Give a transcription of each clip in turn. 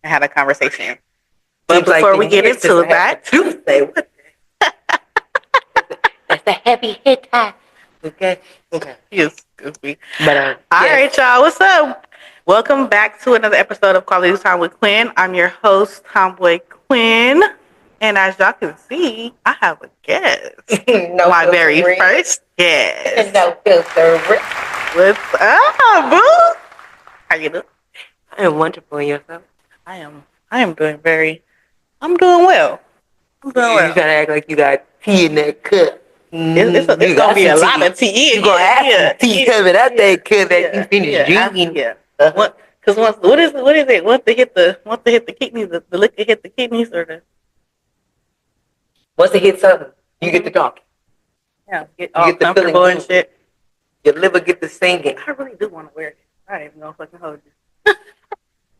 and had a conversation. But Seems before like we get into that, that's the heavy hit time. Okay. yes, goofy. But All yes. right, y'all. What's up? Welcome back to another episode of Quality Time with Quinn. I'm your host, Tomboy Quinn. And as y'all can see, I have a guest. No My filter very Brit. first guest. NoFilter Brit. What's up, boo? How you doing? I am wonderful in yourself. I am doing very. I'm doing well. I'm doing You well. trying to act like you got tea in that cup. It's gonna be a lot of tea. You gonna have some tea coming out that cup that you finish drinking. Yeah. Because once what is it? Once they hit the kidneys, the liquor hit the kidneys, or the Once it hits something, you get to talking. get all get the comfortable feeling and shit. Your liver get to singing. I really do want to wear it. I ain't even gonna fucking hold you.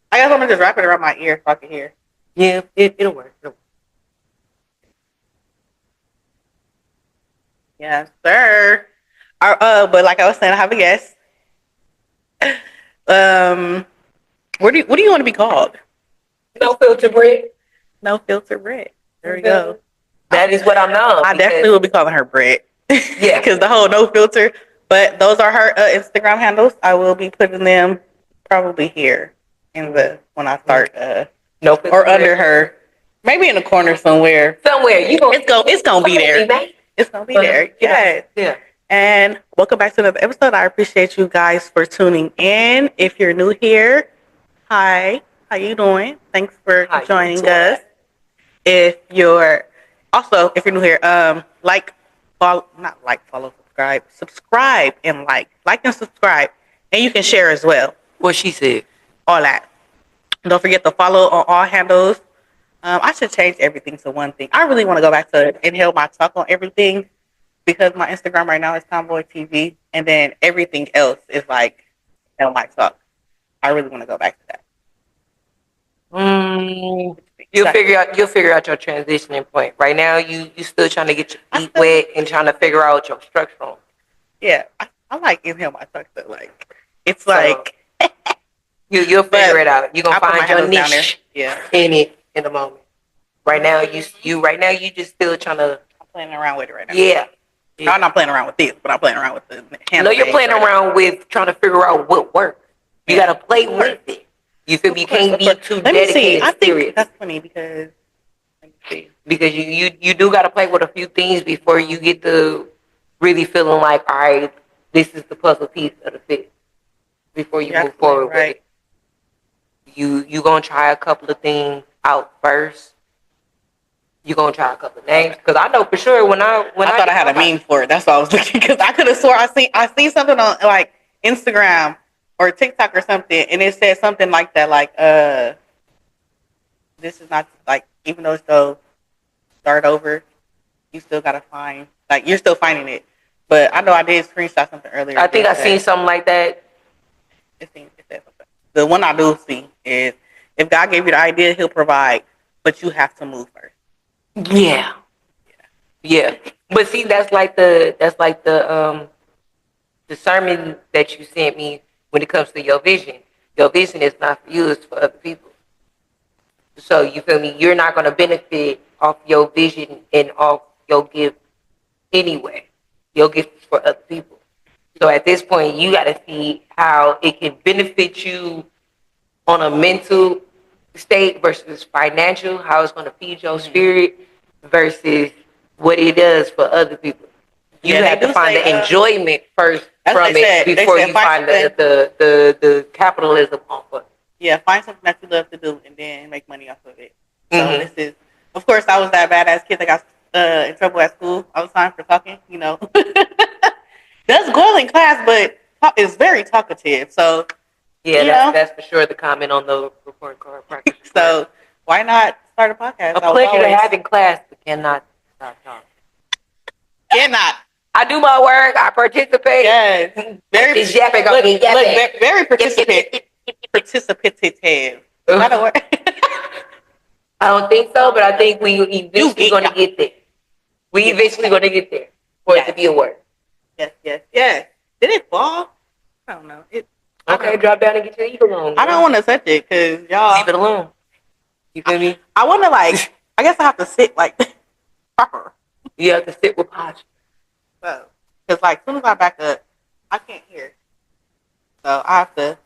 I guess I'm gonna just wrap it around my ear so I can hear. Yeah, it'll work. Yes, sir. But like I was saying, I have a guest. What do you want to be called? NoFilter Brit. NoFilter Brit. There we go. That is what I'm known. I definitely will be calling her Brit. Yeah, because the whole no filter. But those are her Instagram handles. I will be putting them probably here in the when I start no filter or under her, maybe in the corner somewhere. Somewhere It's gonna be there. It's gonna be there. Yeah. And welcome back to another episode. I appreciate you guys for tuning in. If you're new here, hi, how you doing? Thanks for joining us. If you're new here, follow, subscribe and like and subscribe, and you can share as well. What she said. All that. Don't forget to follow on all handles. I should change everything to one thing. I really want to go back to Inhale My Talk on everything because my Instagram right now is Tomboy TV, and then everything else is like Inhale My Talk. I really want to go back to that. You'll figure out your transitioning point. Right now, you still trying to get your feet wet and trying to figure out your structure. Yeah, I like Inhale My Talk, but like it's so, like you'll figure it out. You're gonna find your niche in it in a moment. Right now, you just still trying to. I'm playing around with it right now. Yeah. I'm not playing around with this, but I'm playing around with the handle. No, you're playing around with trying to figure out what works. You gotta play with it. You feel me? You can't be too dedicated. I think that's funny because let me see. Because you do gotta play with a few things before you get to really feeling like, all right, this is the puzzle piece of the fit. Before you move forward with it. You gonna try a couple of things out first. You gonna try a couple of names because I know for sure when I thought I had a meme for it. That's why I was looking because I could have swore I seen something on like Instagram or TikTok or something, and it said something like that, like this is not like even though it's still start over, you still gotta find like you're still finding it. But I know I did screenshot something earlier. I think I seen something like that. It said something. The one I do see is if God gave you the idea, He'll provide, but you have to move first. Yeah. But see, that's like the sermon that you sent me when it comes to your vision. Your vision is not for you; it's for other people. So you feel me? You're not gonna benefit off your vision and off your gift anyway. Your gift is for other people. So at this point, you got to see how it can benefit you on a mental state versus financial, how it's going to feed your spirit versus what it does for other people. You have to find the enjoyment first from it before you find the capitalism off of it. Yeah, find something that you love to do and then make money off of it. So this is, of course, I was that badass kid that got in trouble at school all the time for talking, you know. That's good in class, but is very talkative. So yeah, that's for sure the comment on the report card practice. So why not start a podcast? A pleasure to have in class, but cannot stop talking. Cannot. I do my work. I participate. Yes, very participative. Is that a word? I don't think so, but I think we eventually going to get there. We eventually going to get there for it to be a word. Yes. Did it fall? I don't know. Okay, drop down and get your ego on. I don't want to touch it because y'all leave it alone. You feel me? I want to like. I guess I have to sit like proper. You have to sit with posture. So, because like as soon as I back up, I can't hear. So I have to.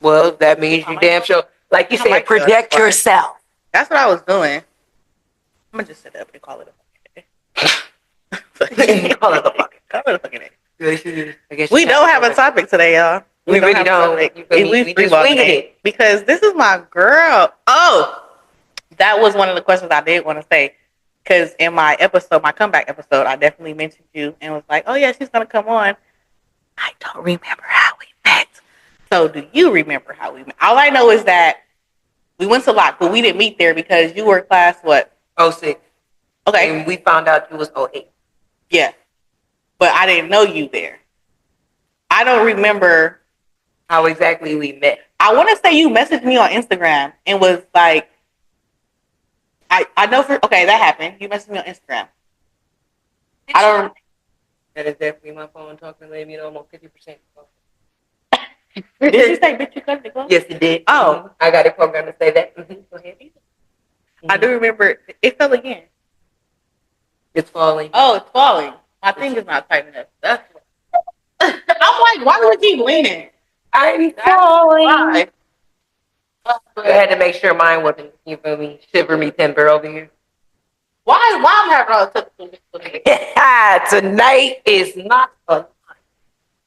Well, that means you damn sure, like you said, project yourself. That's what I was doing. I'm gonna just sit up and call it a fucking day. Call it a fucking. Call it a fucking day. I guess We don't have a topic today, y'all. We really don't. We just winging it. Because this is my girl. Oh, that was one of the questions I did want to say. Because in my episode, my comeback episode, I definitely mentioned you and was like, oh, yeah, she's going to come on. I don't remember how we met. So do you remember how we met? All I know is that we went to Locke, but we didn't meet there because you were class what? 06. Okay. And we found out you was 08. Yeah. But I didn't know you there. I don't remember how exactly we met. I want to say you messaged me on Instagram and was like, I know for, okay, that happened. You messaged me on Instagram. I don't. That is definitely my phone talking, letting me know I'm on 50%. Did you say, bitch, you cut it close? Yes, it did. Oh. I got it programmed to say that. Go ahead. I do remember, it fell again. It's falling. Oh, it's falling. My thing is not tight enough. That's what. I'm like, why do we keep leaning? I'm falling. Why? I had to make sure mine wasn't, you feel me, shiver me timber over here. Why I'm having all the technical difficulties? Tonight is not fun.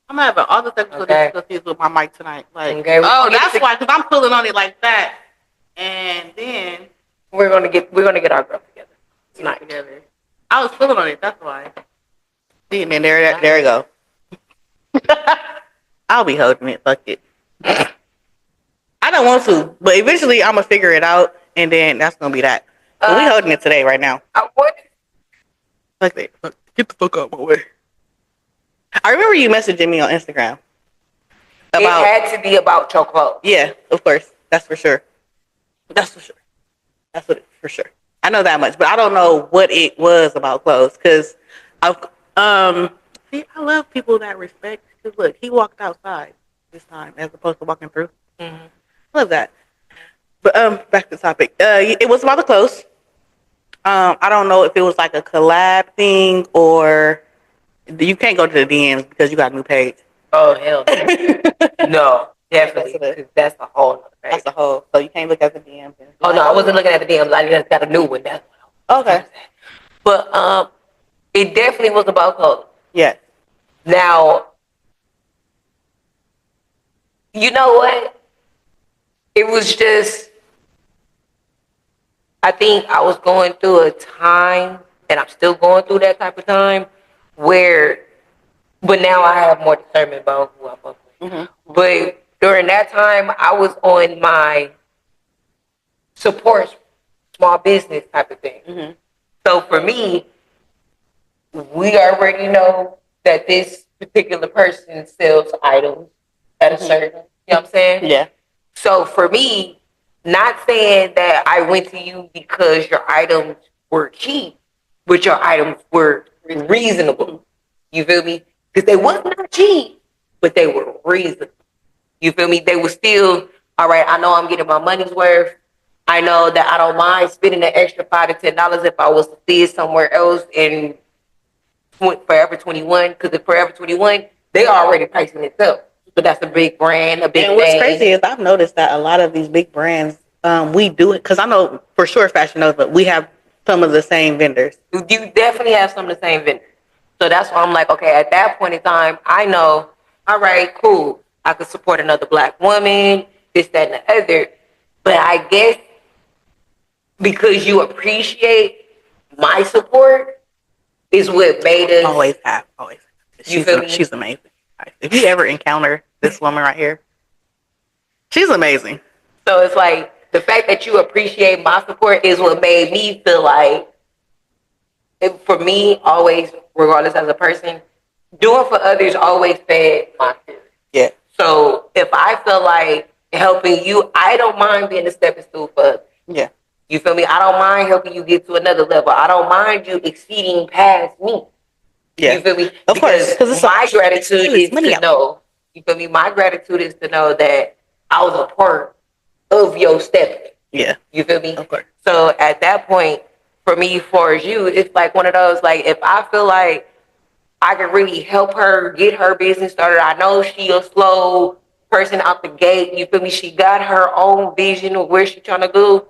I'm having all the technical difficulties with my mic tonight. Like, okay, oh, that's why, because I'm pulling on it like that, and then we're gonna get our girl together tonight. Together. I was pulling on it. That's why. See, and then there we go. I'll be holding it. Fuck it. I don't want to, but eventually I'm gonna figure it out, and then that's gonna be that. But we holding it today, right now. What? Fuck it. Get the fuck out of my way. I remember you messaging me on Instagram. About, it had to be about your clothes. Yeah, of course. That's for sure. That's for sure. That's what it, for sure. I know that much, but I don't know what it was about clothes, because see, I love people that respect. Because look, he walked outside this time as opposed to walking through. Mm-hmm. I love that. But back to the topic. It was about the clothes. I don't know if it was like a collab thing or you can't go to the DMs because you got a new page. Oh hell no. No, definitely. That's a whole other page. That's a whole. So you can't look at the DMs. Oh no, I wasn't looking at the DMs. I just got a new one. That's okay. But it definitely was about clothes. Yeah. Now, you know what? It was just, I think I was going through a time, and I'm still going through that type of time, but now I have more discernment about who I fuck with. Mm-hmm. But during that time, I was on my support small business type of thing. Mm-hmm. So for me, we already know that this particular person sells items at a certain, you know what I'm saying? Yeah. So for me, not saying that I went to you because your items were cheap, but your items were reasonable. You feel me? Because they was not cheap, but they were reasonable. You feel me? They were still, all right, I know I'm getting my money's worth. I know that I don't mind spending an extra $5 to $10 if I was to see it somewhere else in Forever 21, because the Forever 21, they already pricing itself. But that's a big brand, a big thing. And what's crazy is I've noticed that a lot of these big brands, we do it, because I know for sure Fashion Nova, we have some of the same vendors. You definitely have some of the same vendors. So that's why I'm like, okay, at that point in time, I know, all right, cool. I could support another black woman, this, that, and the other. But I guess because you appreciate my support is what made us. Always have. She's amazing. If you ever encounter this woman right here, she's amazing. So it's like the fact that you appreciate my support is what made me feel like, for me, always, regardless as a person, doing for others always fed my spirit. Yeah. So if I feel like helping you, I don't mind being a stepping stool for others. Yeah. You feel me? I don't mind helping you get to another level. I don't mind you exceeding past me. Yeah. You feel me? Of course. Because my gratitude is to know. You feel me? My gratitude is to know that I was a part of your stepping. Yeah. You feel me? Of course. So at that point, for me, for you, it's like one of those, like, if I feel like I can really help her get her business started. I know she a slow person out the gate. You feel me? She got her own vision of where she trying to go.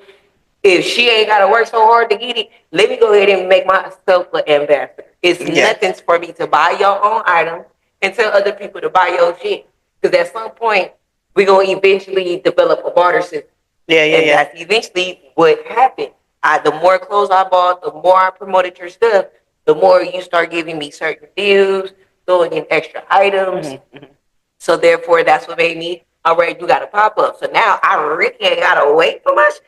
If she ain't got to work so hard to get it, let me go ahead and make myself an ambassador. It's nothing for me to buy your own item and tell other people to buy your shit. Because at some point, we're going to eventually develop a barter system. And that's eventually what happened. The more clothes I bought, the more I promoted your stuff, the more you start giving me certain deals, throwing in extra items. Mm-hmm. So therefore, that's what made me, all right, you got to pop up. So now I really ain't got to wait for my shit.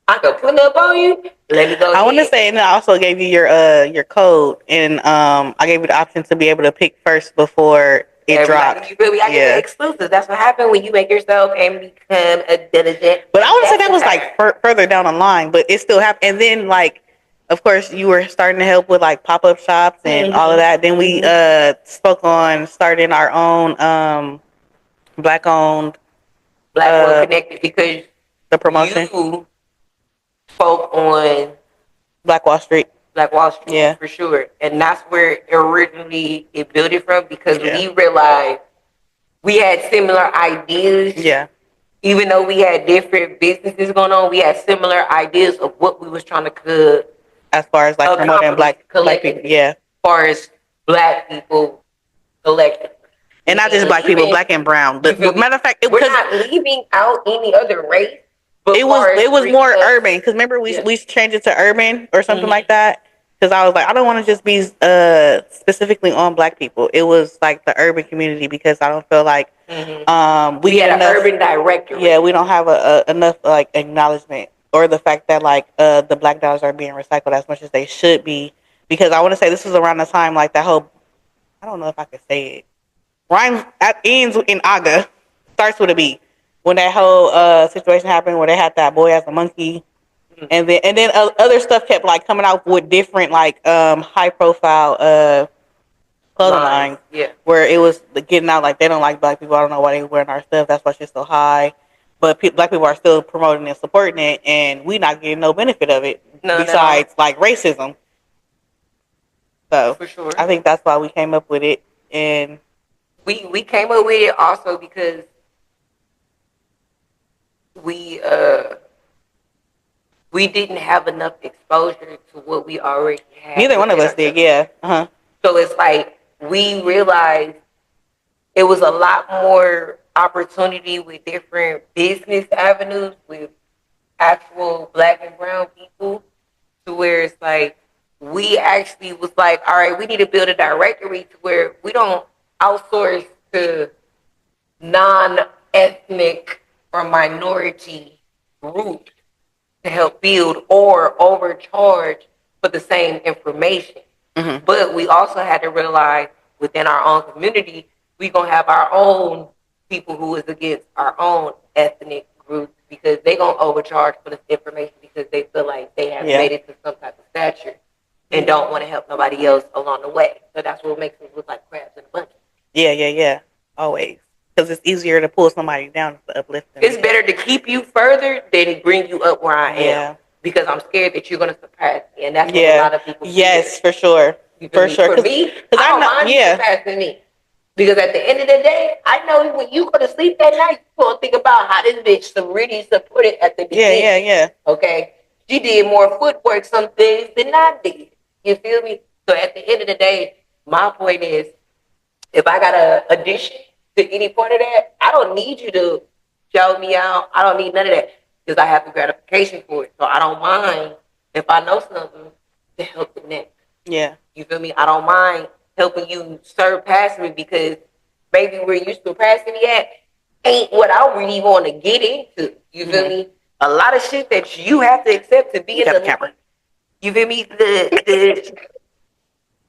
I can put up on you. Let me go. I want to say, and I also gave you your code, and I gave you the option to be able to pick first before it dropped. You feel me? I get the exclusives. That's what happened when you make yourself and become a diligent. But I want to say that was like further down the line, but it still happened. And then like, of course, you were starting to help with like pop up shops and all of that. Then we spoke on starting our own black owned Black connected because the promotion. You spoke on Black Wall Street. Black Wall Street, for sure. And that's where originally it built it from because we realized we had similar ideas. Yeah. Even though we had different businesses going on, we had similar ideas of what we was trying to as far as like promoting black people. Yeah. As far as black people collectively. And not just black people, black and brown. But matter of fact, we're not leaving out any other race. But it was more urban because remember we changed it to urban or something like that because I was like I don't want to just be specifically on black people. It was like the urban community because I don't feel like we had an urban director. Yeah, we don't have enough like acknowledgement or the fact that like the black dollars are being recycled as much as they should be because I want to say this was around the time like that whole I don't know if I could say it rhymes ends in Aga starts with a B. When that whole situation happened where they had that boy as a monkey and then other stuff kept like coming out with different like high profile clothing lines where it was getting out like they don't like black people. I don't know why they wearing our stuff. That's why shit's so high. But black people are still promoting and supporting it and we not getting no benefit of it besides like racism. So for sure. I think that's why we came up with it and we came up with it also because we didn't have enough exposure to what we already had. Neither one of us did, So it's like we realized it was a lot more opportunity with different business avenues with actual black and brown people to where it's like we actually was like, all right, we need to build a directory to where we don't outsource to non-ethnic or minority groups to help build or overcharge for the same information. Mm-hmm. But we also had to realize within our own community, we're going to have our own people who is against our own ethnic groups because they're going to overcharge for this information because they feel like they have made it to some type of stature and don't want to help nobody else along the way. So that's what makes us look like crabs in a bucket. Yeah. Always. Because it's easier to pull somebody down to uplift them. It's better to keep you further than to bring you up where I am. Because I'm scared that you're going to surpass me. And that's what a lot of people Yes, for sure. For me, I don't mind you surpassing me. Because at the end of the day, I know when you go to sleep that night, you're going to think about how this bitch really supported at the beginning. Yeah. Okay? She did more footwork some things than I did. You feel me? So at the end of the day, my point is, if I got an addition to any point of that, I don't need you to show me out. I don't need none of that because I have the gratification for it. So I don't mind if I know something to help the next. Yeah. You feel me? I don't mind helping you surpass me because maybe where you surpassing me at ain't what I really want to get into. You feel me? A lot of shit that you have to accept to be in the camera. You feel me?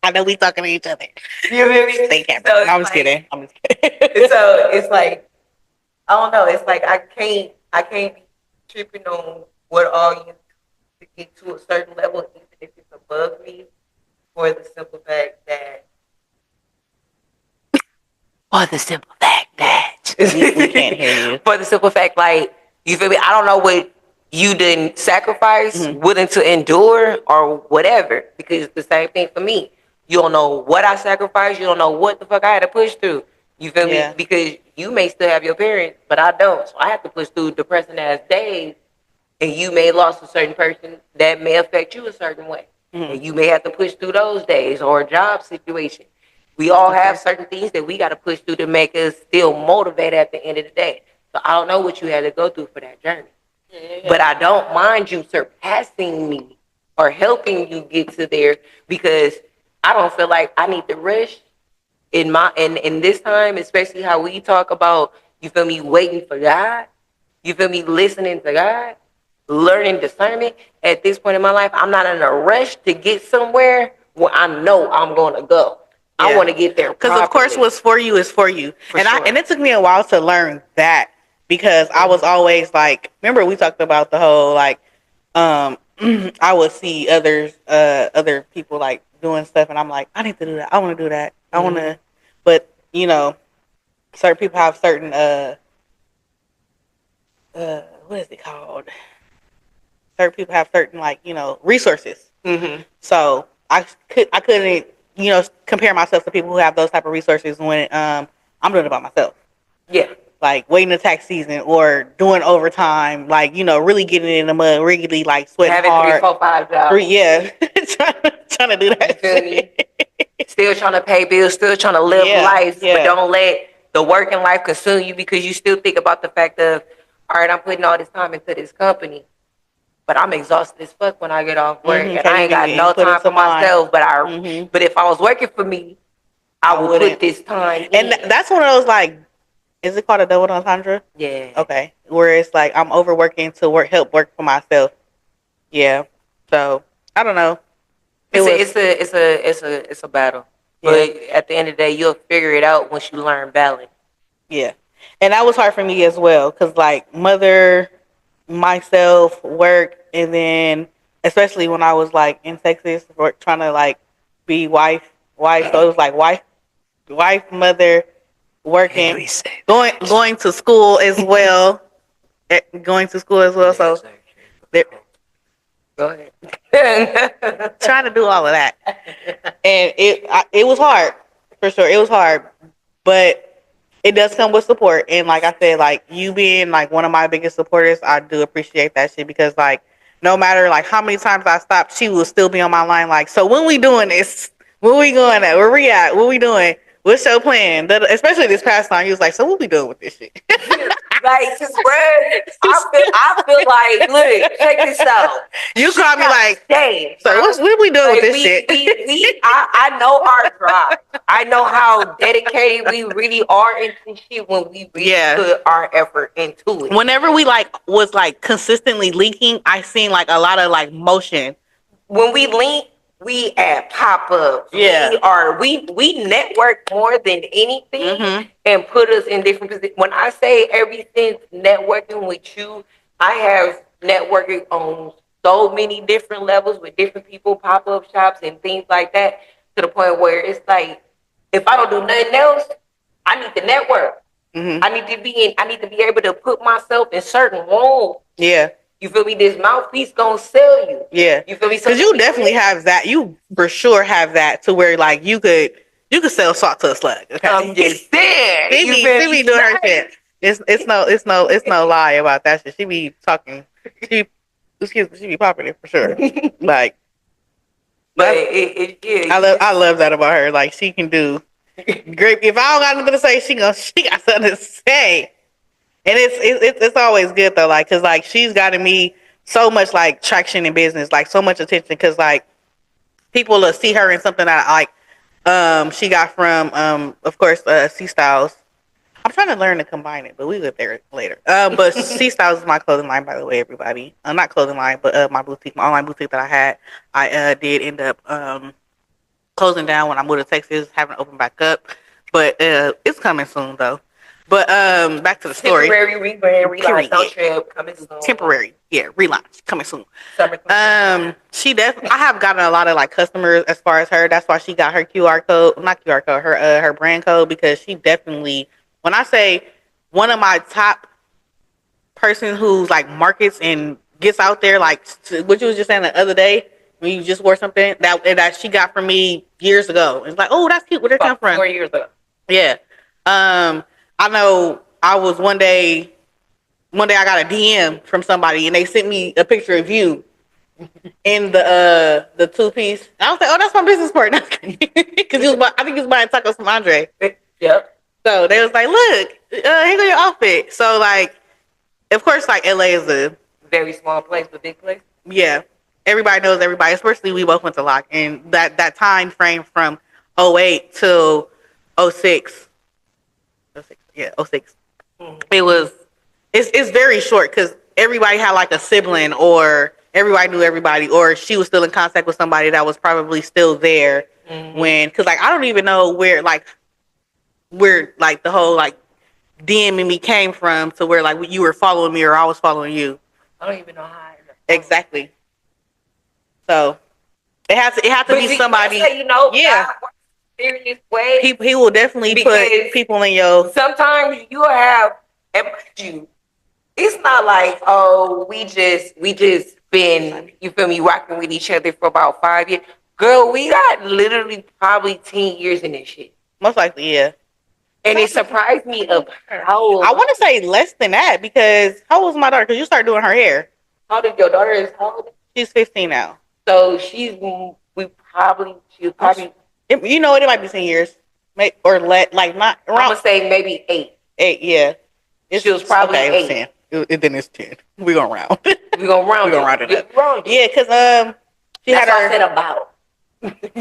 I know we talking to each other. You feel me? Stay camera. So I'm just kidding. So it's like I don't know. It's like I can't be tripping on what all you to get to a certain level, even if it's above me, for the simple fact that. For the simple fact that we can't hear you. For the simple fact, like you feel me? I don't know what you didn't sacrifice, Mhm. willing to endure, or whatever. Because it's the same thing for me. You don't know what I sacrificed. You don't know what the fuck I had to push through. You feel me? Yeah. Because you may still have your parents, but I don't. So I have to push through depressing ass days. And you may have lost a certain person that may affect you a certain way. Mhm. And you may have to push through those days, or a job situation. We all have Okay. certain things that we got to push through to make us still motivated at the end of the day. So I don't know what you had to go through for that journey. Yeah. But I don't mind you surpassing me or helping you get to there, because I don't feel like I need to rush in this time, especially how we talk about, you feel me, waiting for God, you feel me, listening to God, learning discernment. At this point in my life, I'm not in a rush to get somewhere where I know I'm going to go. I want to get there Because of course, properly. what's for you is for you, For and sure. and it took me a while to learn that because I was always like, remember we talked about the whole like, I would see other people like doing stuff, and I'm like, I need to do that. I want to do that. I want to, but you know, certain people have certain what is it called? Certain people have certain like resources. Mm-hmm. So I couldn't compare myself to people who have those type of resources when I'm doing it by myself. Yeah. Like waiting the tax season or doing overtime, like really getting in the mud, regularly like sweating Having three, hard. four, 5 jobs. Yeah, trying to do You that. feel me? Still trying to pay bills, still trying to live life, but Yeah. don't let the working life consume you, because you still think about the fact of, all right, I'm putting all this time into this company, but I'm exhausted as fuck when I get off work, and Can't I ain't even got get no put time into for mine. myself. Mhm. But if I was working for me, I I would put wouldn't. this time And in. that's one of those like, is it called a double entendre? Yeah. Okay, where it's like I'm overworking to help work for myself. Yeah. So I don't know. It It's a was it's a it's a it's a it's a battle. yeah. But at the end of the day, you'll figure it out once you learn balance. Yeah. And that was hard for me as well because, like, mother, myself, work, and then especially when I was, like, in Texas, trying to, like, be wife. So it was like wife, mother, working, going to school as well, going to school as well. So they're Go ahead. trying to do all of that. And it was hard, for sure. It was hard. But it does come with support, and like I said, like you being like one of my biggest supporters, I do appreciate that shit because like no matter like how many times I stopped, she will still be on my line. Like, so when we doing this? When we going at? Where we at? What we doing? What's your plan? Especially this past time, he was like, "So what we doing with this shit?" Like, bruh, I feel like, look, check this out. You She called me got like, stayed, "So bro. what we doing with Like, this shit?" I know our drive. I know how dedicated we really are into shit when we really Yeah. put our effort into it. Whenever we like was like consistently leaking, I seen like a lot of like motion. When we link, we at pop-ups. Yeah. We network more than anything, Mhm. and put us in different positions. When I say everything networking with you, I have networking on so many different levels with different people, pop-up shops and things like that, to the point where it's like, if I don't do nothing else, I need to network. Mhm. I need to be able to put myself in certain roles. Yeah. You feel me? This mouthpiece gonna sell you. Yeah. You feel me? Because you definitely have that. You for sure have that to where like you could sell salt to a slug. Okay. I'm just saying. she You be feel she me? be doing her shit. It's no lie about that shit. She be talking. She excuse me. She be popular for sure. Like But I love that about her. Like she can do great. If I don't got nothing to say, she got something to say. And it's always good though, like, cause like she's gotten me so much like traction in business, like so much attention, cause like people will see her in something that like she got from of course C Styles. I'm trying to learn to combine it, but we get there later. But C Styles is my clothing line, by the way, everybody. Not clothing line, but my boutique, my online boutique that I had. I did end up closing down when I moved to Texas, haven't opened back up, but it's coming soon though. But back to the story. temporary rebrand, relaunch, don't trip, coming soon. Temporary, yeah, relaunch coming soon. Summer. I have gotten a lot of like customers as far as her. That's why she got her QR code, not QR code, her brand code, because she definitely, when I say one of my top person who's like markets and gets out there, like what you was just saying the other day when you just wore something that she got from me years ago. It's like, oh, that's cute. Where did it come About from? 4 years ago. Yeah. I know I was one day I got a DM from somebody and they sent me a picture of you in the two piece. I was like, oh, that's my business partner. Because I think he was buying tacos from Andre. Yep. So they was like, look, here go your outfit. So like, of course, like LA is a Very small place, but big place. yeah. Everybody knows everybody. Especially we both went to Locke, and that time frame from '08 till '06. '06, yeah, '06. It was it's very short because everybody had like a sibling or everybody knew everybody or she was still in contact with somebody that was probably still there when because like I don't even know where like the whole like DMing me came from to where like you were following me or I was following you. I don't even know how. Exactly. So it had to be somebody. Yeah. Serious way. He will definitely put people in your. Sometimes you have, and mind you, it's not like, oh, we just been, you feel me, rocking with each other for about 5 years. Girl, we got literally probably 10 years in this shit. Most likely, yeah. And it surprised me of how I want to say less than that because how old was my daughter? Because you started doing her hair. How did your daughter is how old? She's 15 now. So she was probably. You know what? It might be 10 years, or like not around. I'm gonna say maybe 8. 8, yeah. She was probably okay, 8. Then it's 10. We gonna round. We gonna round it up. Yeah, because she That's had her. I said about.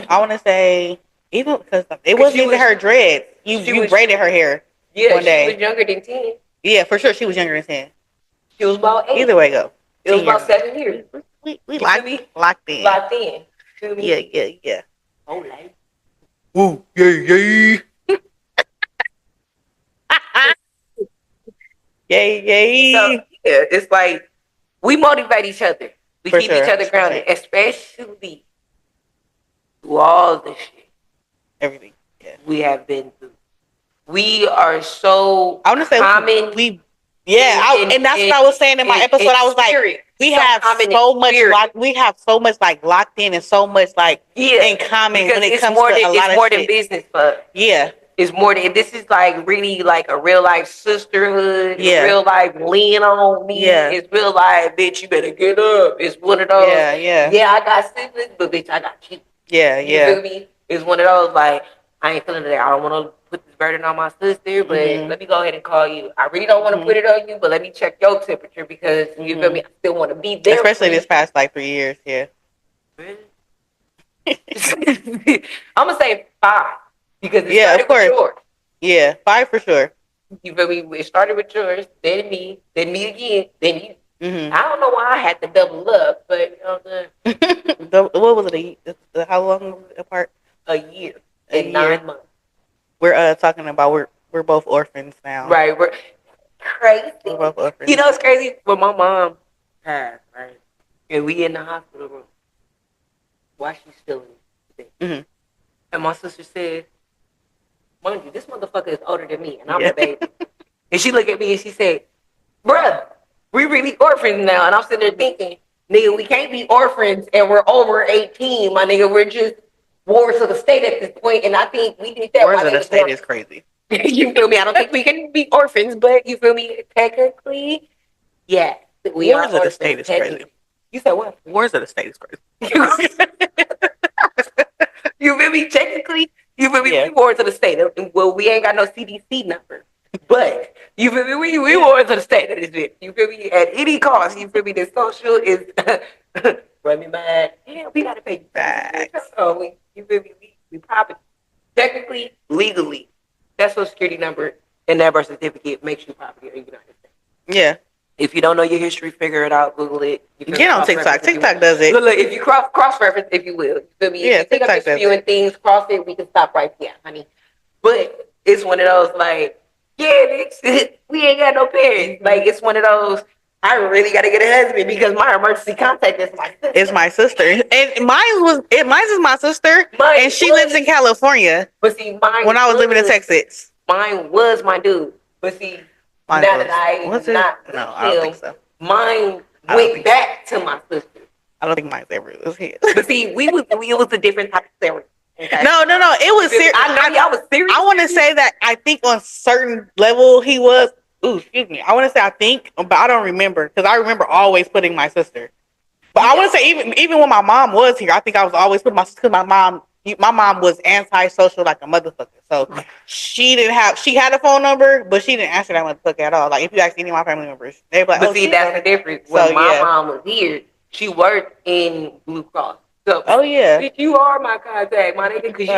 I want to say even because it wasn't even her dreads. You braided her hair. Yeah, one day. She was younger than 10. Yeah, for sure, she was younger than 10. She was about 8. Either way, go. It was about 7 years. We locked in. Locked in. Yeah. Oh, like. Woo, yay. Yay. So, yeah, it's like we motivate each other. We keep each other grounded, especially through all the shit. Everything. Yeah. We have been through. We are so I want to say common. And that's what I was saying in my episode. I was like, we have so much we have so much like locked in and so much like in common when it comes to a lot of shit. It's more than business, but yeah, it's more than this is like really like a real life sisterhood. Yeah, real life lean on me. Yeah, it's real life, bitch. You better get up. It's one of those. Yeah. I got siblings, but bitch, I got you. Yeah. You feel me? It's one of those like I ain't feeling it. I don't want to put this burden on my sister, but let me go ahead and call you. I really don't want to put it on you, but let me check your temperature because you feel me. I still want to be there. Especially this past like 3 years. Yeah. Really? I'm gonna say 5 because it started with yours. Yeah, 5 for sure. You feel me? It started with yours, then me again, then you. I don't know why I had to double up, but what was it? How long was it apart? A year and 9 months. We're talking about we're both orphans now. Right, we're crazy. We're both orphans. You know it's crazy? When my mom passed, right, and we in the hospital room, why she's still in there. And my sister said, mind you, this motherfucker is older than me, and I'm a baby. And she looked at me and she said, bruh, we really orphans now. And I'm sitting there thinking, nigga, we can't be orphans and we're over 18, my nigga. We're just wards of the state at this point, and I think we did that. Wards of the state is crazy. You feel me? I don't think we can be orphans, but you feel me? Technically, yeah. Wards of the state is crazy. You said what? Wards of the state is crazy. You feel me? Technically, you feel me? We wards of the state. Well, we ain't got no CDC number, but you feel me? We wards of the state of this bitch. You feel me? At any cost, you feel me? The social is run me mad. Yeah, we gotta pay you back. So you feel me? We probably technically, legally, that social security number and that birth certificate makes you property of the United States. Yeah. If you don't know your history, figure it out. Google it. Get on TikTok. TikTok does it. Look, if you cross-reference, if you will. You feel me? Yeah, if you think I'm spewing things, cross it, we can stop right there, honey. But it's one of those, like, yeah, bitch, we ain't got no parents. Like, it's one of those, I really got to get a husband because my emergency contact is my sister. It's my sister. And mine is my sister, and she lives in California. But see, mine when I was living in Texas. Mine was my dude. But see, now that I don't think so. Mine went back to my sister. I don't think mine's ever was his. But see, it was a different type of ceremony. Okay? No. It was serious. I know y'all was serious. I want to say that I think on certain level he was. Ooh, excuse me. I want to say I think, but I don't remember because I remember always putting my sister. But I want to say even when my mom was here, I think I was always putting my sister. Because my mom was antisocial like a motherfucker. So she had a phone number, but she didn't answer that motherfucker at all. Like if you ask any of my family members, they'd be like, but see, that's the difference. When my mom was here, she worked in Blue Cross. So, bitch, you are my contact, my nigga, because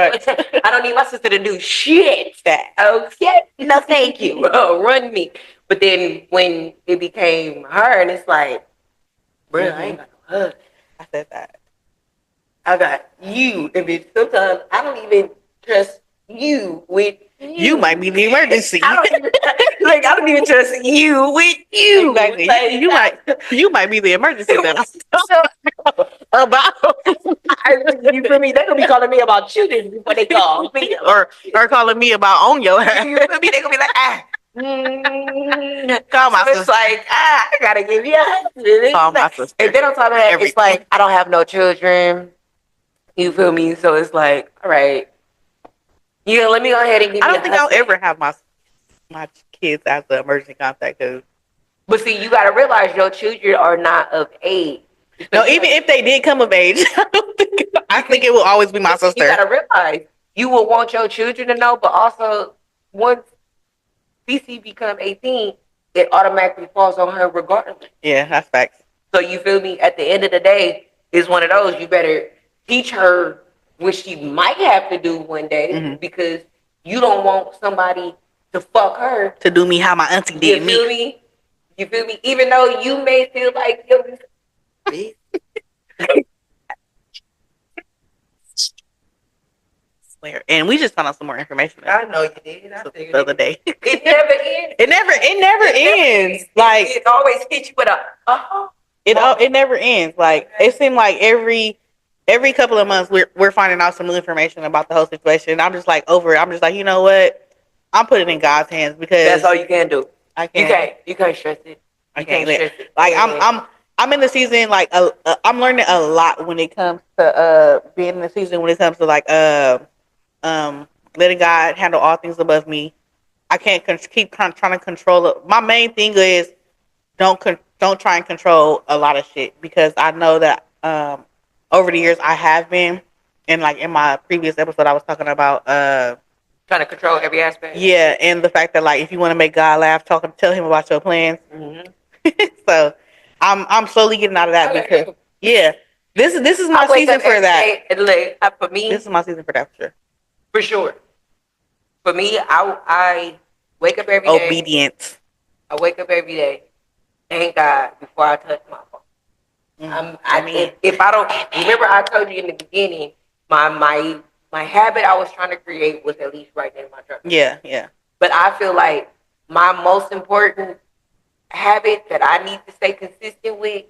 I don't need my sister to do shit. Okay? No, thank you. Run me. But then when it became her, and it's like, bro, I ain't got no husband. I said that. I got you. And bitch, sometimes I don't even trust you with you might be the emergency. I don't even trust you with you. Exactly. You might be the emergency that about. You feel me? They're gonna be calling me about shooting before they call me, or calling me about on your ass. You feel me? They're gonna be like, call my sister. It's like, I gotta give you a husband. Call my sister. And then on top of that, it's like I don't have no children. You feel me? So it's like, all right. Yeah, let me go ahead and give you. I don't think I'll ever have my kids as the emergency contact. But see, you got to realize your children are not of age. No, even if they did come of age, I think it will always be my sister. You got to realize you will want your children to know, but also once CC become 18, it automatically falls on her regardless. Yeah, that's facts. So you feel me? At the end of the day, it's one of those. You better teach her what she might have to do one day because you don't want somebody to fuck her. To do me how my auntie did me. You feel me? You feel me? Even though you may feel like, and we just found out some more information. I know you did. The other day. It never ends. It never ends. Like it always hits you with a It never ends. Like it seemed like every couple of months we're finding out some new information about the whole situation. And I'm just like over it. I'm just like, you know what? I'm putting it in God's hands because that's all you can do. I can't. You can't stress it. I can't stress it. Like I'm in the season. Like I'm learning a lot when it comes to being in the season. When it comes to like letting God handle all things above me. I can't keep trying to control it. My main thing is don't try and control a lot of shit because I know that over the years I have been, and like in my previous episode I was talking about trying to control every aspect. Yeah, and the fact that like if you want to make God laugh, tell him about your plans. So I'm slowly getting out of that because this is my season for that. For me, this is my season for that for sure. For sure. For me, I wake up every day. Obedience. I wake up every day. Thank God before I touch my phone. If I don't remember, I told you in the beginning, my habit I was trying to create was at least writing in my journal. Yeah. But I feel like my most important habit that I need to stay consistent with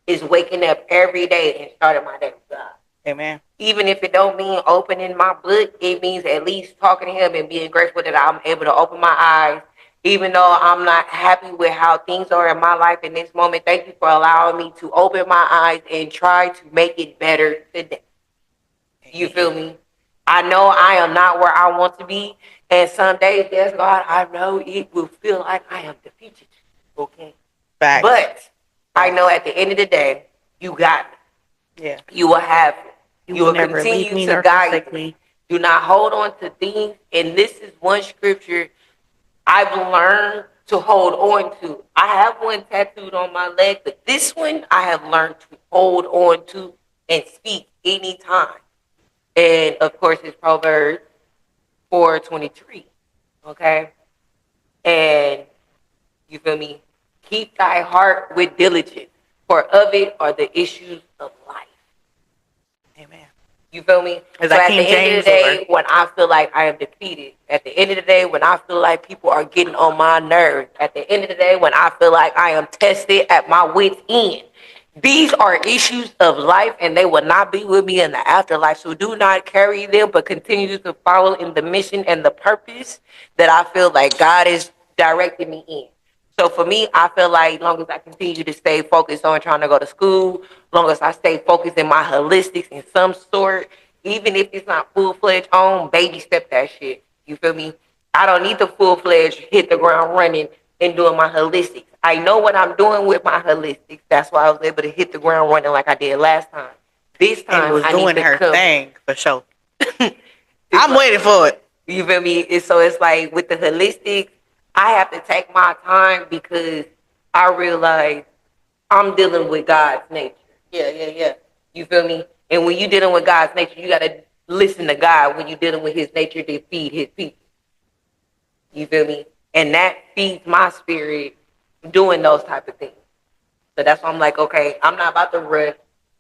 is waking up every day and starting my day with God. Amen. Even if it don't mean opening my book, it means at least talking to him and being grateful that I'm able to open my eyes. Even though I'm not happy with how things are in my life in this moment, thank you for allowing me to open my eyes and try to make it better today. You feel me? I know I am not where I want to be. And some days, yes, God, I know it will feel like I am defeated. Okay? Facts. But I know at the end of the day, you got me. Yeah. You will have it. You will never continue to guide me. Do not hold on to things. And this is one scripture I've learned to hold on to. I have one tattooed on my leg, but this one I have learned to hold on to and speak anytime. And of course, it's Proverbs 4:23. Okay? And you feel me? Keep thy heart with diligence, for of it are the issues of life. Amen. You feel me? Is so that at King the end James of the day, when I feel like I am defeated, at the end of the day, when I feel like people are getting on my nerves, at the end of the day, when I feel like I am tested at my wit's end, these are issues of life and they will not be with me in the afterlife. So do not carry them, but continue to follow in the mission and the purpose that I feel like God is directing me in. So for me, I feel like as long as I continue to stay focused on trying to go to school, as long as I stay focused in my holistics in some sort, even if it's not full-fledged on, baby step that shit. You feel me? I don't need the full-fledged hit the ground running and doing my holistics. I know what I'm doing with my holistics. That's why I was able to hit the ground running like I did last time. This And time was I need doing to her come. thing for sure. It's I'm like, waiting for it. you feel me? So it's like with the holistics, I have to take my time because I realize I'm dealing with God's nature. Yeah. You feel me? And when you're dealing with God's nature, you got to listen to God when you're dealing with his nature to feed his people. You feel me? And that feeds my spirit doing those type of things. So that's why I'm like, okay, I'm not about to rush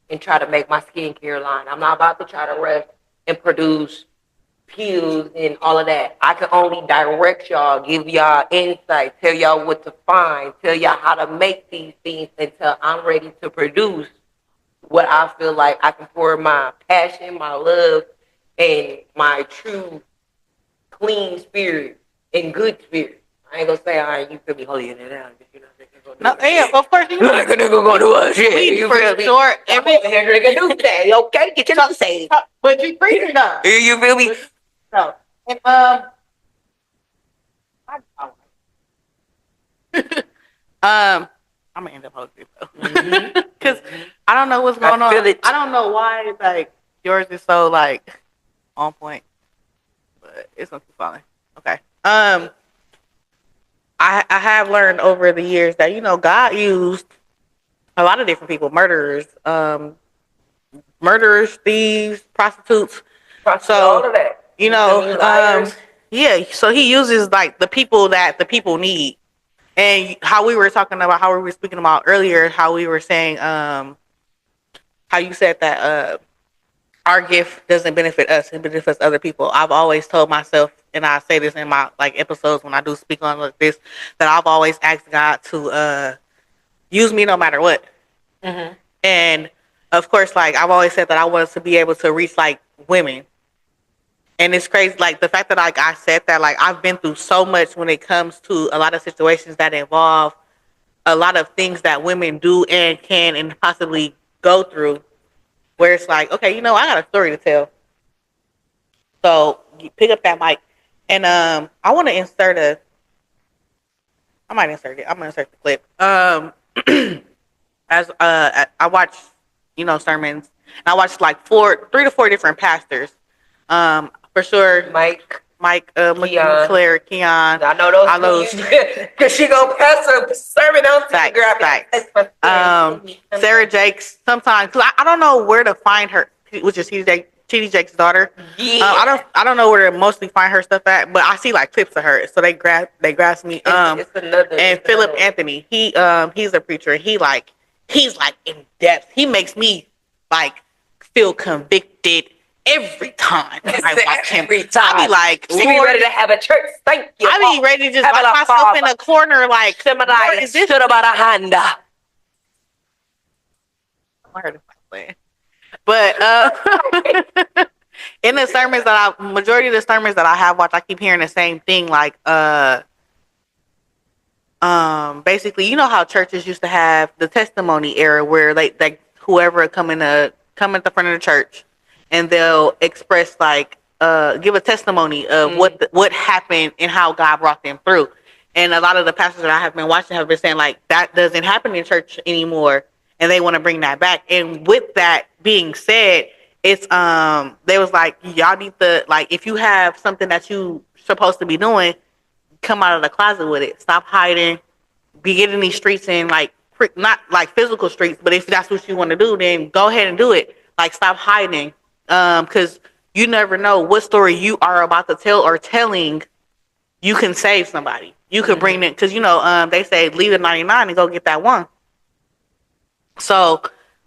and try to make my skincare line. I'm not about to try to rush and produce pills and all of that. I can only direct y'all, give y'all insight, tell y'all what to find, tell y'all how to make these things until I'm ready to produce what I feel like I can pour my passion, my love, and my true clean spirit and good spirit. I ain't gonna say, all right, you feel me holier than thou. You know, nigga gonna do No, our yeah, shit. of course you Like a nigga gonna do our shit. we You for feel me? sure. I'm over here drinking Tuesday, okay? Get your other say. But you preaching though. You feel me? No. And I'm gonna end up hosting though, because I don't know what's going I on. feel it. I don't know why like yours is so like on point, but it's not too funny. Okay. I have learned over the years that God used a lot of different people, murderers, thieves, prostitutes. All of that. You feel know, me? Liars. yeah. So he uses like the people that the people need, and how we were talking about, how we were speaking about earlier, how we were saying, how you said that our gift doesn't benefit us; it benefits other people. I've always told myself, and I say this in my like episodes when I do speak on like this, that I've always asked God to use me no matter what. Mm-hmm. And of course, like I've always said that I wanted to be able to reach like women. And it's crazy, like the fact that like I said that, like I've been through so much when it comes to a lot of situations that involve a lot of things that women do and can and possibly go through, where it's like, okay, I got a story to tell. So you pick up that mic, and I want to insert a. I might insert it. I'm gonna insert the clip. As I watch, sermons, and I watch like 3 to 4 different pastors. For sure, Mike, McClare, Keon. I know those because she gonna pass a sermon on facts. Sarah Jakes. Sometimes, cause I don't know where to find her, which is TD Jake's daughter. Yeah. I don't know where to mostly find her stuff at, but I see like clips of her, so they grasp me. And Philip Anthony, he's a preacher. He's like in depth. He makes me like feel convicted every time I watch him. Every time. I be like, she be ready to have a church. Thank you. I be ready to just lock myself in a corner like, what is this? About a Honda. I heard it. But in the sermons majority of the sermons that I have watched, I keep hearing the same thing. Like, basically, how churches used to have the testimony era where like whoever come at the front of the church, and they'll express like give a testimony of what happened and how God brought them through. And a lot of the pastors that I have been watching have been saying like that doesn't happen in church anymore, and they want to bring that back. And with that being said, it's they was like, y'all need to, like, if you have something that you supposed to be doing, come out of the closet with it. Stop hiding. Be getting these streets in, like, not like physical streets, but if that's what you want to do, then go ahead and do it. Like, stop hiding, because you never know what story you are about to tell or telling. You can save somebody. You could bring it, because they say leave the 99 and go get that one. So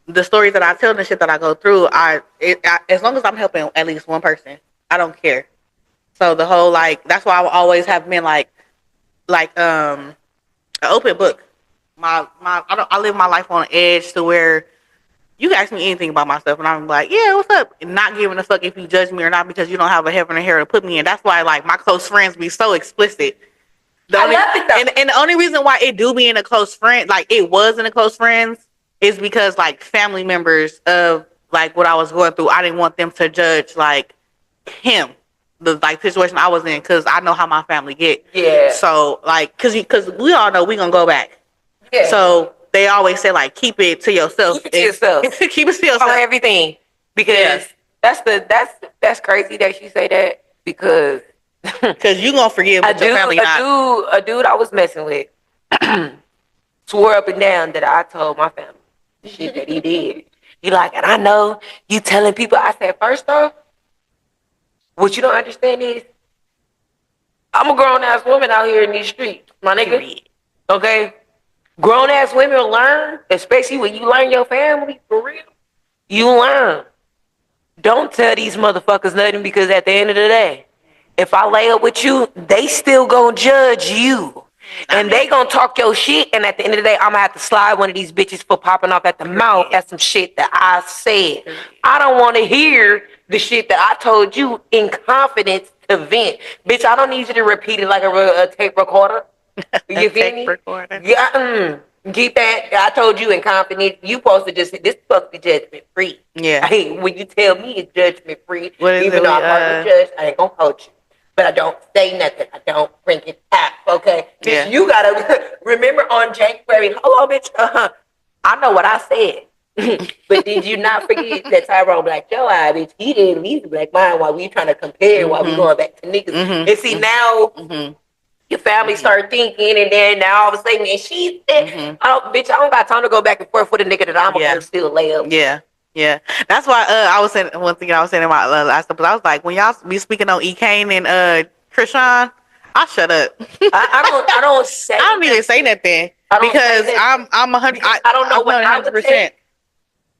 the stories that I tell and the shit that I go through, as long as I'm helping at least one person, I don't care. So the whole, like, that's why I always have been like an open book. I live my life on an edge to where you can ask me anything about myself and I'm like, yeah, what's up? And not giving a fuck if you judge me or not, because you don't have a heaven or hair to put me in. That's why like my close friends be so explicit. I love it though. And the only reason why it do be in a close friend, like it was in a close friends, is because like family members of like what I was going through, I didn't want them to judge like him, the like situation I was in, because I know how my family get. Yeah. So like, because we all know we gonna go back. Yeah. So they always say like, keep it to yourself. Keep it to yourself. Keep it to yourself. On everything, because that's crazy that you say that, because you gonna forgive what your family not. A dude I was messing with swore up and down that I told my family the shit that he did. He like, and I know you telling people. I said, first off, what you don't understand is I'm a grown ass woman out here in these streets, my nigga. Okay, grown ass women learn, especially when you learn your family for real. You learn. Don't tell these motherfuckers nothing, because at the end of the day, if I lay up with you, they still gonna judge you. And they gonna talk your shit, and at the end of the day, I'm gonna have to slide one of these bitches for popping off at the mouth at some shit that I said. I don't want to hear the shit that I told you in confidence to vent. Bitch, I don't need you to repeat it like a tape recorder. You feel me? Recorder. Yeah, keep that. I told you in confidence. You supposed to just, this supposed to be judgment free. Yeah. Hey, when you tell me it's judgment free, even though I'm part of the judge, I ain't gonna coach you. But I don't say nothing. I don't bring it up, okay? Yeah. Bitch, you gotta remember on January. Hello, bitch. I know what I said. But did you not forget that Tyrone Black Joe eye, bitch? He didn't leave the black mind while we trying to compare, while we going back to niggas. And see, now your family start thinking, and then now all of a sudden, and she said, oh, bitch, I don't got time to go back and forth with a nigga that I'm gonna still lay up. Yeah. Yeah, that's why I was saying one thing I was saying in my last episode. I was like, when y'all be speaking on E. Kane and Krishan, I shut up. I don't say. I don't even say nothing because I'm 100. I don't know what 100%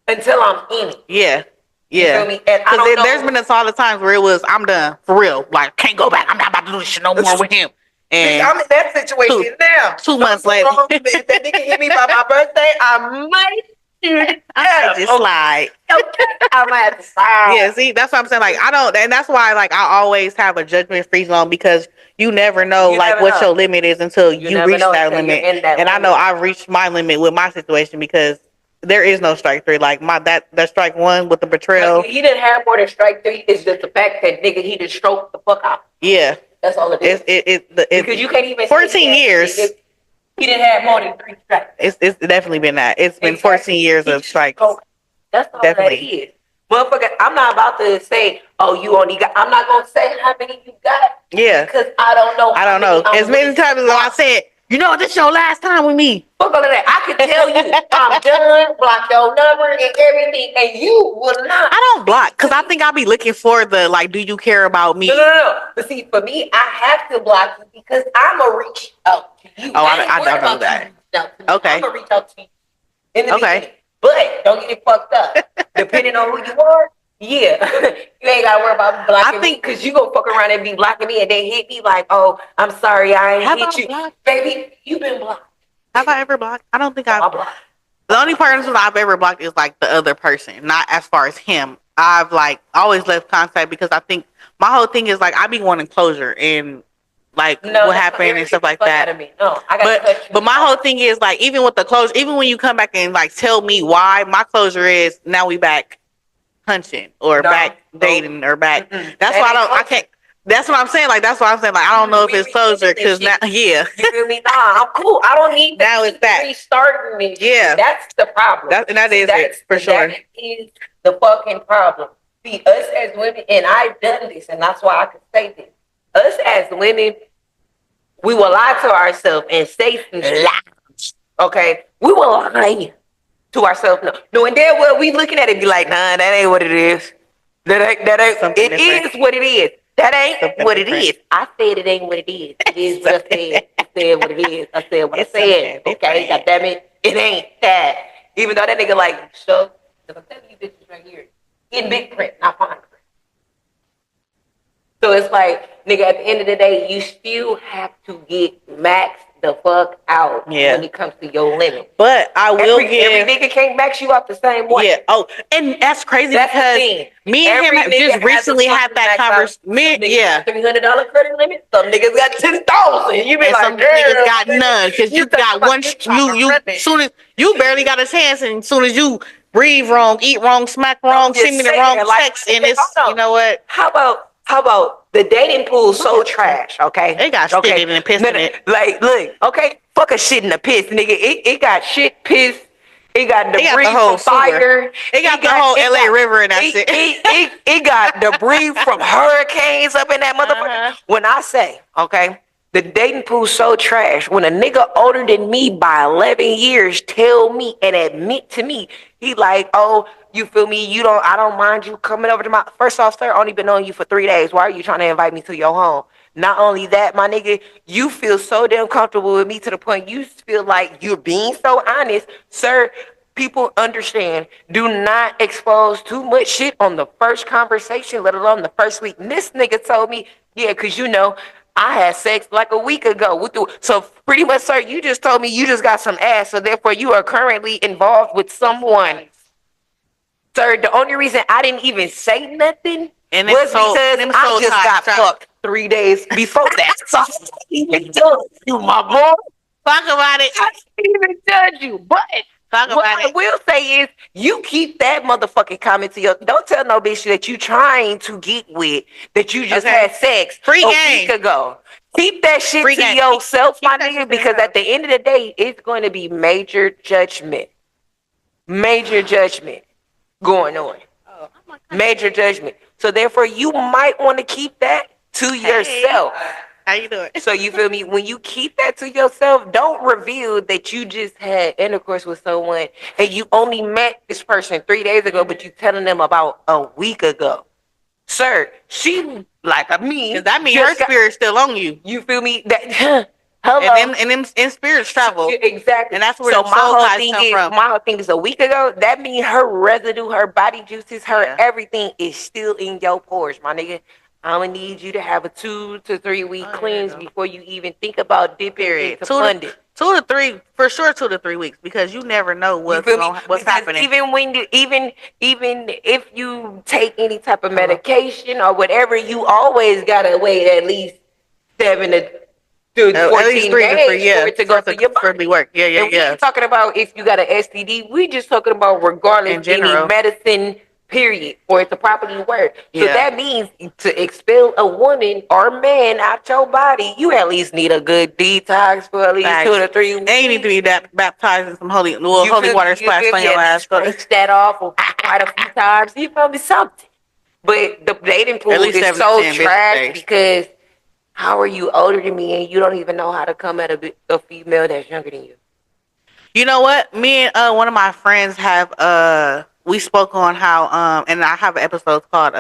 until I'm in it. Yeah, yeah. You feel me? And I don't know. There's been a lot of times where it was I'm done for real. Like can't go back. I'm not about to do this shit no more with him. And I'm in that situation now. 2 months later, if that nigga hit me by my birthday, I might. I just slide. Okay, I might have to slide. Yeah, see, that's what I'm saying. Like, I don't, and that's why, like, I always have a judgment-free zone, because you never know, what your limit is until you reach that limit. And I know I've reached my limit with my situation, because there is no strike three. Like that strike one with the betrayal. Like, he didn't have more than strike three. It's just the fact that nigga he just stroked the fuck out. Yeah, that's all it is. Because you can't even 14 years. He didn't have more than 3 strikes. It's definitely been that. It's been 14 years of strikes. That's all that is. Motherfucker, I'm not about to say, oh, you only got, I'm not going to say how many you got. Yeah. Because I don't know. I don't know. As many times as I said, you know, this your last time with me. Fuck all of that. I can tell you I'm done, block your number and everything, and you will not. I don't block, because I think I'll be looking for the, like, do you care about me? No. But see, for me, I have to block you because I'm going to reach out to you. Oh, I know that. Okay. I'm going to reach out to you in the beginning. But don't get it fucked up. Depending on who you are, yeah. You ain't got to worry about blocking me, because you going to fuck around and be blocking me and they hit me like, oh, I'm sorry, I ain't hit you. Blocked? Baby, you've been blocked. Have I ever blocked? I don't think I've blocked. The only person I've ever blocked is like the other person, not as far as him. I've like always left contact, because I think my whole thing is like I be wanting closure and like what happened and stuff like that. No, I got but my whole thing is like, even with the closure, even when you come back and like tell me why, my closure is now we back hunching or back dating or back. That's why I can't. That's what I'm saying. Like, that's what I'm saying. Like, I don't know if it's closure, because now, You feel me? Nah, I'm cool. I don't need now it's back. Restarting it. Yeah, that's the problem. That is it for sure. That is the fucking problem. See, us as women, and I've done this, and that's why I can say this. Us as women, we will lie to ourselves and say some lies. Okay, we will lie to ourselves. No, and then well, we looking at it, be like, nah, that ain't what it is. That ain't. It is what it is. That ain't what it is. I said it ain't what it is. It is what I said. I said what it is. I said what I said. Okay, goddamn it. It ain't that. Even though that nigga like, so, because I'm telling you bitches right here, in big print, not fine print. So it's like, nigga, at the end of the day, you still have to get max the fuck out when it comes to your limit. But I will every give. nigga can't max you out the same way. Yeah. Oh, and that's crazy That's the because thing. me and Every him have nigga just has a recently had fucking that max out. conversation. Yeah. $300 credit limit. Some niggas got 10,000. You be And like, some girl, niggas got none because you talking got about one. you trying to You run it. soon as you barely got a chance, and soon as you breathe wrong, eat wrong, smack wrong, I'm just send me the saying, wrong like, text, and it's hold on. you know what? How about the dating pool so trash? Okay, They got shit in it and piss in it. Like, look, okay, fuck a shit in the piss, nigga. It got shit, piss. It got They got debris the whole from fire. They got the whole LA River and that shit. It got debris from hurricanes up in that motherfucker. When I say, okay, the dating pool so trash. When a nigga older than me by 11 years tell me and admit to me, he like, oh, you feel me? I don't mind you coming over to my. First off, sir, I only been knowing you for 3 days. Why are you trying to invite me to your home? Not only that, my nigga, you feel so damn comfortable with me to the point you feel like you're being so honest, sir. People understand. Do not expose too much shit on the first conversation, let alone the first week. And this nigga told me, yeah, because I had sex like a week ago. So pretty much, sir, you just told me you just got some ass, so therefore you are currently involved with someone. Sir, the only reason I didn't even say nothing was because I just got fucked 3 days before that. So I didn't even judge you, my boy. Talk about it. I didn't even judge you. But what I will say is you keep that motherfucking comment to your. Don't tell no bitch that you trying to get with that you just had sex Free a game. week ago. Keep that shit Free to game. yourself, Keep my that nigga, shit to because yourself. at the end of the day, it's going to be major judgment. Major judgment going on. Major judgment. So therefore, you might want to keep that to yourself. How you doing? So you feel me? When you keep that to yourself, don't reveal that you just had intercourse with someone and you only met this person 3 days ago, but you telling them about a week ago. Sir, she like me. Because that means her spirit's still on you. You feel me? That hello. And them spirits travel. Exactly. And that's where so the soul ties come from. My whole thing is a week ago. That means her residue, her body juices, her everything is still in your pores, my nigga. I'm gonna need you to have a 2 to 3 week cleanse before you even think about dipping into funding. 2 to 3, for sure. 2 to 3 weeks, because you never know what's happening. Even when even if you take any type of medication or whatever, you always gotta wait at least 7 to 14 days for it to go through your body. Work. Yeah. We ain't talking about if you got an STD. We just talking about regardless of any medicine, period, for it to properly work. So that means to expel a woman or man out your body, you at least need a good detox for at least 2 to 3 weeks. And you need to be baptized in some holy water splash on your ass. Scratch that off quite a few times. You feel me? Something. But the dating pool is so trash because how are you older than me and you don't even know how to come at a female that's younger than you? You know what? Me and one of my friends have we spoke on how and I have an episode called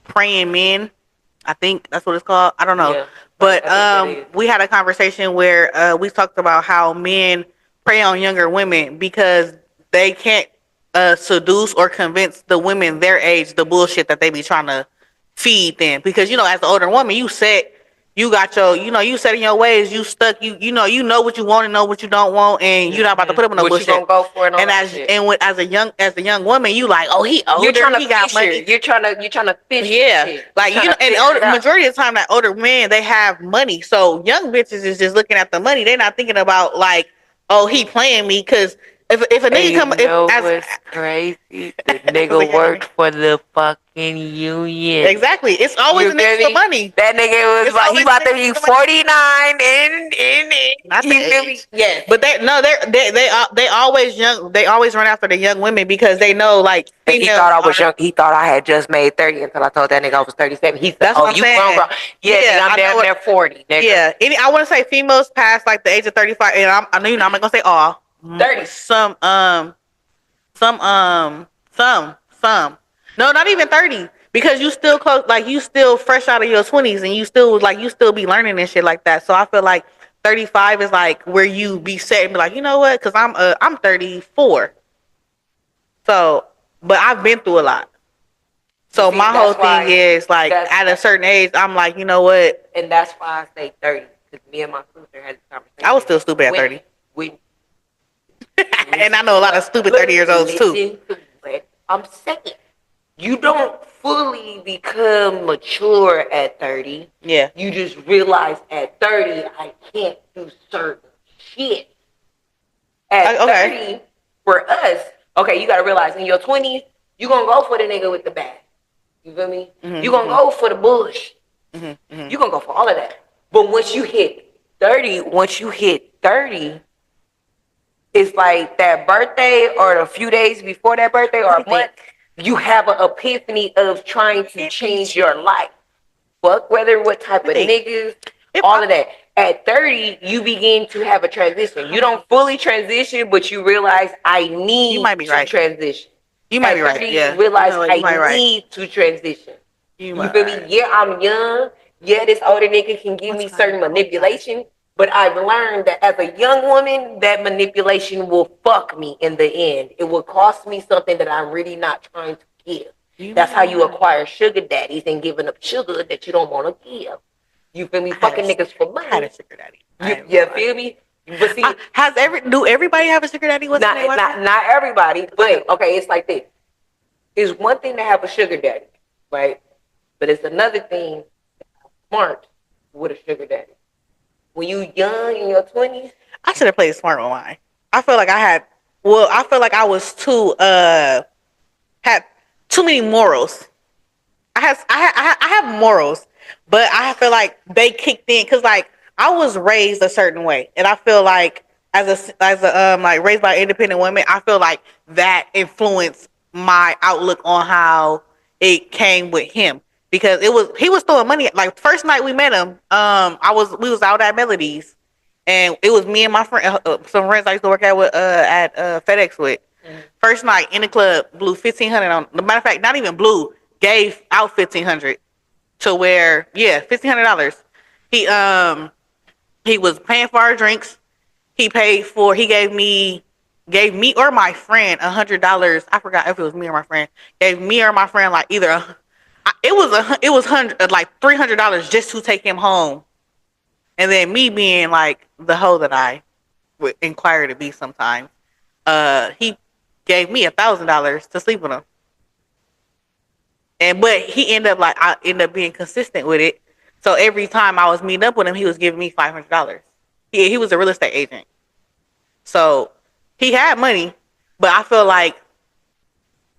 Praying Men. I think that's what it's called. I don't know. Yeah, but we had a conversation where we talked about how men prey on younger women because they can't seduce or convince the women their age the bullshit that they be trying to feed them. Because as an older woman, you got your, you set in your ways, you stuck, you know what you want and know what you don't want, and you're not about to put up with no bullshit. You gonna go for it and as a young woman, you like, oh, he older, he got money. You're trying to fish. Yeah, like and majority of the time that older men, they have money, so young bitches is just looking at the money. They're not thinking about like, oh, he playing me, because if a nigga come, what's crazy? The nigga worked for the fucking union. Exactly. It's always a nigga for money. That nigga was like, he about to be 49 in yes. But they always run after the young women because they know like he thought I was young. He thought I had just made 30 until I told that nigga I was 37. He said, "Oh, you grown." Yeah, I'm damn near 40. Nigga. Yeah. I want to say females past like the age of 35, and I know I'm not gonna say all. 30. Some. No, not even 30. Because you still close, like you still fresh out of your 20s, and you still be learning and shit like that. So I feel like 35 is like where you be set and be like, you know what? Because I'm 34. So, but I've been through a lot. So my whole thing is like at a certain age, I'm like, you know what? And that's why I say 30. Because me and my sister had this conversation. I was still stupid at 30. When And I know a lot of stupid 30 years olds too. Listen to what I'm saying. You don't fully become mature at 30. Yeah. You just realize at 30, I can't do certain shit. At Okay. 30, for us, okay, you got to realize in your 20s, you're going to go for the nigga with the bag. You feel me? Mm-hmm, You're going to go for the bush. Mm-hmm, mm-hmm. You're going to go for all of that. But once you hit 30, it's like that birthday or a few days before that birthday or a month, you have an epiphany of trying to change your life. Fuck whether what type of niggas, all of that. At 30, you begin to have a transition. You don't fully transition, but you realize I need to transition. You might be At 30, right. Yeah. you realize You I need to transition. You feel me? Right. Yeah, I'm young. Yeah, this older nigga can give me certain manipulation. But I've learned that as a young woman, that manipulation will fuck me in the end. It will cost me something that I'm really not trying to give. That's how you acquire sugar daddies and giving up sugar that you don't want to give. You feel me? Fucking niggas for money. I had a sugar daddy. You feel me? But see, do everybody have a sugar daddy? Not everybody, but okay, it's like this. It's one thing to have a sugar daddy, right? But it's another thing to be smart with a sugar daddy. When you young in your 20s, I should have played smart with mine. I feel like I was had too many morals. I have morals, but I feel like they kicked in because like I was raised a certain way, and I feel like as a like raised by independent women, I feel like that influenced my outlook on how it came with him because he was throwing money. Like first night we met him, we was out at Melodies, and it was me and my friend, some friends I used to work at FedEx with. First night in the club, blew $1,500 on. The matter of fact, not even blew, gave out $1,500 to where $1,500. He was paying for our drinks. He gave me or my friend $100. I forgot if it was me or my friend. Gave me or my friend like it was like $300 just to take him home. And then me being like the hoe that I would inquire to be sometimes, he gave me $1,000 to sleep with him. But I ended up being consistent with it. So every time I was meeting up with him, he was giving me $500. He was a real estate agent. So he had money, but I feel like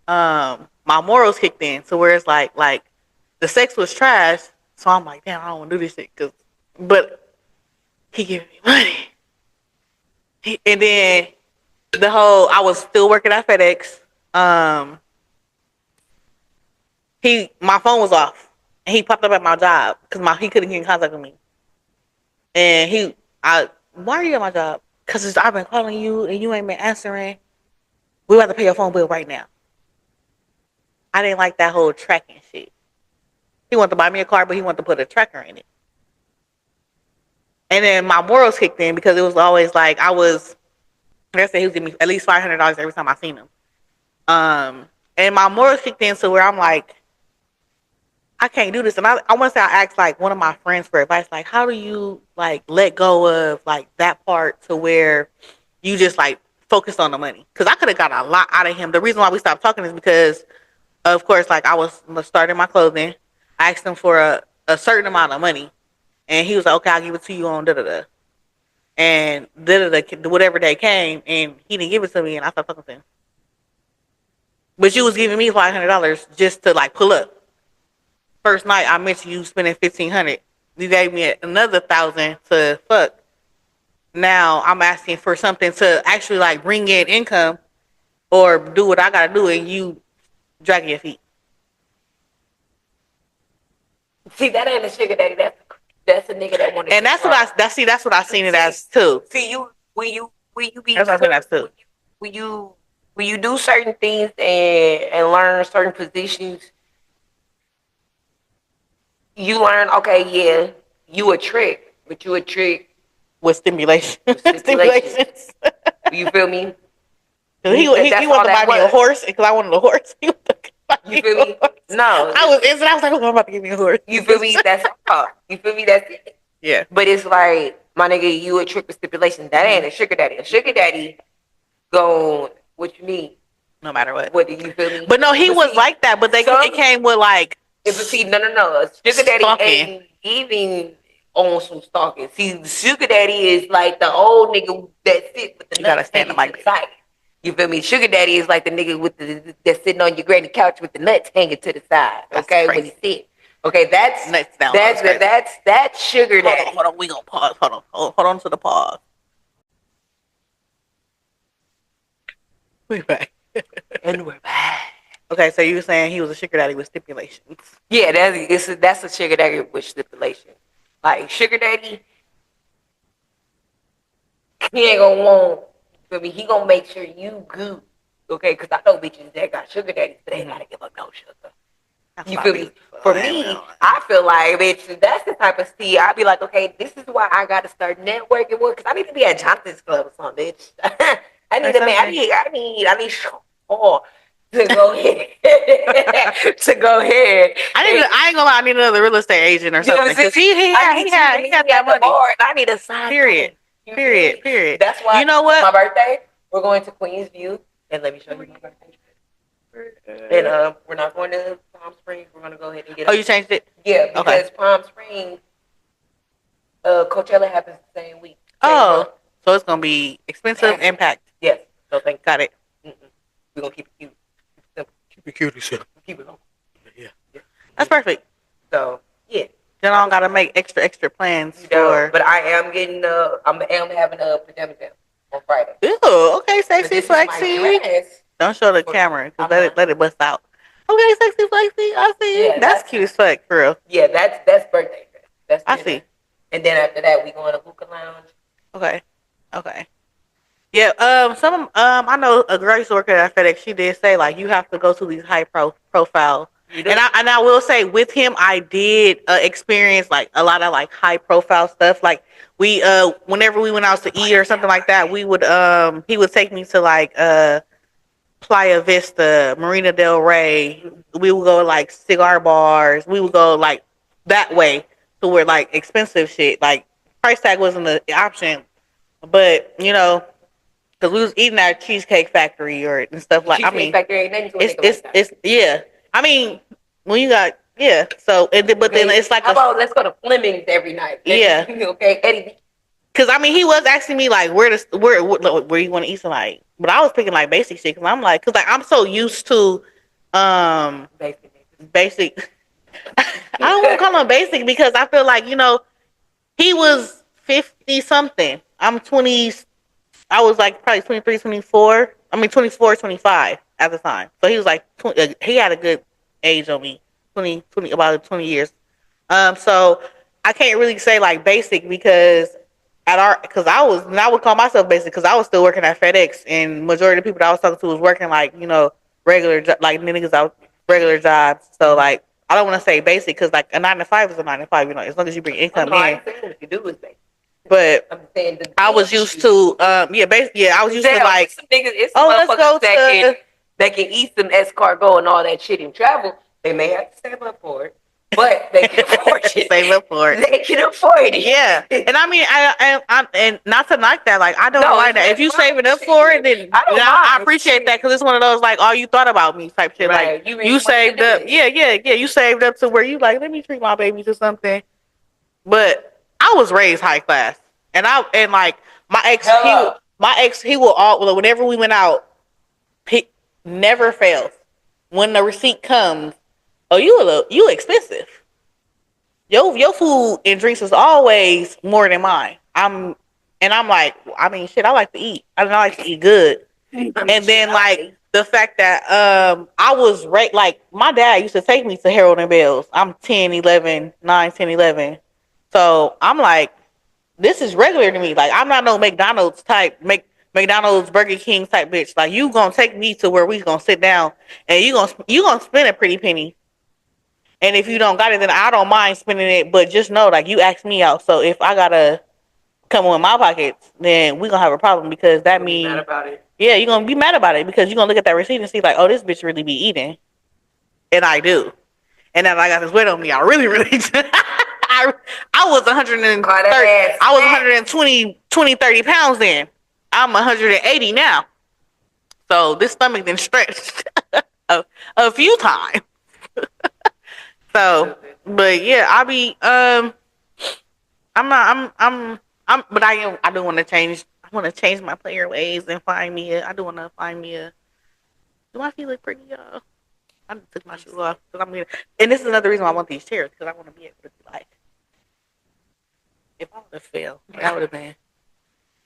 my morals kicked in. So where it's like the sex was trash. So I'm like, damn, I don't want to do this shit. But he gave me money. And then I was still working at FedEx. My phone was off, and he popped up at my job because he couldn't get in contact with me. And why are you at my job? Because I've been calling you and you ain't been answering. We have to pay your phone bill right now. I didn't like that whole tracking shit. He wanted to buy me a car, but he wanted to put a tracker in it. And then my morals kicked in because it was always like he was giving me at least $500 every time I seen him. And my morals kicked in so where I'm like, I can't do this. And I want to say I asked like one of my friends for advice, like how do you like let go of like that part to where you just like focus on the money? Because I could have got a lot out of him. The reason why we stopped talking is because, of course, like I was starting my clothing. I asked him for a certain amount of money, and he was like, "Okay, I'll give it to you on da da da." And da da da, whatever day came, and he didn't give it to me, and I stopped talking to him. But you was giving me $500 just to like pull up. First night I mentioned you spending $1,500. You gave me another $1,000 to fuck. Now I'm asking for something to actually like bring in income or do what I gotta do, and you dragging your feet. See, that ain't a sugar daddy. That's a nigga that wanted. And that's what I seen it as too. See, when you be. That's what I seen it as too. When you do certain things and learn certain positions, you learn, okay, yeah, you a trick, but you a trick with stimulation. Stimulations. You feel me? He wanted to buy me a horse because I wanted a horse. You feel me? No. I was like, oh, I'm about to give me a horse. You feel me? That's all. You feel me? That's it. Yeah. But it's like, my nigga, you a trick with stipulation. That ain't a sugar daddy. A sugar daddy going, what you need? No matter what. What do you feel me? But no, he was like that. But it came with like. If you see, no. A sugar daddy Stalking. ain't even on some stalking. See, the sugar daddy is like the old nigga that sit with the You gotta nuts stand hanging up to the side. You feel me? Sugar daddy is like the nigga with the that's sitting on your granny couch with the nuts hanging to the side. That's Okay, crazy. when he sit. Okay, that's Nuts down, that's sugar daddy. Hold on. We gonna pause. Hold on to the pause. We're back. And we're back. Okay, so you were saying he was a sugar daddy with stipulations. Yeah, that's a sugar daddy with stipulation. Like sugar daddy, he ain't gonna want. Feel me? He gonna make sure you good. Okay, because I know bitches that got sugar daddies, but they ain't gotta give up no sugar. That's You why feel we- me? For me, I feel like, bitch, that's the type of steed. I'd be like, okay, this is why I gotta start networking with, because I need to be at Jonathan's Club or something, bitch. I need Or a man. I need to go ahead. To go ahead. I ain't gonna lie, I need another real estate agent or You know what something. I'm Because he had that money. I need a side. Period. You Period. feel me? Period. That's why. You know what? My birthday, we're going to Queens View, and let me show you my birthday. And we're not going to Palm Springs. We're gonna go ahead and get. Oh, you changed it? Yeah, because Okay. Palm Springs, Coachella happens the same week. Oh, so it's gonna be expensive and packed. Yes. So Got it. we're gonna keep it cute. Keep it cute, Keep it low. Yeah. That's perfect. So yeah. Then I don't gotta make extra plans You for. know, but I am getting I'm having a pajama jam on Friday. Ooh, okay, But sexy, this is my flexy. dress. Don't show the camera, cause let it bust out. Okay, sexy, flexy. I see. Yeah, that's cute as fuck, for real. Yeah, that's birthday dress. That's I dinner. see. And then after that, we going to hookah lounge. Okay. Yeah. I know a girl used to work at FedEx. She did say like you have to go to these high profile. And I will say with him, I did experience like a lot of like high profile stuff. Like we whenever we went out to eat or something like that, we would he would take me to like Playa Vista, Marina Del Rey. We would go like cigar bars. We would go like that way to where like expensive shit. Like price tag wasn't an option, but you know, because we was eating at Cheesecake Factory and stuff like. Cheesecake Factory ain't nothing to a nigga like that. It's yeah. I mean, when you got yeah. So but then it's like how about let's go to Fleming's every night? Yeah. Okay, Eddie. Cause I mean, he was asking me like where you want to eat tonight, but I was picking like basic shit. Cause I'm like, cause like I'm so used to basic. I don't want to call him basic because I feel like he was 50 something. I'm 20. I was like probably 23, 24. I mean 24, 25 at the time. So he was like 20, he had a good age on me, 20 about 20 years. So I can't really say like basic because because I would call myself basic because I was still working at FedEx and majority of the people that I was talking to was working like regular like niggas out regular jobs. So like I don't want to say basic because like a 9 to 5 is a 9 to 5. As long as you bring income in. I ain't saying what you do is basic. But I'm saying I was used to I was used to like some niggas, it's let's go that can eat some escargot and all that shit and travel. They may have to save up for it, but they can afford it. Save up for it. They can afford it. Yeah, and I mean, I and not to knock that. Like, I don't like that. If you saving up for it, then I appreciate that because it's one of those like, all you thought about me type shit. Right. Like, you saved up. Yeah. You saved up to where you like, let me treat my baby to something. But I was raised high class, and like my ex, he will all whenever we went out, he never fails. When the receipt comes, oh, you expensive. Your food and drinks is always more than mine. I'm like, I mean, shit, I like to eat. I like to eat good. And then like the fact that I was like my dad used to take me to Harold and Bell's. I'm 10, 11, 9, 10, 11. So I'm like, this is regular to me. Like I'm not no McDonald's type, McDonald's, Burger King type bitch. Like you gonna take me to where we gonna sit down and you gonna spend a pretty penny. And if you don't got it, then I don't mind spending it. But just know, like you asked me out. So if I gotta come with my pockets, then we gonna have a problem because that means mad about it. Yeah, you're gonna be mad about it because you're gonna look at that receipt and see like, oh, this bitch really be eating, and I do. And then I got this weight on me. I really, really, I was 130. Call that ass I was fat. 120, 30 pounds then. I'm 180 now. So this stomach been stretched a few times. So, but yeah, I be I'm not but I do want to change. I want to change my player ways and find me a. I do want to find me a. Do my feet look pretty, y'all? I just took my shoes off because I'm gonna. And this is another reason why I want these chairs because I want to be able to be like, if I would have failed, that would have been.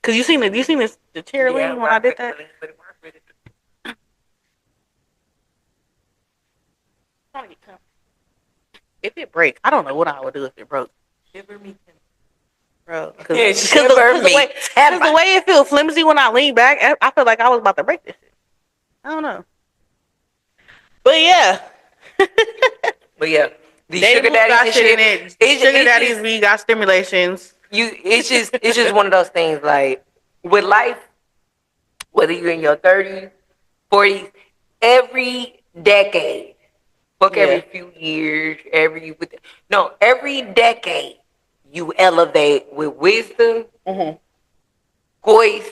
Cause you seen this the chair lady when I did that. If it breaks, I don't know what I would do if it broke. Shiver me. Bro, Cause the way it feels flimsy when I lean back, I feel like I was about to break this shit. I don't know. But yeah. But yeah. These Dating sugar daddies got and shit in shit. it. Sugar daddies we got stimulations. It's just one of those things like with life, whether you're in your 30s, 40s, every decade, every few years, every decade, you elevate with wisdom, grace,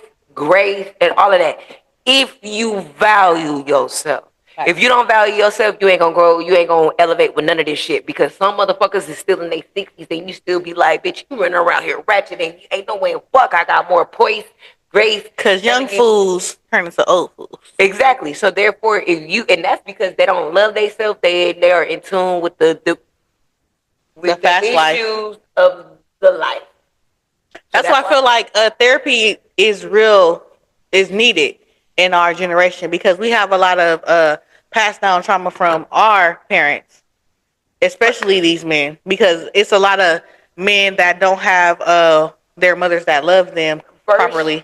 and all of that. If you value yourself. Right. If you don't value yourself, you ain't gonna grow, you ain't gonna elevate with none of this shit. Because some motherfuckers is still in their 60s and you still be like, bitch, you running around here ratchet and you ain't no way in fuck I got more poise, grace. Because young fools turn into old fools. Exactly. So therefore, and that's because they don't love themselves, they are in tune with the issues life. Of the life. So that's why I feel like therapy is needed in our generation because we have a lot of passed down trauma from our parents, especially these men, because it's a lot of men that don't have their mothers that love them properly,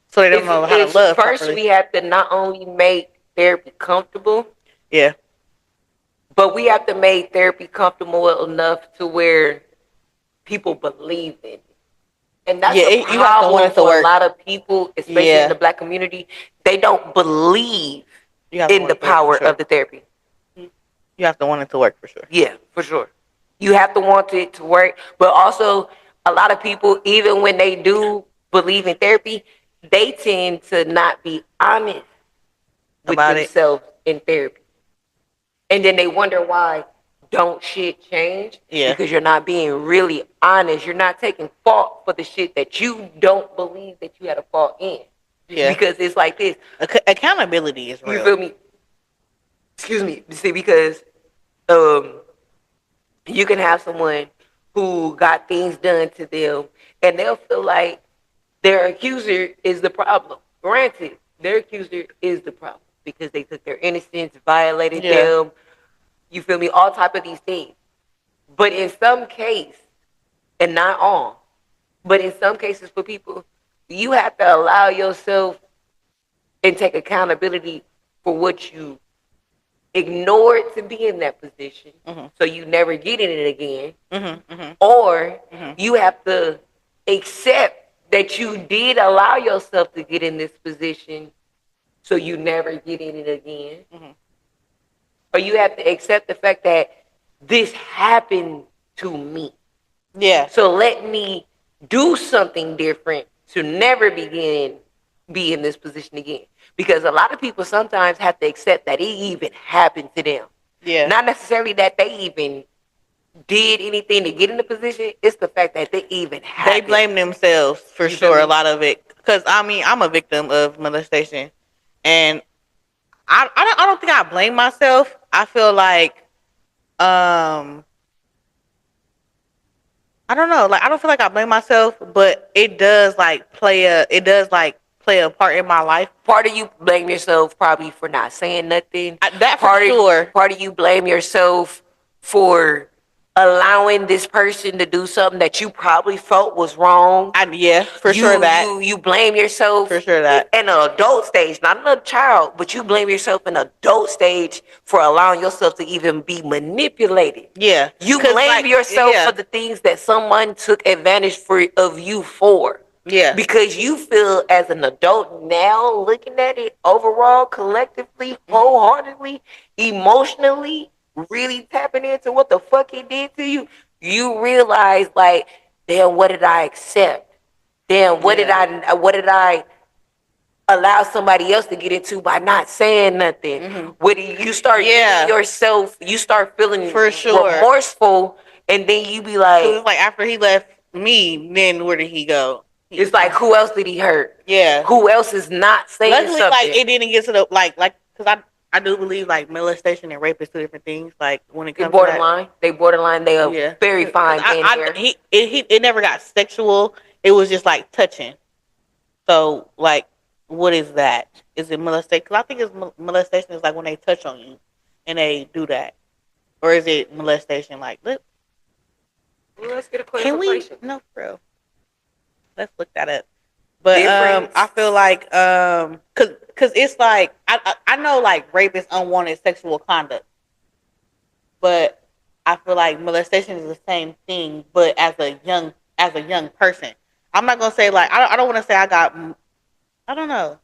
so they don't know how to love first properly. We have to not only make therapy comfortable, but we have to make therapy comfortable enough to where people believe in it. And that's a problem for a lot of people, especially in the Black community. They don't believe in the power of the therapy. You have to want it to work for sure. Yeah, for sure. You have to want it to work. But also, a lot of people, even when they do believe in therapy, they tend to not be honest with themselves in therapy. And then they wonder why don't shit change? Yeah. Because you're not being really honest. You're not taking fault for the shit that you don't believe that you had a fault in. Yeah. Because it's like this. Accountability is real. You feel me? Excuse me. See, because you can have someone who got things done to them and they'll feel like their accuser is the problem. Granted, their accuser is the problem because they took their innocence, violated them. You feel me? All type of these things. But in some case, and not all, but in some cases for people, you have to allow yourself and take accountability for what you ignored to be in that position, so you never get in it again. Or you have to accept that you did allow yourself to get in this position, so you never get in it again. Or you have to accept the fact that this happened to me. Yeah. So let me do something different to never be in this position again. Because a lot of people sometimes have to accept that it even happened to them. Yeah. Not necessarily that they even did anything to get in the position. It's the fact that they even happened. They blame themselves for sure, a lot of it. Because, I mean, I'm a victim of molestation. And I don't think I blame myself. I feel like, I don't know. Like, I don't feel like I blame myself, but it does play a part in my life. Part of you blame yourself probably for not saying nothing. That for sure. Part of you blame yourself for allowing this person to do something that you probably felt was wrong. You blame yourself for sure that in an adult stage, not a child, but you blame yourself in an adult stage for allowing yourself to even be manipulated. Yeah, you blame yourself for the things that someone took advantage of you for. Yeah, because you feel as an adult now, looking at it overall, collectively, wholeheartedly, emotionally, really tapping into what the fuck he did to you, you realize like, damn, what did I accept? Damn, what did I allow somebody else to get into by not saying nothing? What do you start giving yourself? You start feeling For sure. remorseful, and then you be So like, it's like after he left me, then where did he go? it's like, who else did he hurt? Yeah. Who else is not saying Luckily, something? like it didn't get to the like because I do believe like molestation and rape is two different things. Like when it They comes to that, borderline. They borderline. They are yeah, very 'Cause fine in there. it never got sexual. It was just like touching. So like, what is that? Is it molestation? Because I think it's molestation is like when they touch on you and they do that, or is it molestation? Like, Let's get a can we? clarification. No, bro. Let's look that up. But Difference. I feel like cause it's like I know like rape is unwanted sexual conduct, but I feel like molestation is the same thing, but as a young person. I'm not gonna say like I don't want to say I don't know.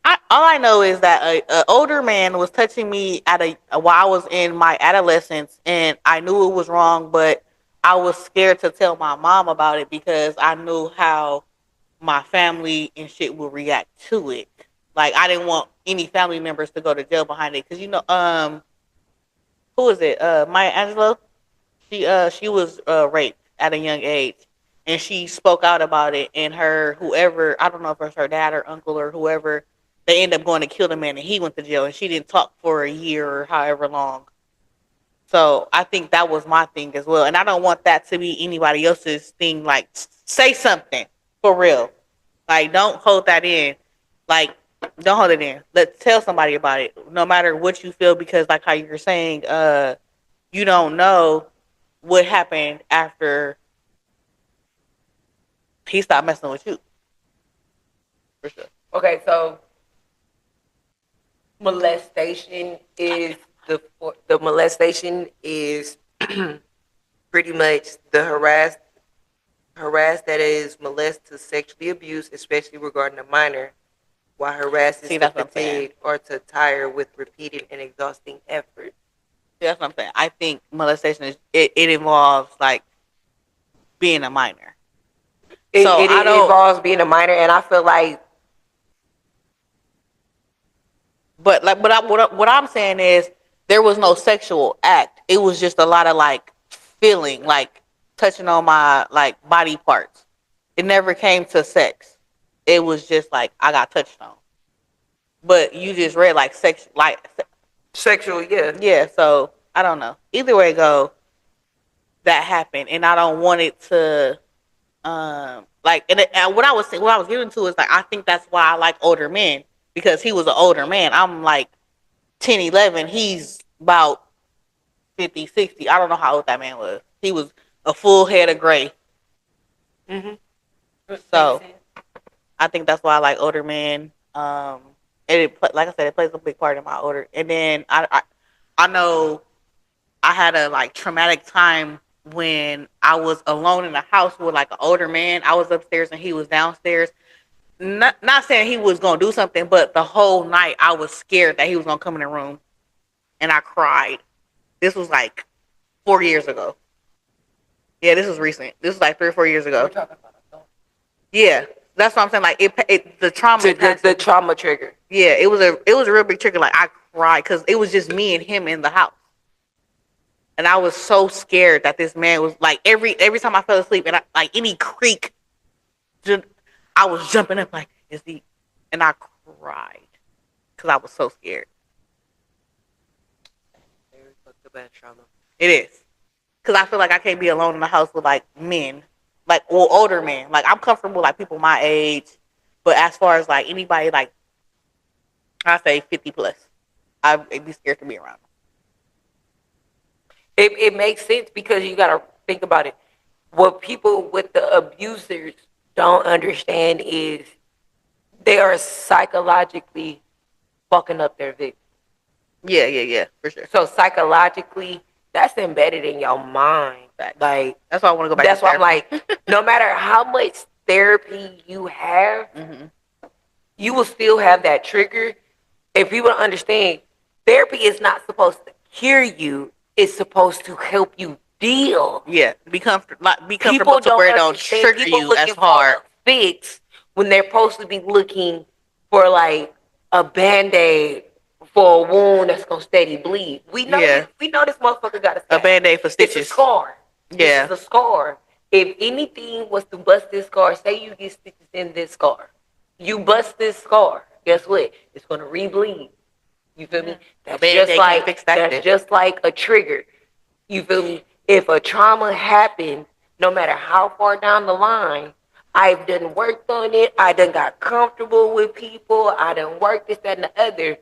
All I know is that a older man was touching me while I was in my adolescence, and I knew it was wrong, but I was scared to tell my mom about it because I knew how my family and shit would react to it. Like I didn't want any family members to go to jail behind it because who is it? Maya Angelou. She was raped at a young age, and she spoke out about it. And her whoever I don't know if it was her dad or uncle or whoever, they ended up going to kill the man, and he went to jail, and she didn't talk for a year or however long. So I think that was my thing as well, and I don't want that to be anybody else's thing. Like say something for real. Like don't hold that in. Like don't hold it in. Let's tell somebody about it, no matter what you feel, because like how you're saying, you don't know what happened after he stopped messing with you. For sure. Okay, so molestation is the molestation is pretty much the harass that is molest to sexually abuse, especially regarding a minor, while harass is to fatigue or to tire with repeated and exhausting effort. That's what I'm saying. I think molestation it involves like being a minor. It involves being a minor, and I feel like. But like, what I'm saying is there was no sexual act. It was just a lot of like feeling, like touching on my like body parts. It never came to sex. It was just like I got touched on. But you just read like Sexual, yeah. Yeah, so I don't know. Either way go, that happened, and I don't want it to like and what I was getting to is like I think that's why I like older men because he was an older man. I'm like 10, 11. He's about 50, 60. I don't know how old that man was. He was a full head of gray. So I think that's why I like older men. And like I said, it plays a big part in my older. And then I know I had a like traumatic time when I was alone in the house with like an older man. I was upstairs and he was downstairs. Not saying he was gonna do something, but the whole night I was scared that he was gonna come in the room, and I cried. This was like 4 years ago. Yeah, this was recent. This was like 3 or 4 years ago. We're talking about yeah, that's what I'm saying. Like the trauma, the trauma trigger. Yeah, it was a real big trigger. Like I cried because it was just me and him in the house. And I was so scared that this man was like every time I fell asleep and like any creak, I was jumping up like is he, and I cried because I was so scared. Trauma. It is because I feel like I can't be alone in the house with like men, like older men. Like I'm comfortable with like people my age, but as far as like anybody like I say 50 plus, I'd be scared to be around them. It makes sense because you gotta think about it. What people with the abusers don't understand is they are psychologically fucking up their victim. Yeah, for sure. So psychologically, that's embedded in your mind. Like that's why I want to go back. That's why I'm like, no matter how much therapy you have, you will still have that trigger. If people understand, therapy is not supposed to cure you. It's supposed to help you deal. Yeah, be comfortable People to don't where it don't understand. trigger People you as looking for hard. a fix when they're supposed to be looking for like a Band-Aid for a wound that's gonna steady bleed. We know Yeah. this. We know this motherfucker got a A scar. Band-Aid for It's a stitches. scar. Yeah. This is a scar. If anything was to bust this scar, say you get stitches in this scar, you bust this scar. Guess what? It's gonna rebleed. You feel me? A Band-Aid can't fix that That's shit. just like a trigger. You feel me? If a trauma happened, no matter how far down the line, I've done worked on it. I done got comfortable with people. I done worked this, that, and the other.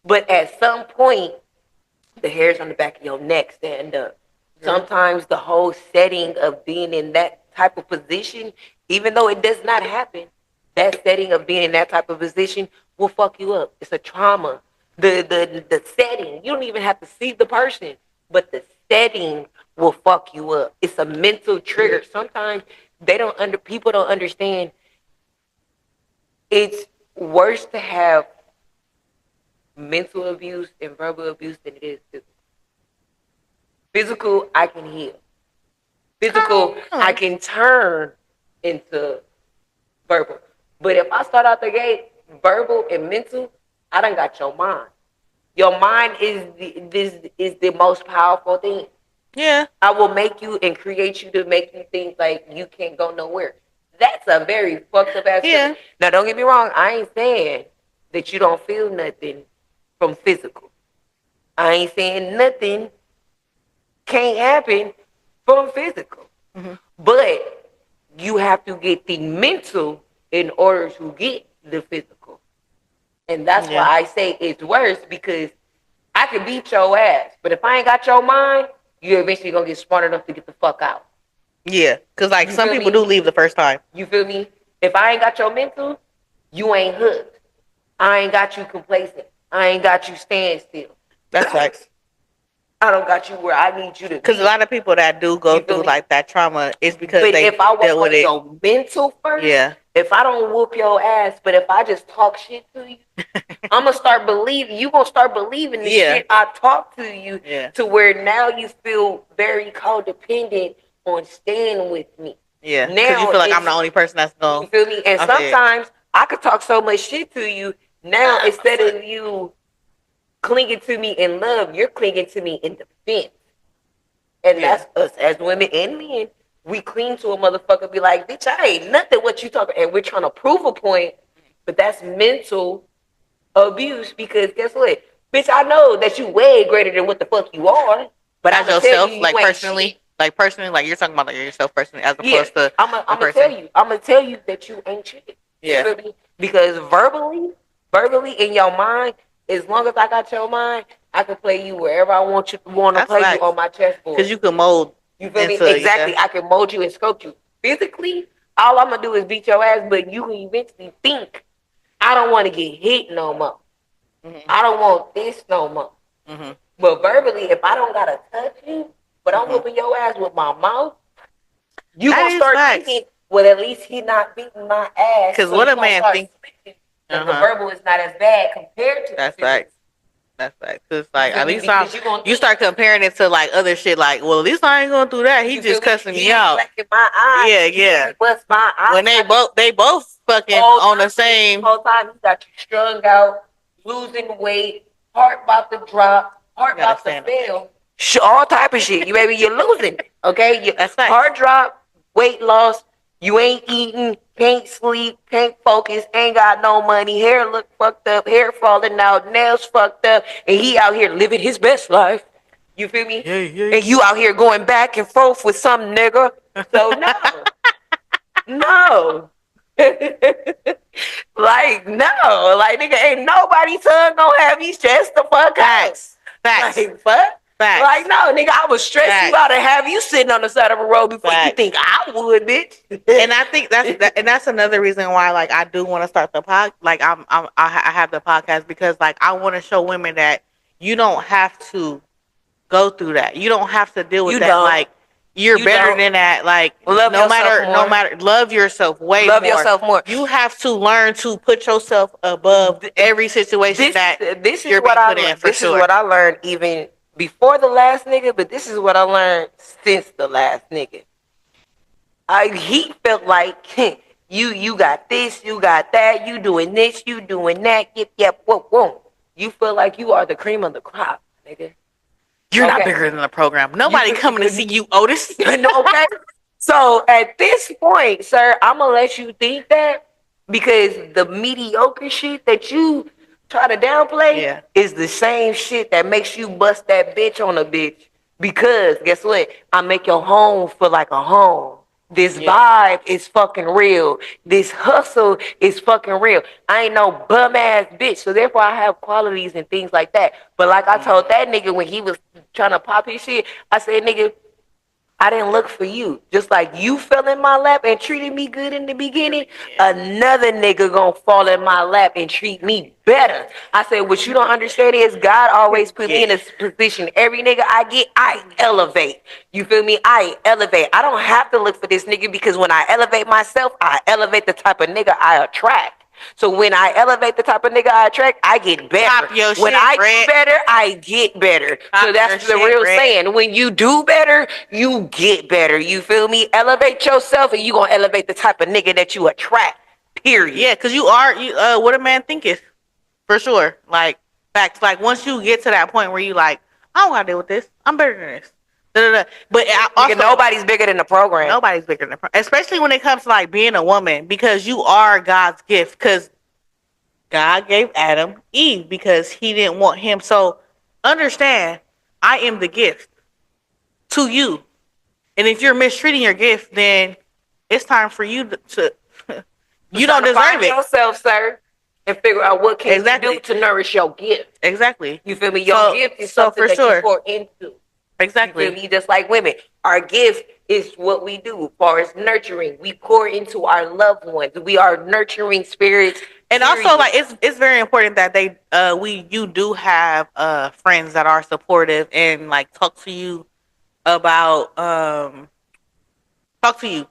But at some point, the hairs on the back of your neck stand up. Sometimes the whole setting of being in that type of position, even though it does not happen, that setting of being in that type of position will fuck you up. It's a trauma. The setting, you don't even have to see the person, but the setting will fuck you up. It's a mental trigger. Sometimes people don't understand. It's worse to have mental abuse and verbal abuse than it is physical. Physical, I can heal. Physical, I can turn into verbal. But if I start out the gate verbal and mental, I done got your mind. Your mind is the most powerful thing. Yeah. I will make you and create you to make you think like you can't go nowhere. That's a very fucked up ass. Yeah. Now don't get me wrong, I ain't saying that you don't feel nothing from physical. I ain't saying nothing can't happen from physical. Mm-hmm. But you have to get the mental in order to get the physical. And that's why I say it's worse, because I can beat your ass, but if I ain't got your mind, you're eventually gonna get smart enough to get the fuck out. Yeah, because like You some feel people me? do leave the first time. You feel me? If I ain't got your mental, you ain't hooked. I ain't got you complacent. I ain't got you stand still. That's facts. I don't got you where I need you to be. Because a lot of people that do go You feel through me? like that trauma is because But they if I work dealt with on it. your mental first, Yeah. if I don't whoop your ass, but if I just talk shit to you, I'm gonna start believing. You gonna start believing the Yeah. shit I talk to you, Yeah. to where now you feel very codependent on staying with me. Yeah. Because Now you feel like I'm it's- the only person that's going. You feel me? And I'm dead. sometimes I could talk so much shit to you. Now instead of you clinging to me in love, you're clinging to me in defense. And Yeah. that's us as women and men. We cling to a motherfucker, be like, bitch, I ain't nothing what you talking. And we're trying to prove a point, but that's mental abuse, because guess what? Bitch, I know that you way greater than what the fuck you are. But As I'm gonna yourself, tell you, like you ain't personally, shit. like personally, like you're talking about like yourself personally, as Yeah, opposed to I'm a gonna person. tell you. I'm gonna tell you that you ain't shit. Yeah. You feel me? Because verbally in your mind, as long as I got your mind, I can play you wherever I want to That's play facts. you on my chessboard. Because you can mold. You feel me? into- Exactly. yeah. I can mold you and sculpt you. Physically, all I'm gonna do is beat your ass, but you can eventually think, I don't want to get hit no more. Mhm. I don't want this no more. Mhm. But verbally, if I don't gotta touch you, but I'm Mhm. whooping your ass with my mouth, you That gonna is start facts. thinking, well, at least he not beating my ass. 'Cause so what you a gonna man start think- suspecting that the verbal is not as bad compared to the That's physical. facts. That's facts. Cause like feel at me? least Because you gonna you start comparing it to like other shit. Like, well, at least I ain't gonna do that. He You just feel cussing me He out. black in my eye. Yeah, He yeah. bust my eye. When they both fucking Whole on the time- same. whole time he got you strung out, losing weight, heart about to drop, heart You gotta about to stand up. fail. All type of shit. You baby, you're losing it. Okay, That's facts. heart drop, weight loss. You ain't eating, can't sleep, can't focus, ain't got no money, hair look fucked up, hair falling out, nails fucked up, and he out here living his best life. You feel me? Yeah, yeah. And you out here going back and forth with some nigga. So no. No. Like, no. Like, nigga, ain't nobody's son gonna have you stressed the fuck out. Facts. Like, fuck? Facts. Like, no, nigga, I would stress Facts. you out and have you sitting on the side of a road before you Facts. think I would, bitch. And I think that's another reason why like I do want to start the pod, like I have the podcast, because like I want to show women that you don't have to go through that. You don't have to deal with You that. don't. Like you're You better don't. than that. Like Love no yourself matter more. love yourself way Love more. yourself more. You have to learn to put yourself above every situation This that is you're what being I put in learned. for This sure. is what I learned even before the last nigga, but this is what I learned since the last nigga. He felt like you got this, you got that, you doing this, you doing that, yep, whoa. You feel like you are the cream of the crop, nigga. You're not bigger than the program. Nobody coming to see you, Otis. Okay. So at this point, sir, I'm gonna let you think that because the mediocre shit that you try to downplay is the same shit that makes you bust that bitch on a bitch. Because guess what? I make your home feel like a home. This vibe is fucking real. This hustle is fucking real. I ain't no bum ass bitch. So therefore I have qualities and things like that. But like I told that nigga when he was trying to pop his shit, I said, nigga, I didn't look for you. Just like you fell in my lap and treated me good in the beginning, another nigga gonna fall in my lap and treat me better. I said, what you don't understand is God always put me in a position. Every nigga I get, I elevate. You feel me? I elevate. I don't have to look for this nigga because when I elevate myself, I elevate the type of nigga I attract. So when I elevate the type of nigga I attract, I get better. When I get better, I get better. So that's the real saying. When you do better, you get better. You feel me? Elevate yourself and you gonna elevate the type of nigga that you attract. Period. Yeah, because you what a man thinketh. For sure. Like, facts. Like, once you get to that point where you like, I don't gotta deal with this. I'm better than this. Da-da-da. But also, nobody's bigger than the program. Nobody's bigger than the program. Especially when it comes to like being a woman, because you are God's gift. Because God gave Adam Eve because he didn't want him. So understand, I am the gift to you. And if you're mistreating your gift, then it's time for you to you don't deserve it. Yourself, sir, and figure out what can you do to nourish your gift. Exactly. You feel me? Your gift is something that you pour into. Exactly. You feel me? Just like women, our gift is what we do as far as nurturing. We pour into our loved ones. We are nurturing spirits. And also, like, it's very important that you do have friends that are supportive and like talk to you about talk to you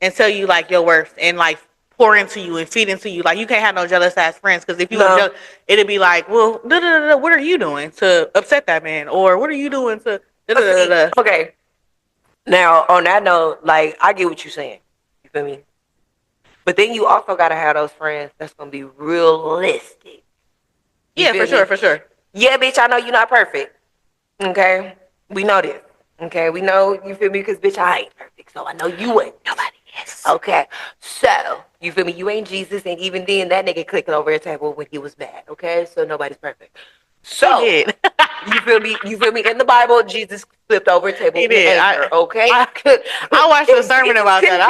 and tell you like your worth and like pour into you and feed into you. Like, you can't have no jealous ass friends, because if you jealous, it'd be like, well, what are you doing to upset that man, or what are you doing to Okay. Now on that note, like, I get what you're saying. You feel me? But then you also gotta have those friends that's gonna be realistic. Yeah, for sure. Yeah, bitch, I know you're not perfect. Okay? We know this. Okay? We know, you feel me? Because, bitch, I ain't perfect. So I know you ain't. Nobody is. Okay? So, you feel me? You ain't Jesus. And even then, that nigga clicked over a table when he was mad. Okay? So nobody's perfect. So, you feel me? You feel me? In the Bible, Jesus flipped over a table. He did. Okay? I watched a sermon about that.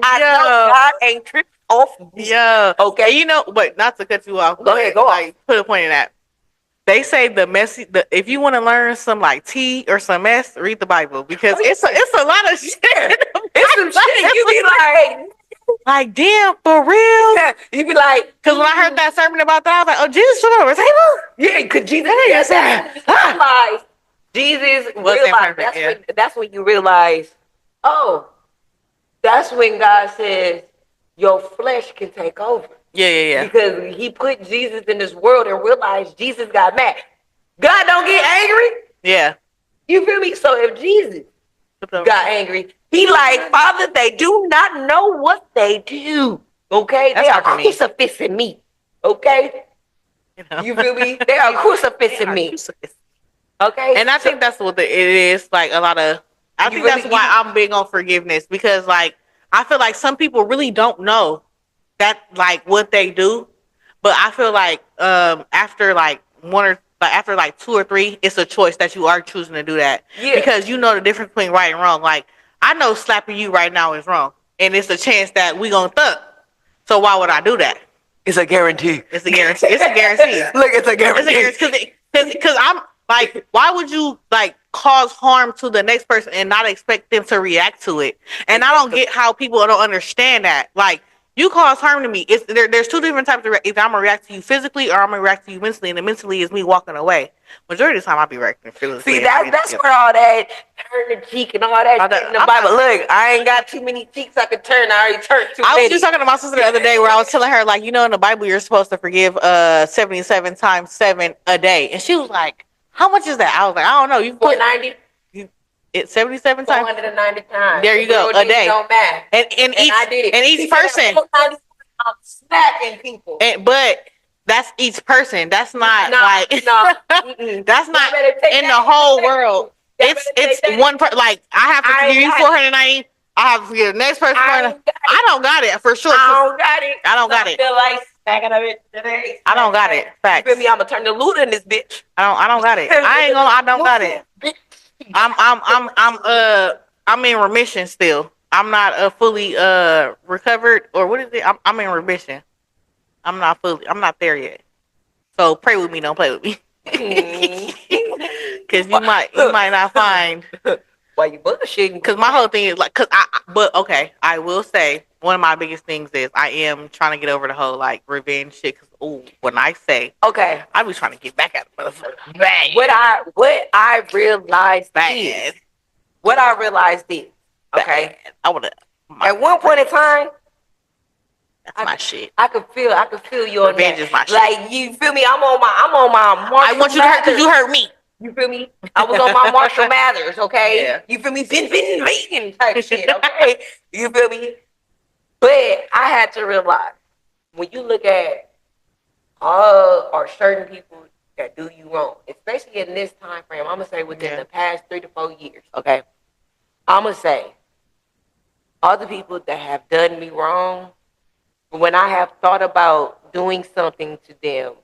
I know God ain't tripped off. Yeah. Okay. You know, but not to cut you off. Go ahead. Go on. Put a point in that. They say if you want to learn some like T or some S, read the Bible, because it's a lot of shit. It's some shit. You be like, damn, for real? You be like, because when I heard that sermon about that, I was like, oh, Jesus stood over a table? Yeah, because Jesus realized, Jesus realized, that's when you realize, oh, that's when God says your flesh can take over. Yeah. Because he put Jesus in this world and realized Jesus got mad. God don't get angry. Yeah. You feel me? So if Jesus got angry, he like, Father, they do not know what they do. Okay? They are crucifixing me. Okay? You feel me? They are crucifixing me. Okay? And I think that's what it is. Like, a lot of, I think that's why I'm big on forgiveness, because like, I feel like some people really don't know that like what they do, but I feel like after like after like 2 or 3, it's a choice that you are choosing to do that. Because you know the difference between right and wrong. Like, I know slapping you right now is wrong, and it's a chance that we gonna thump. So why would I do that? It's a guarantee. It's a guarantee. It's a guarantee. Look, it's a guarantee. It's a guarantee because I'm like, why would you like cause harm to the next person and not expect them to react to it? And I don't get how people don't understand that. Like, you cause harm to me. There's 2 different types of either I'm gonna react to you physically or I'm gonna react to you mentally, and the mentally is me walking away. Majority of the time I'll be reacting physically. See, that's where all that turn the cheek and all that shit in the Bible. Look, I ain't got too many cheeks I could turn. I already turned too many. I was just talking to my sister the other day where I was telling her, like, you know, in the Bible you're supposed to forgive 77 times 7 a day, and she was like, How much is that? I was like, I don't know. You put 490. it 77 times. 490 times. There you go. A day. On math. And each I did it. and each person. I'm smacking people. But that's each person. That's not no, like that's not in the whole world. It's one person. Like I have to give you 490. I have to give the next person. I don't got it for sure. I don't got it. I don't got it. I feel like smacking of it today. I don't got it. Facts. You feel me? I'm gonna turn the loot in this bitch. I don't got it. I ain't gonna. I don't got it. I'm in remission still. I'm not fully recovered, or what is it? I'm in remission. I'm not there yet. So pray with me, don't play with me. Cause you might not find why you bullshitting. Cause my whole thing is like, but okay, I will say one of my biggest things is I am trying to get over the whole like revenge shit. Cause when I say okay, I was trying to get back at the motherfucker. Bad. What I realized is okay. Bad. I would have at one point in time. That's my shit. I could feel you on revenge that. Is my shit. Like you feel me? I'm on my Marshall I want you to hurt because you hurt me. You feel me? I was on my Marshall Mathers, okay? Yeah. You feel me? Vin type shit, okay? You feel me? But I had to realize when you look at all or certain people that do you wrong, especially in this time frame, I'm gonna say within the past 3 to 4 years, okay? I'm gonna say all the people that have done me wrong. When I have thought about doing something to them,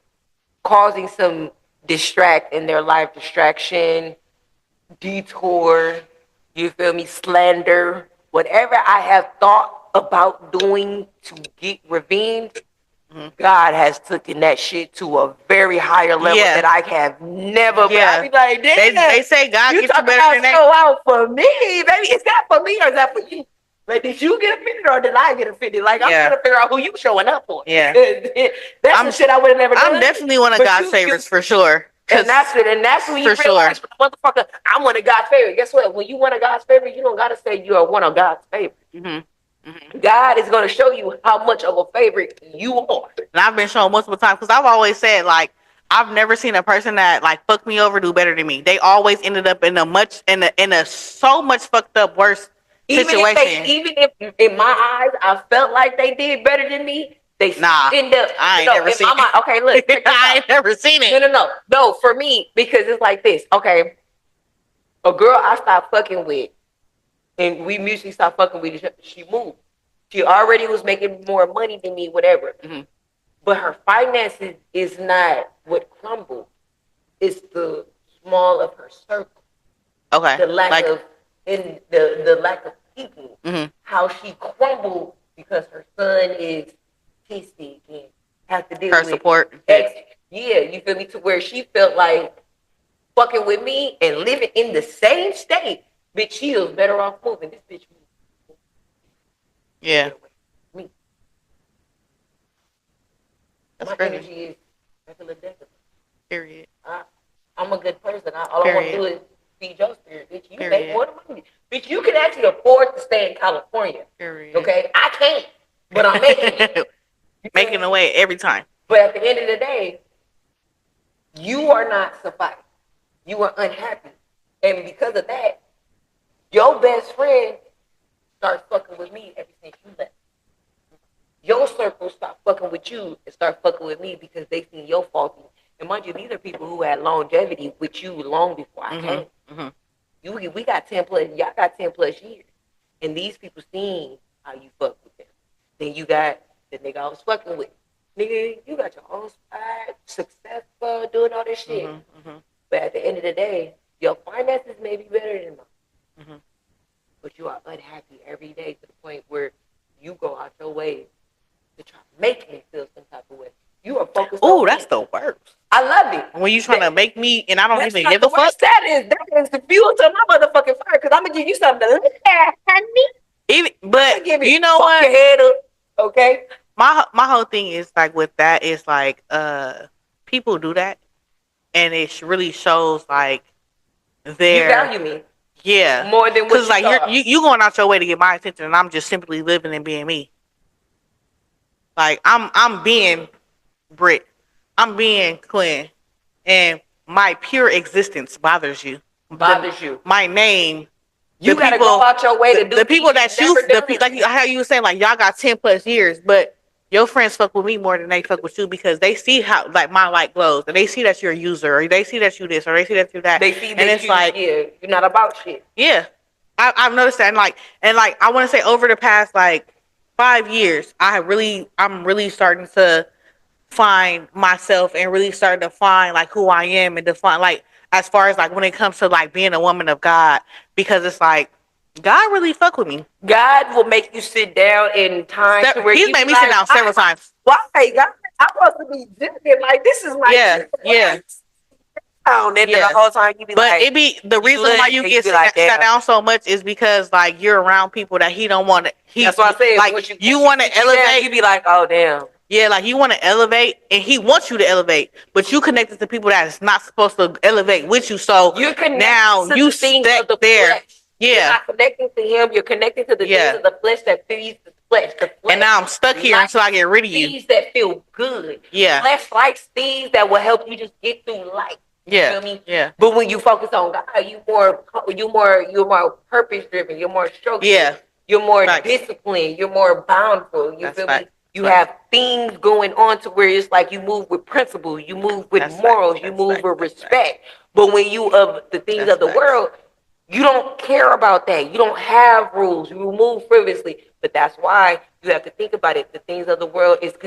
causing some distract in their life, distraction, detour, you feel me, slander, whatever I have thought about doing to get revenge, God has taken that shit to a very higher level that I have never been. I be like, damn, they say God gets you better than that. Show out for me, baby. Is that for me or is that for you? Like, did you get offended or did I get offended? Like, I'm trying to figure out who you showing up for. Yeah. That's the shit I would have never done. I'm definitely one of God's favorites for sure. And that's when you realize, motherfucker, I'm one of God's favorites. Guess what? When you one of God's favorites, you don't got to say you are one of God's favorites. God is going to show you how much of a favorite you are. And I've been shown multiple times because I've always said, like, I've never seen a person that like fucked me over do better than me. They always ended up in a so much fucked up worse situation. Even if in my eyes I felt like they did better than me, they end up. I ain't never seen it. Okay, look, I ain't never seen it. No. For me, because it's like this. Okay, a girl I stopped fucking with, and we mutually stopped fucking with each other. She moved. She already was making more money than me, whatever. But her finances is not what crumbled. It's the small of her circle. Okay, the lack of the lack of people, how she crumbled because her son is autistic and have to deal her with support. You feel me? To where she felt like fucking with me and living in the same state, bitch, she was better off moving. This bitch moved. Yeah. Me. That's my crazy. energy is regular decorative. Period. I'm a good person. All I want to do is feed your spirit, bitch. You make more money. Bitch, you can actually afford to stay in California. Period. Okay? I can't. But I'm making it. Making a way every time. But at the end of the day, you are not surviving. You are unhappy. And because of that, your best friend starts fucking with me ever since you left. Your circle stop fucking with you and start fucking with me because they see your faulty. And mind you, these are people who had longevity with you long before I came. We got 10 plus, y'all got 10 plus years. And these people seen how you fuck with them. Then you got the nigga I was fucking with. Nigga, you got your own spot, successful, doing all this shit. But at the end of the day, your finances may be better than mine. But you are unhappy every day to the point where you go out your way to try to make me feel some type of way. You are focused on that's the worst. I love it. When you trying to make me and I don't even give a fuck. That is the fuel to my motherfucking fire because I'm gonna give you something to look at, honey. But you know what? Your head up, okay? My whole thing is like with that is like people do that and it really shows like you value me. Yeah. More than what you like thought. you going out your way to get my attention and I'm just simply living and being me. Like I'm being Brit. I'm being Quinn. And my pure existence bothers you. Bothers you. My name. You gotta go out your way to do the people that you never done. like how you were saying, like y'all got 10+ years, but your friends fuck with me more than they fuck with you because they see how like my light glows and they see that you're a user or they see that you this or they see that you that. They see and that it's like you're not about shit. yeah, I've noticed that and like I want to say over the past like 5 years, I'm really starting to find myself and really starting to find like who I am and define like as far as like when it comes to like being a woman of God, because it's like God really fuck with me. God will make you sit down in times where He's made me sit down several times. Why, God? I'm supposed to be drinking like this is like yeah. And then the whole time you be but like, it be the reason why you get like, sat down so much is because like you're around people that he don't want to. That's what I said. Like you want to elevate. You be like, oh damn. Yeah, like you want to elevate, and he wants you to elevate, but you connected to people that is not supposed to elevate with you. So you're now to you the things stuck of the there. Flesh. You're not connecting to him. You're connecting to the things of the flesh that feeds the flesh. The flesh. And now I'm stuck here until I get rid of you. Things that feel good. Yeah. Flesh likes things that will help you just get through life. You feel me? Yeah. But when you focus on God, you're more purpose driven. You're more structured. Yeah. You're more disciplined. You're more boundful. You feel me? You have things going on to where it's like you move with principle. You move with morals. You move with respect. But when you of the things of the world, you don't care about that. You don't have rules. You move frivolously. But that's why you have to think about it. The things of the world is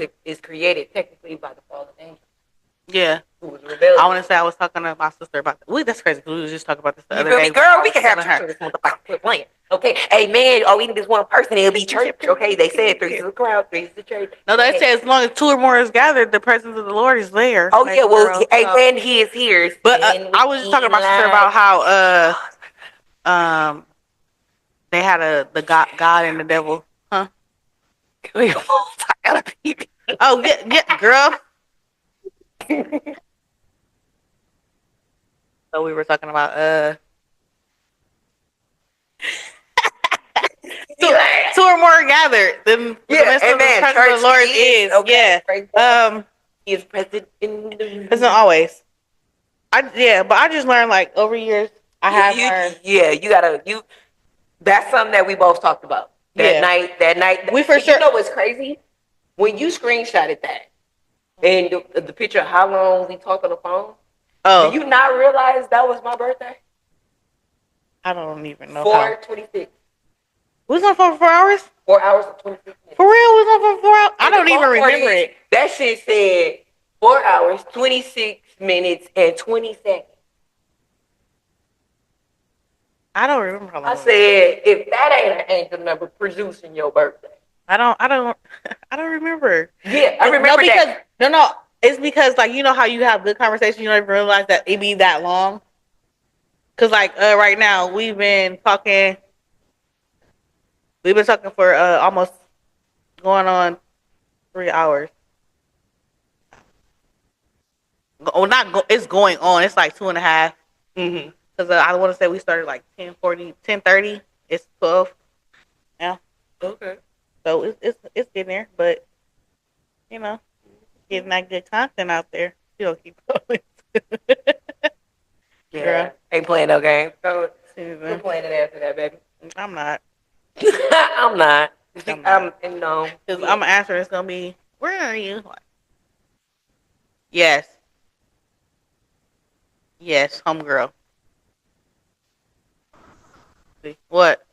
created technically by the fallen angel. Yeah. Who was rebellious. I want to say I was talking to my sister about that. Wait, that's crazy. We was just talking about this the other day. Girl, we can have church this motherfucker playing. Okay, hey man, we need this one person. It'll be church. Okay, they said 3 to the crowd, 3 to the church. No, they say as long as 2 or more is gathered, the presence of the Lord is there. Oh yeah, well, and he is here. But I was just talking to my sister about how they had the God and the devil, huh? Oh yeah, girl. So we were talking about two or more gathered. Then the presence of the Lord is He is present in the Isn't always. But I just learned like over years. I have learned. Yeah, that's something that we both talked about. That night. We for sure. You know what's crazy? When you screenshotted that and the picture of how long we talked on the phone. Oh. Do you not realize that was my birthday? I don't even know. 4/26. We was on phone for 4 hours? 4 hours and 26 minutes. For real? We was on phone for 4 hours? I don't even remember it. That shit said 4 hours, 26 minutes, and 20 seconds. I don't remember how long. I said, if that ain't an angel number producing your birthday. I don't remember. Yeah, I remember that. No. It's because like you know how you have good conversation, you don't even realize that it be that long. Cause like right now we've been talking for almost going on 3 hours. It's going on. It's like 2.5. Mm-hmm. Cause I want to say we started like 10:30. It's 12. Yeah. Okay. So it's getting there, but you know, getting that good content out there. You don't keep going. Yeah. Girl. Ain't playing no game. So we're playing it after that, baby. I'm not. I'm not. No. Because I'm answering. It's gonna be, where are you? Yes, homegirl. What?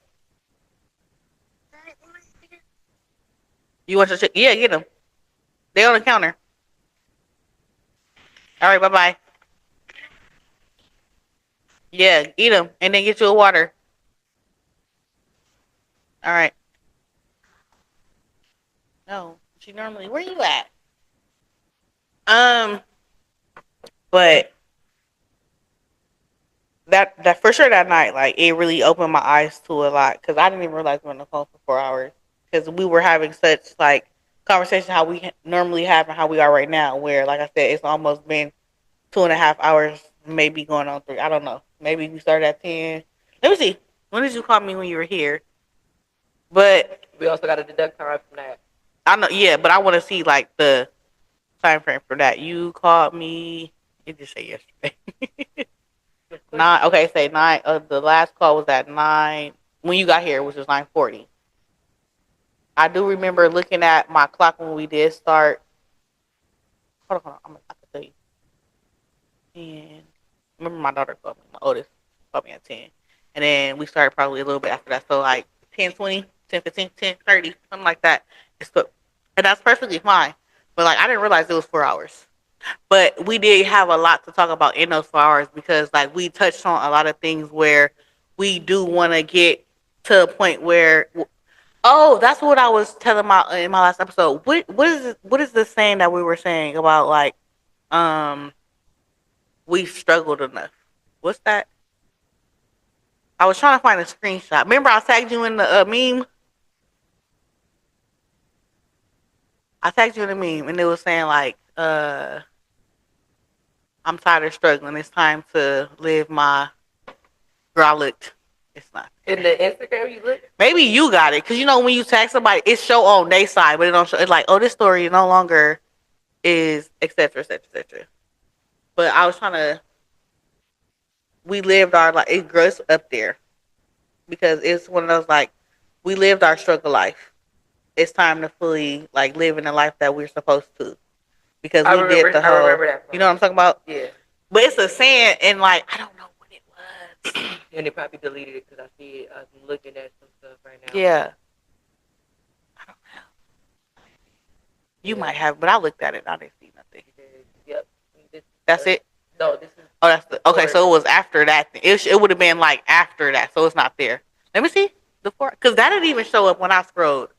You want your chicken? Yeah, get them. They on the counter. All right, bye-bye. Yeah, eat them and then get you a water. All right. No, she normally, where you at? But that for sure that night, like it really opened my eyes to a lot because I didn't even realize we were on the phone for 4 hours because we were having such like conversation how we normally have and how we are right now. Where like I said, it's almost been 2.5 hours, maybe going on 3. I don't know. Maybe we started at 10. Let me see. When did you call me when you were here? But we also got to deduct time from that. I know, yeah, but I want to see like the time frame for that. You called me It just say yesterday. Nine. Okay, say nine. The last call was at 9 when you got here, which was 9:40. I do remember looking at my clock when we did start. Hold on. I can tell you. And remember, my daughter called me. My oldest called me at 10, and then we started probably a little bit after that. So like 10:20, 10:15, 10:30, something like that. And that's perfectly fine. But like I didn't realize it was 4 hours. But we did have a lot to talk about in those 4 hours because like we touched on a lot of things where we do want to get to a point where oh, that's what I was telling my in my last episode. What is the saying that we were saying about like um we struggled enough? What's that? I was trying to find a screenshot. Remember I tagged you in the meme? I tagged you in the meme and it was saying like I'm tired of struggling. It's time to live my girl. I looked. It's not. In the Instagram, you look. Maybe you got it because you know when you tag somebody, it show on their side, but it don't show. It's like, oh, this story no longer is etc. etc. etc. But I was trying to. We lived our like it grows up there because it's one of those like we lived our struggle life. It's time to fully like live in the life that we're supposed to because we did the I whole. remember that. You know what I'm talking about? Yeah. But it's a saying and like I don't know what it was. And they probably deleted it because I see it. I'm looking at some stuff right now. Yeah. I don't know. You might have, but I looked at it. I didn't see nothing. Yep. That's it. No, this is. Oh, that's the okay. So it was after that. It would have been like after that. So it's not there. Let me see the 4 because that didn't even show up when I scrolled.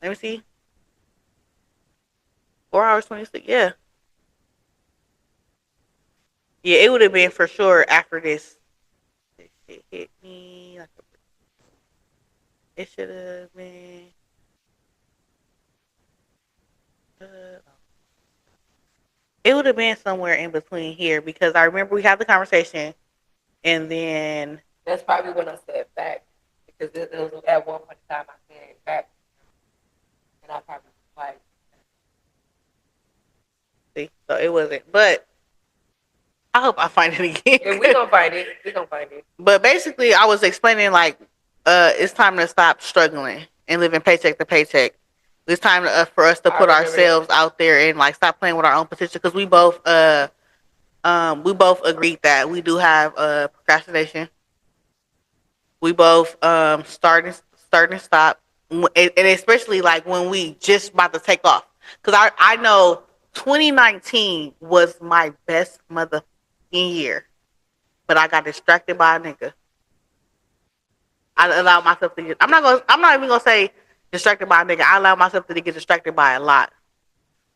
Let me see. 4 hours 26. Yeah. Yeah, it would have been for sure after this. This shit hit me. It should have been. It would have been somewhere in between here because I remember we had the conversation, and then that's probably when I said fact because it was at one point in time I said fact, and I probably like. See, so it wasn't, but I hope I find it again. Yeah, we gonna find it. We gonna find it. But basically, I was explaining like, it's time to stop struggling and living paycheck to paycheck. It's time to, for us to put ourselves out there and like stop playing with our own potential because we both agreed that we do have procrastination. We both start and stop, and especially like when we just about to take off. Because I know 2019 was my best motherfucking year, but I got distracted by a nigga. I allowed myself to get. I'm not even gonna say distracted by a nigga. I allowed myself to get distracted by a lot,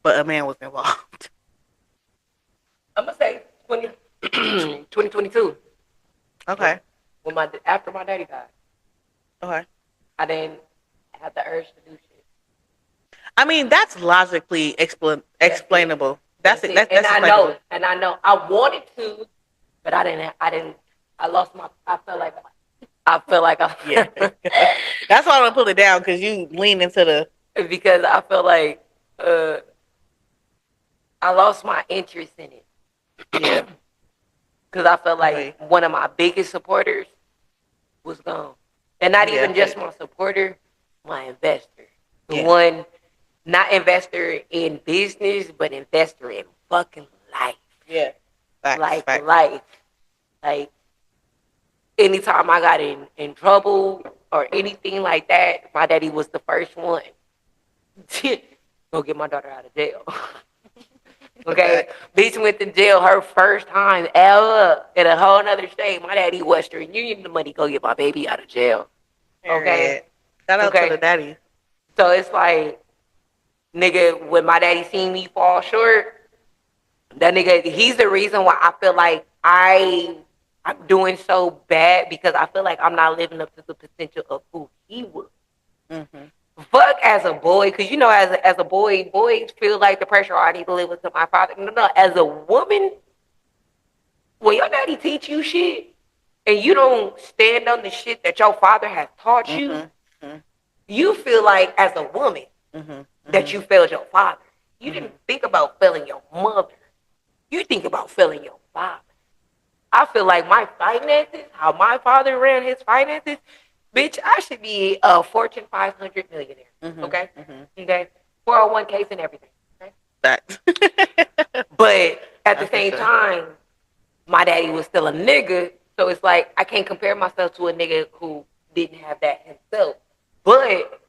but a man was involved. I'm gonna say 2022. Okay. When after my daddy died. Okay. I didn't have the urge to do shit. I mean, that's logically explainable. That's it. That's and I know. I wanted to, but I didn't. I lost my. I felt like yeah. That's why I'm gonna pull it down because you lean into the. Because I felt like I lost my interest in it. Yeah. Because I felt like one of my biggest supporters was gone, and not even just my supporter, my investor. The one, not investor in business, but investor in fucking life. Yeah. Facts. Life. Like, anytime I got in trouble or anything like that, my daddy was the first one to go get my daughter out of jail. Okay? Bitch went to jail her first time ever in a whole nother state. My daddy, Western Union, the money go get my baby out of jail. Okay? Shout out to the daddy. So it's like, nigga, when my daddy seen me fall short, that nigga, he's the reason why I feel like I'm doing so bad because I feel like I'm not living up to the potential of who he was. Mm-hmm. Fuck as a boy, because you know, as a boy, boys feel like the pressure. I need to live with my father. No. As a woman, when your daddy teach you shit and you don't stand on the shit that your father has taught you, mm-hmm. You feel like as a woman that you failed your father. You didn't think about failing your mother. You think about failing your father. I feel like my finances, how my father ran his finances, bitch, I should be a Fortune 500 millionaire. Okay? Okay? 401ks and everything. Okay? Facts. But at the That's for same sure. time, my daddy was still a nigga. So it's like, I can't compare myself to a nigga who didn't have that himself. But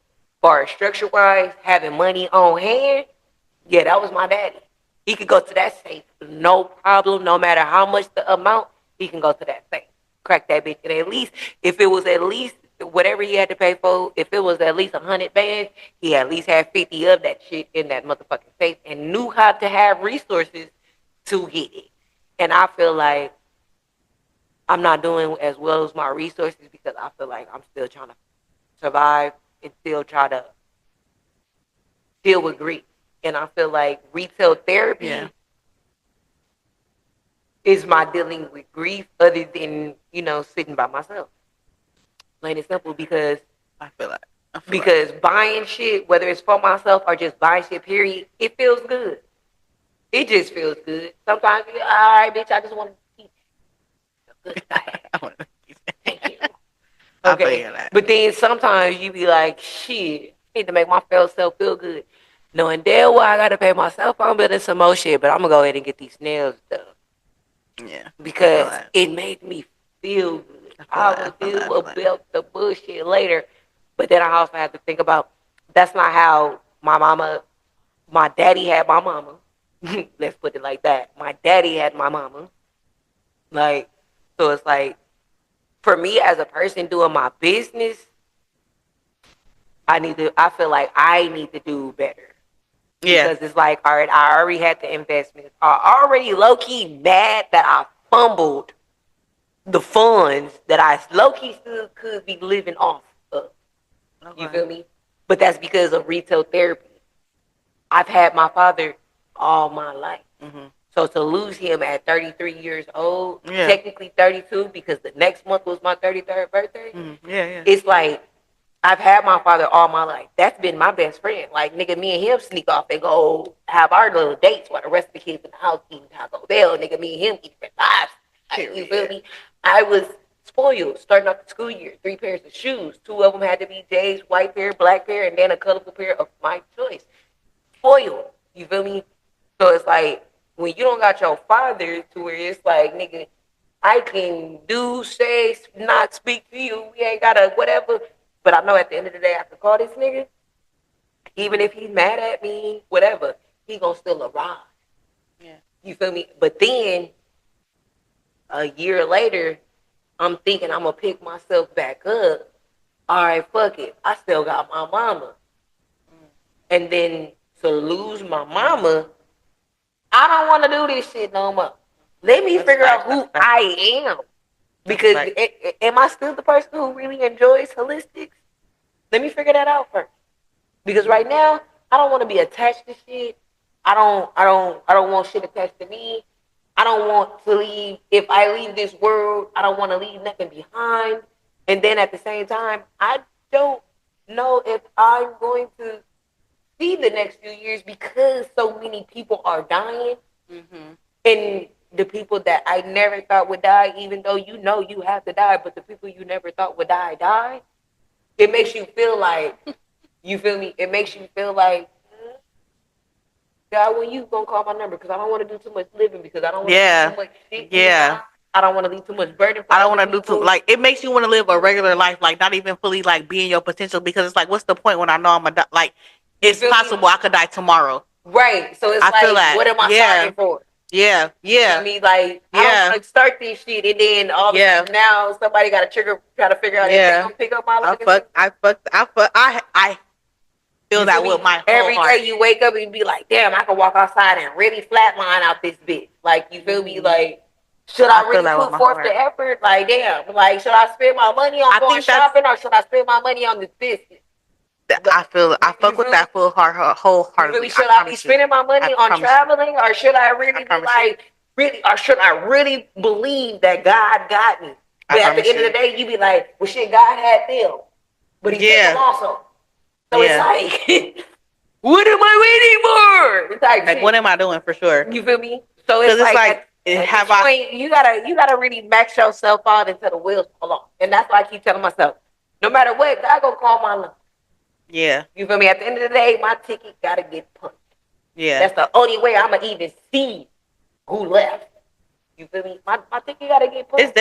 far structure wise, having money on hand, yeah, that was my daddy. He could go to that safe, no problem, no matter how much the amount, he can go to that safe. Crack that bitch. And at least, if it was at least whatever he had to pay for, if it was at least 100 bands, he at least had 50 of that shit in that motherfucking safe and knew how to have resources to get it. And I feel like I'm not doing as well as my resources because I feel like I'm still trying to survive and still try to deal with grief. And I feel like retail therapy is my dealing with grief other than, sitting by myself. Plain and simple because I feel like. buying shit, whether it's for myself or just buying shit, period, it feels good. It just feels good. Sometimes you're all right, bitch, I just want to keep good diet. Thank you. Okay. But then sometimes you be like, shit, I need to make myself feel good. Knowing damn well I gotta pay myself, I'm building some more shit, but I'm gonna go ahead and get these nails done. Yeah. Because it made me feel good. I would deal about the bullshit later. But then I also have to think about that's not how my daddy had my mama. Let's put it like that. My daddy had my mama. Like, so it's like, for me as a person doing my business, I feel like I need to do better. Yeah. Because it's like, all right, I already had the investments. I already low-key mad that I fumbled the funds that I low-key still could be living off of. Okay. You feel me? But that's because of retail therapy. I've had my father all my life. So to lose him at 33 years old, technically 32 because the next month was my 33rd birthday. It's like, I've had my father all my life. That's been my best friend. Like, nigga, me and him sneak off and go have our little dates while the rest of the kids in the house eating Taco Bell. Nigga, me and him eat French fries. You feel me? I was spoiled starting off the school year. 3 pairs of shoes. 2 of them had to be Jay's white pair, black pair, and then a colorful pair of my choice. Spoiled. You feel me? So it's like, when you don't got your father to where it's like, nigga, I can do, say, not speak to you. We ain't got to whatever. But I know at the end of the day, I can call this nigga. Even if he's mad at me, whatever, he gonna still arrive. Yeah. You feel me? But then, a year later, I'm thinking I'm gonna pick myself back up. All right, fuck it. I still got my mama. And then to lose my mama, I don't want to do this shit no more. Let me figure out who I am. Because am I still the person who really enjoys holistics? Let me figure that out first. Because right now, I don't want to be attached to shit. I don't want shit attached to me. I don't want to leave. If I leave this world, I don't want to leave nothing behind. And then at the same time, I don't know if I'm going to see the next few years because so many people are dying. And the people that I never thought would die, even though you know you have to die, but the people you never thought would die, it makes you feel like, you feel me? It makes you feel like, God, when you gonna call my number? Because I don't want to do too much living because I don't want to do too much shit. Yeah. I don't want to leave too much burden. I don't want to do too, like, it makes you want to live a regular life, like, not even fully, like, being your potential because it's like, what's the point when I know I'm going to die? Like, it's possible I could die tomorrow. Right. So it's like, what am I starting for? Yeah. I mean, like, I don't want to start this shit and then all of a sudden now somebody got a trigger, try to figure out if they gonna pick up my life. I feel that with my whole every heart. Every day you wake up and be like, damn, I can walk outside and really flatline out this bitch. Like, you feel me? Like, should I really put forth the effort? Like, damn, like, should I spend my money on going shopping or should I spend my money on this business? I fuck with that wholeheartedly. Should I be spending my money on traveling, or should I really be like, or should I really believe that God got me? But at the end of the day, you be like, well, shit, God had them, but He took them also. So it's like, what am I waiting for? It's like, what am I doing for sure? You feel me? So Because it's it's like like, at have this I? point, you gotta really max yourself out until the wheels fall off. And that's why I keep telling myself, no matter what, God gonna call my number. Yeah, You feel me? At the end of the day, my ticket gotta get punched. yeah. That's the only way I'ma even see who left. You feel me? My ticket gotta get punched. It's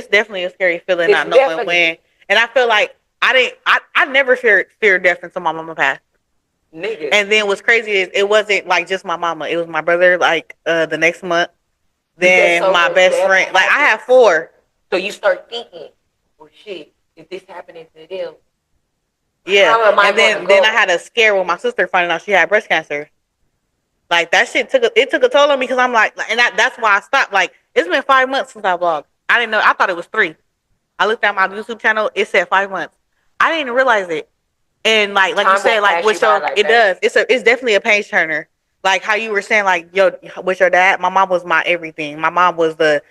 definitely a scary feeling It's not knowing definitely when. And I feel like I never feared death until my mama passed. nigga. And then what's crazy is it wasn't like just my mama. It was my brother. Like the next month, Because then so my much best death friend. Like I happens. have four. So you start thinking, well shit, if this happening to them, Yeah, how am I and gonna then I go? had a scare when my sister finding out she had breast cancer. Like that shit took a toll on me because I'm like, and that's why I stopped. Like it's been 5 months since I vlogged. I didn't know. I thought it was 3. I looked at my YouTube channel. It said 5 months. I didn't even realize it. And like you Time said, won't like pass with you by your, like it that. does. It's definitely a page turner. Like how you were saying, like yo, with your dad, my mom was my everything. My mom was the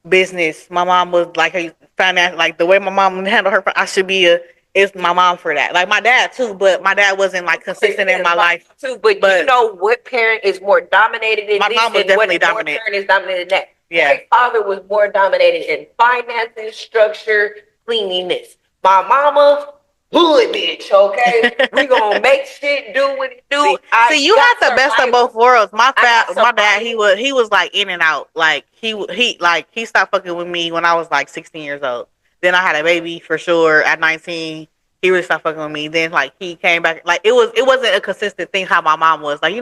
business. My mom was like her finance. Like the way my mom handled her, I should be a. It's my mom for that. Like my dad too, but my dad wasn't like consistent in my life. Too, but you But know what parent is more dominated in my this mom was and what definitely more dominant. parent is dominated in that? Yeah. My father was more dominated in finances, structure, cleanliness. My mama, hood bitch, okay? We gonna make shit do what it do. See, you got had the best of survival. both worlds. I got My dad, survival. he was like in and out. Like he stopped fucking with me when I was like 16 years old. Then I had a baby for sure at 19. He really stopped fucking with me. Then like he came back. Like it wasn't a consistent thing how my mom was. Like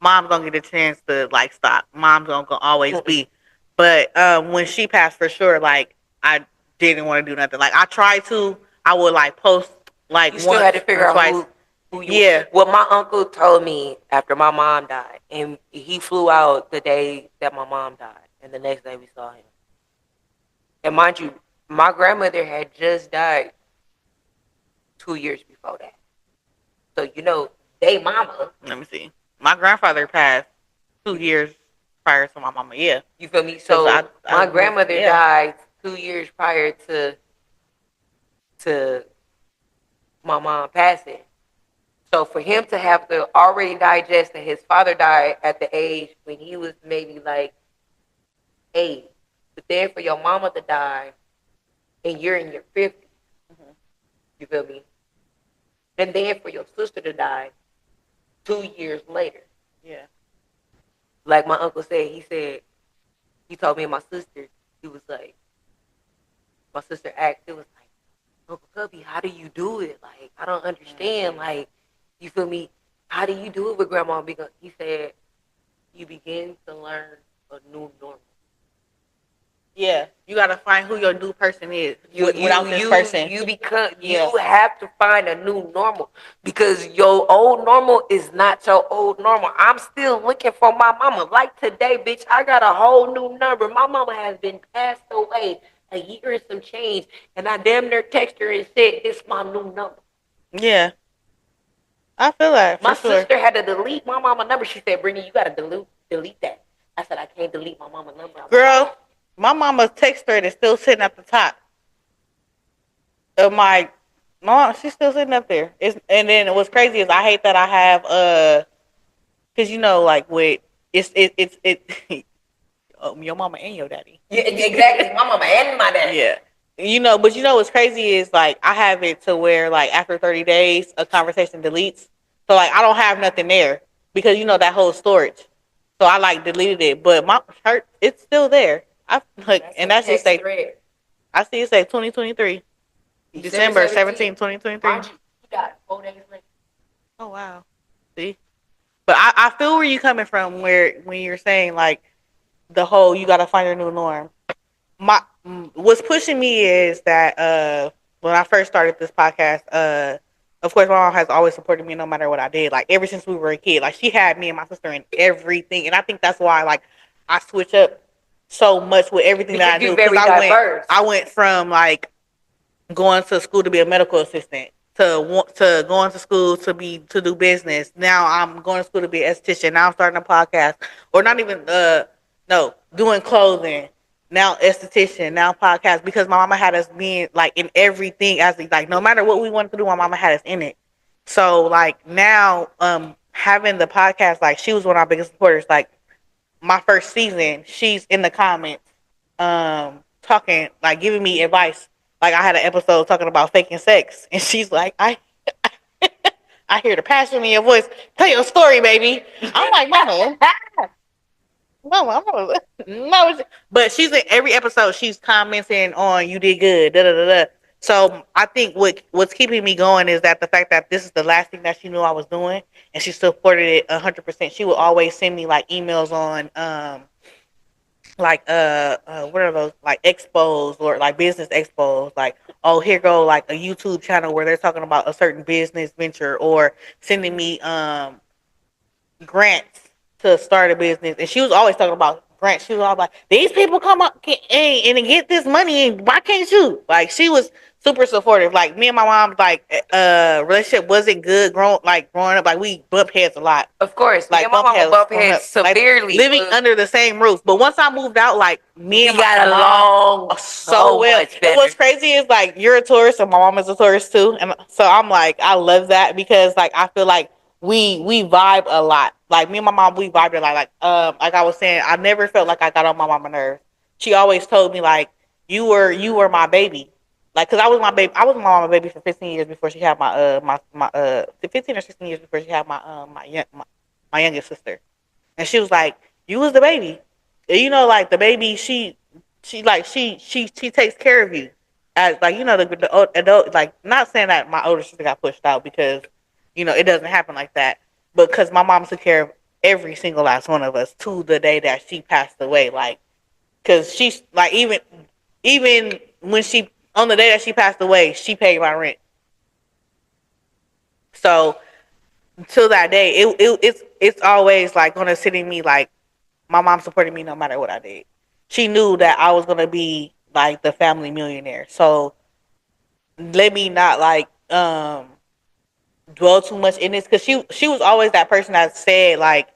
moms don't get a chance to like stop. Moms don't gonna always be. But when she passed for sure, like I didn't want to do nothing. Like I tried to. I would like post like You still had to once or figure out twice. who you. Yeah. What my uncle told me after my mom died, and he flew out the day that my mom died, and the next day we saw him. And mind you, my grandmother had just died 2 years before that. So you know, they mama. Let me see. My grandfather passed 2 years prior to my mama. Yeah. You feel me? 'Cause So my grandmother yeah. died 2 years prior to my mom passing. So for him to have to already digest that his father died at the age when he was maybe like 8, but then for your mama to die and you're in your 50s, you feel me? And then for your sister to die 2 years later. Yeah. Like my uncle said, he told me and my sister, he was like, my sister asked, it was like, Uncle Cubby, how do you do it? Like, I don't understand. Like, you feel me? How do you do it with grandma? Because he said, you begin to learn a new normal. Yeah. You gotta find who your new person is. Without this person. You have to find a new normal because your old normal is not your old normal. I'm still looking for my mama. Like today, bitch, I got a whole new number. My mama has been passed away a year and some change, and I damn near text her and said, "This my new number." Yeah. I feel that for My sure. sister had to delete my mama number. She said, "Brittany, you gotta delete that." I said, "I can't delete my mama number." Girl, my mama's text thread is still sitting at the top of my mom. She's still sitting up there. And then what's crazy is I hate that I have because like with it's your mama and your daddy. Yeah, exactly. My mama and my daddy. Yeah. But what's crazy is like I have it to where like after 30 days a conversation deletes. So like I don't have nothing there because that whole storage. So I like deleted it, but it's still there. I like and that's just say thread. I see it say 2023. December 17, 2023. Mind you, you got 4 days later. Oh wow. See? But I feel where you coming from when you're saying like the whole you gotta find your new norm. What's pushing me is that when I first started this podcast, of course my mom has always supported me no matter what I did. Like ever since we were a kid. Like she had me and my sister in everything. And I think that's why like I switch up so much with everything that I do. Because I went from like going to school to be a medical assistant to going to school to do business. Now I'm going to school to be an esthetician. Now I'm starting a podcast, or not even no doing clothing. Now esthetician. Now podcast because my mama had us being like in everything as like no matter what we wanted to do, my mama had us in it. So like now having the podcast, like she was one of our biggest supporters. Like my first season, she's in the comments, talking, like giving me advice. Like I had an episode talking about faking sex, and she's like, I hear the passion in your voice. Tell your story, baby. I'm like, mama, mama, no. But she's in every episode. She's commenting on you did good. Da da da da. So I think what's keeping me going is that the fact that this is the last thing that she knew I was doing, and she supported it 100%. She would always send me like emails on like what are those, like expos or like business expos, like, oh, here go like a YouTube channel where they're talking about a certain business venture, or sending me grants to start a business. And she was always talking about grants. She was all like, these people come up and get this money, and why can't you? Like, she was super supportive. Like, me and my mom, like, relationship wasn't good growing up. Like, we bump heads a lot. Of course, Like, me and my mama bump heads severely. Like, living under the same roof. But once I moved out, like, me and we got along so well. much better. And what's crazy is, like, you're a tourist and my mom is a tourist too. And so I'm like, I love that, because like I feel like we vibe a lot. Like, me and my mom, we vibed a lot. Like I was saying, I never felt like I got on my mama's nerves. She always told me, like, you were my baby. Like, cause I was my baby. I was my mama baby for 15 years before she had my 15 or 16 years before she had my youngest sister. And she was like, you was the baby. And, you know, like, the baby, she takes care of you. As, like, you know, the adult, like, not saying that my older sister got pushed out, because, you know, it doesn't happen like that. But because my mom took care of every single last one of us to the day that she passed away. Like, because she's, like, even when on the day that she passed away, she paid my rent. So, till that day, it's always, like, going to sit in me, like, my mom supported me no matter what I did. She knew that I was going to be, like, the family millionaire. So, let me not, like, dwell too much in this, because she was always that person that said, like,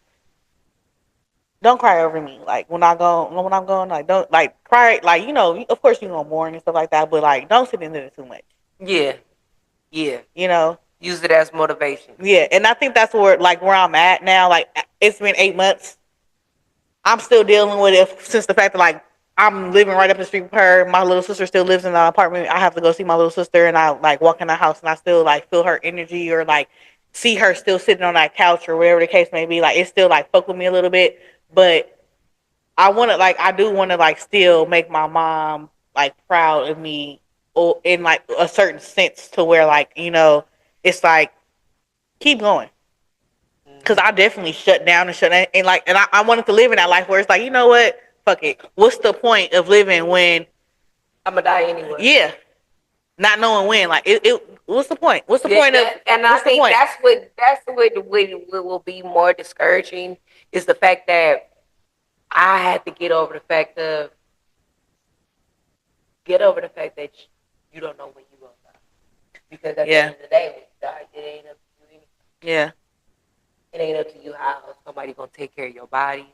don't cry over me. Like, when I'm going, like, don't, like, cry. Like, you know, of course you're going to mourn and stuff like that, but, like, don't sit into it too much. Yeah. Yeah. You know? Use it as motivation. Yeah. And I think that's where I'm at now. Like, it's been 8 months. I'm still dealing with it, since the fact that, like, I'm living right up the street with her. My little sister still lives in the apartment. I have to go see my little sister, and I, like, walk in the house, and I still, like, feel her energy, or, like, see her still sitting on that couch, or whatever the case may be. Like, it still, like, fuck with me a little bit. But I do want to, like, still make my mom, like, proud of me, or in, like, a certain sense, to where, like, you know, it's like, keep going. Because I definitely shut down and like, and I wanted to live in that life where it's like, you know what, fuck it. What's the point of living when I'm gonna die anyway? Yeah, not knowing when. Like, what's the point? What's the point of? And I think that's what will be more discouraging, is the fact that I had to get over the fact that you don't know when you're gonna die. Because at the end of the day, when you die, it ain't up to you anyway. Yeah. It ain't up to you how somebody gonna take care of your body.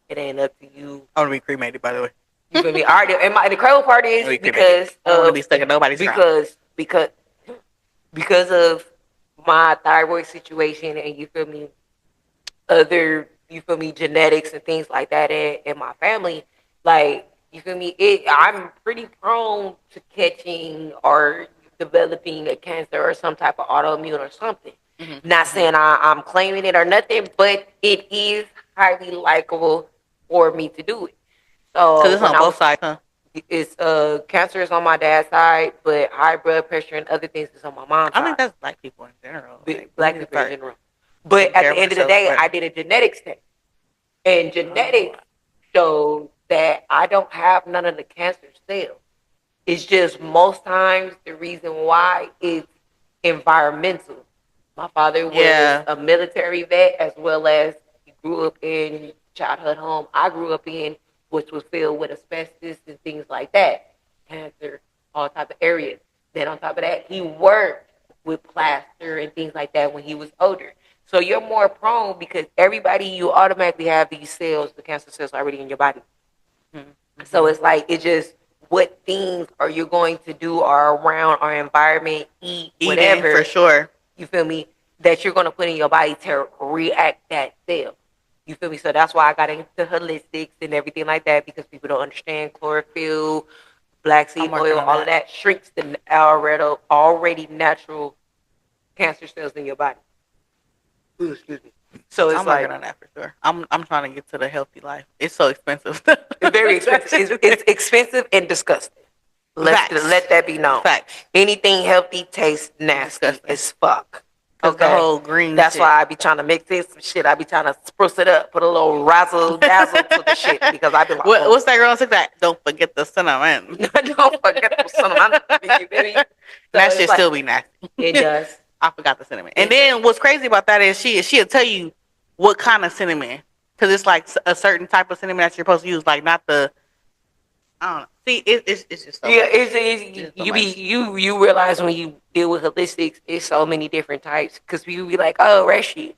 It ain't up to you. I want to be cremated, by the way. You feel me? And the crazy part is, because I don't want to be stuck in nobody's because of my thyroid situation, and you feel me, genetics and things like that in my family, like, you feel me, I'm pretty prone to catching or developing a cancer or some type of autoimmune or something. Mm-hmm. Not saying I'm claiming it or nothing, but it is highly likable for me to do it. So, because it's on both sides, huh? It's cancer is on my dad's side, but high blood pressure and other things is on my mom's side. I think that's black people in general. Black people in general. But at the end of the day, I did a genetics test, and genetics showed that I don't have none of the cancer cells. It's just most times the reason why is environmental. My father was a military vet, as well as he grew up in childhood home I grew up in, which was filled with asbestos and things like that, cancer, all type of areas. Then on top of that, he worked with plaster and things like that when he was older. So you're more prone, because everybody, you automatically have these cells, the cancer cells already in your body. Mm-hmm. So it's like, it's just, what things are you going to do or around our environment, eat, whatever. For sure. You feel me? That you're going to put in your body to react that cell. You feel me? So that's why I got into holistics and everything like that, because people don't understand chlorophyll, black I'm seed working oil, on all of that. that shrinks the already natural cancer cells in your body. Ooh, excuse me. So it's I'm working like on that for sure. I'm trying to get to the healthy life. It's so expensive. it's very expensive. It's expensive and disgusting. Facts. Let that be known. Facts. Anything healthy tastes nasty Disgusting. as fuck. Cause the Okay, whole green that's shit. why I be trying to mix in some shit. I be trying to spruce it up, put a little razzle dazzle to the shit, because I be like, oh, What's that girl on TikTok? Don't forget the cinnamon. don't forget the cinnamon, baby. So That it's shit like still be nasty. it does. I forgot the cinnamon. And then what's crazy about that is she'll tell you what kind of cinnamon, because it's like a certain type of cinnamon that you're supposed to use, like not the. I don't know. See, it's just so Yeah, much. it's It's so you be much. you realize when you deal with holistics, it's so many different types. Because people be like, oh, reishi.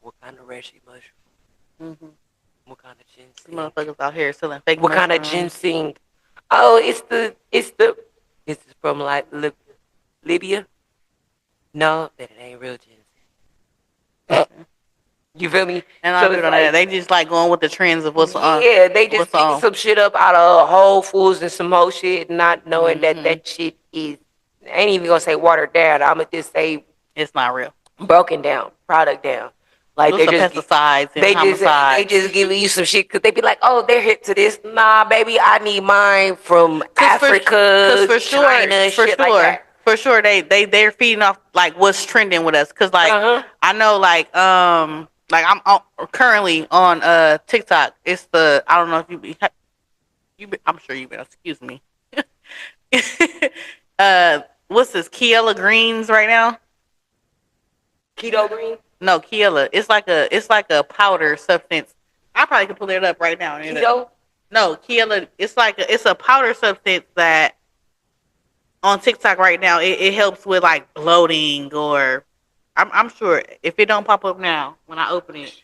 What kind of reishi mushroom? Mm-hmm. What kind of ginseng? Motherfuckers out here selling fake What kind of mushrooms. ginseng? Oh, it's from like Libya. No, that it ain't real ginseng. You feel me? And I So feel it's on that. like, They just like going with the trends of what's on. yeah, they just What's picking on. some shit up out of Whole Foods and some whole shit, not knowing that Mm-hmm. that shit is. I ain't even gonna say watered down. I'ma just say It's not real. broken down, product down. Like What's the pesticides and they homicides? just giving you some shit because they be like, oh, they're hip to this. Nah, baby, I need mine from Cause Africa, China, for shit like sure, that. for sure, they're feeding off like what's trending with us. Cause like Uh huh. I know like I'm currently on TikTok. It's the I don't know if I'm sure you've been. Excuse me. What's this? Kiela greens right now? Keto green, No, Kiela. It's like a powder substance. I probably could pull it up right now. keto. No, Kiela. It's a powder substance that on TikTok right now. It helps with like bloating or I'm sure if it don't pop up now when I open it.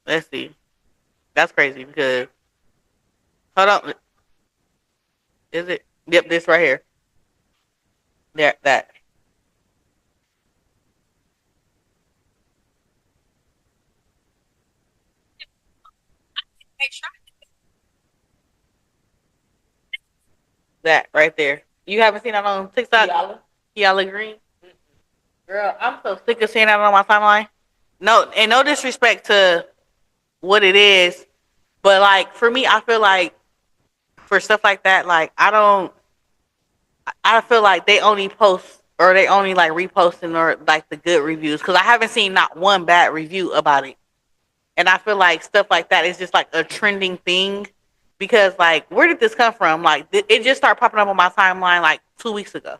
Let's see. That's crazy because hold on. Is it? Yep, this right here. There, that. That right there. You haven't seen that on TikTok? Kiala. Kiala Green? Girl, I'm so sick of seeing that on my timeline. No, and no disrespect to what it is, but like for me, I feel like for stuff like that, like I feel like they only post or they only like reposting or like the good reviews because I haven't seen not one bad review about it. And I feel like stuff like that is just like a trending thing because like where did this come from? Like it just started popping up on my timeline like 2 weeks ago.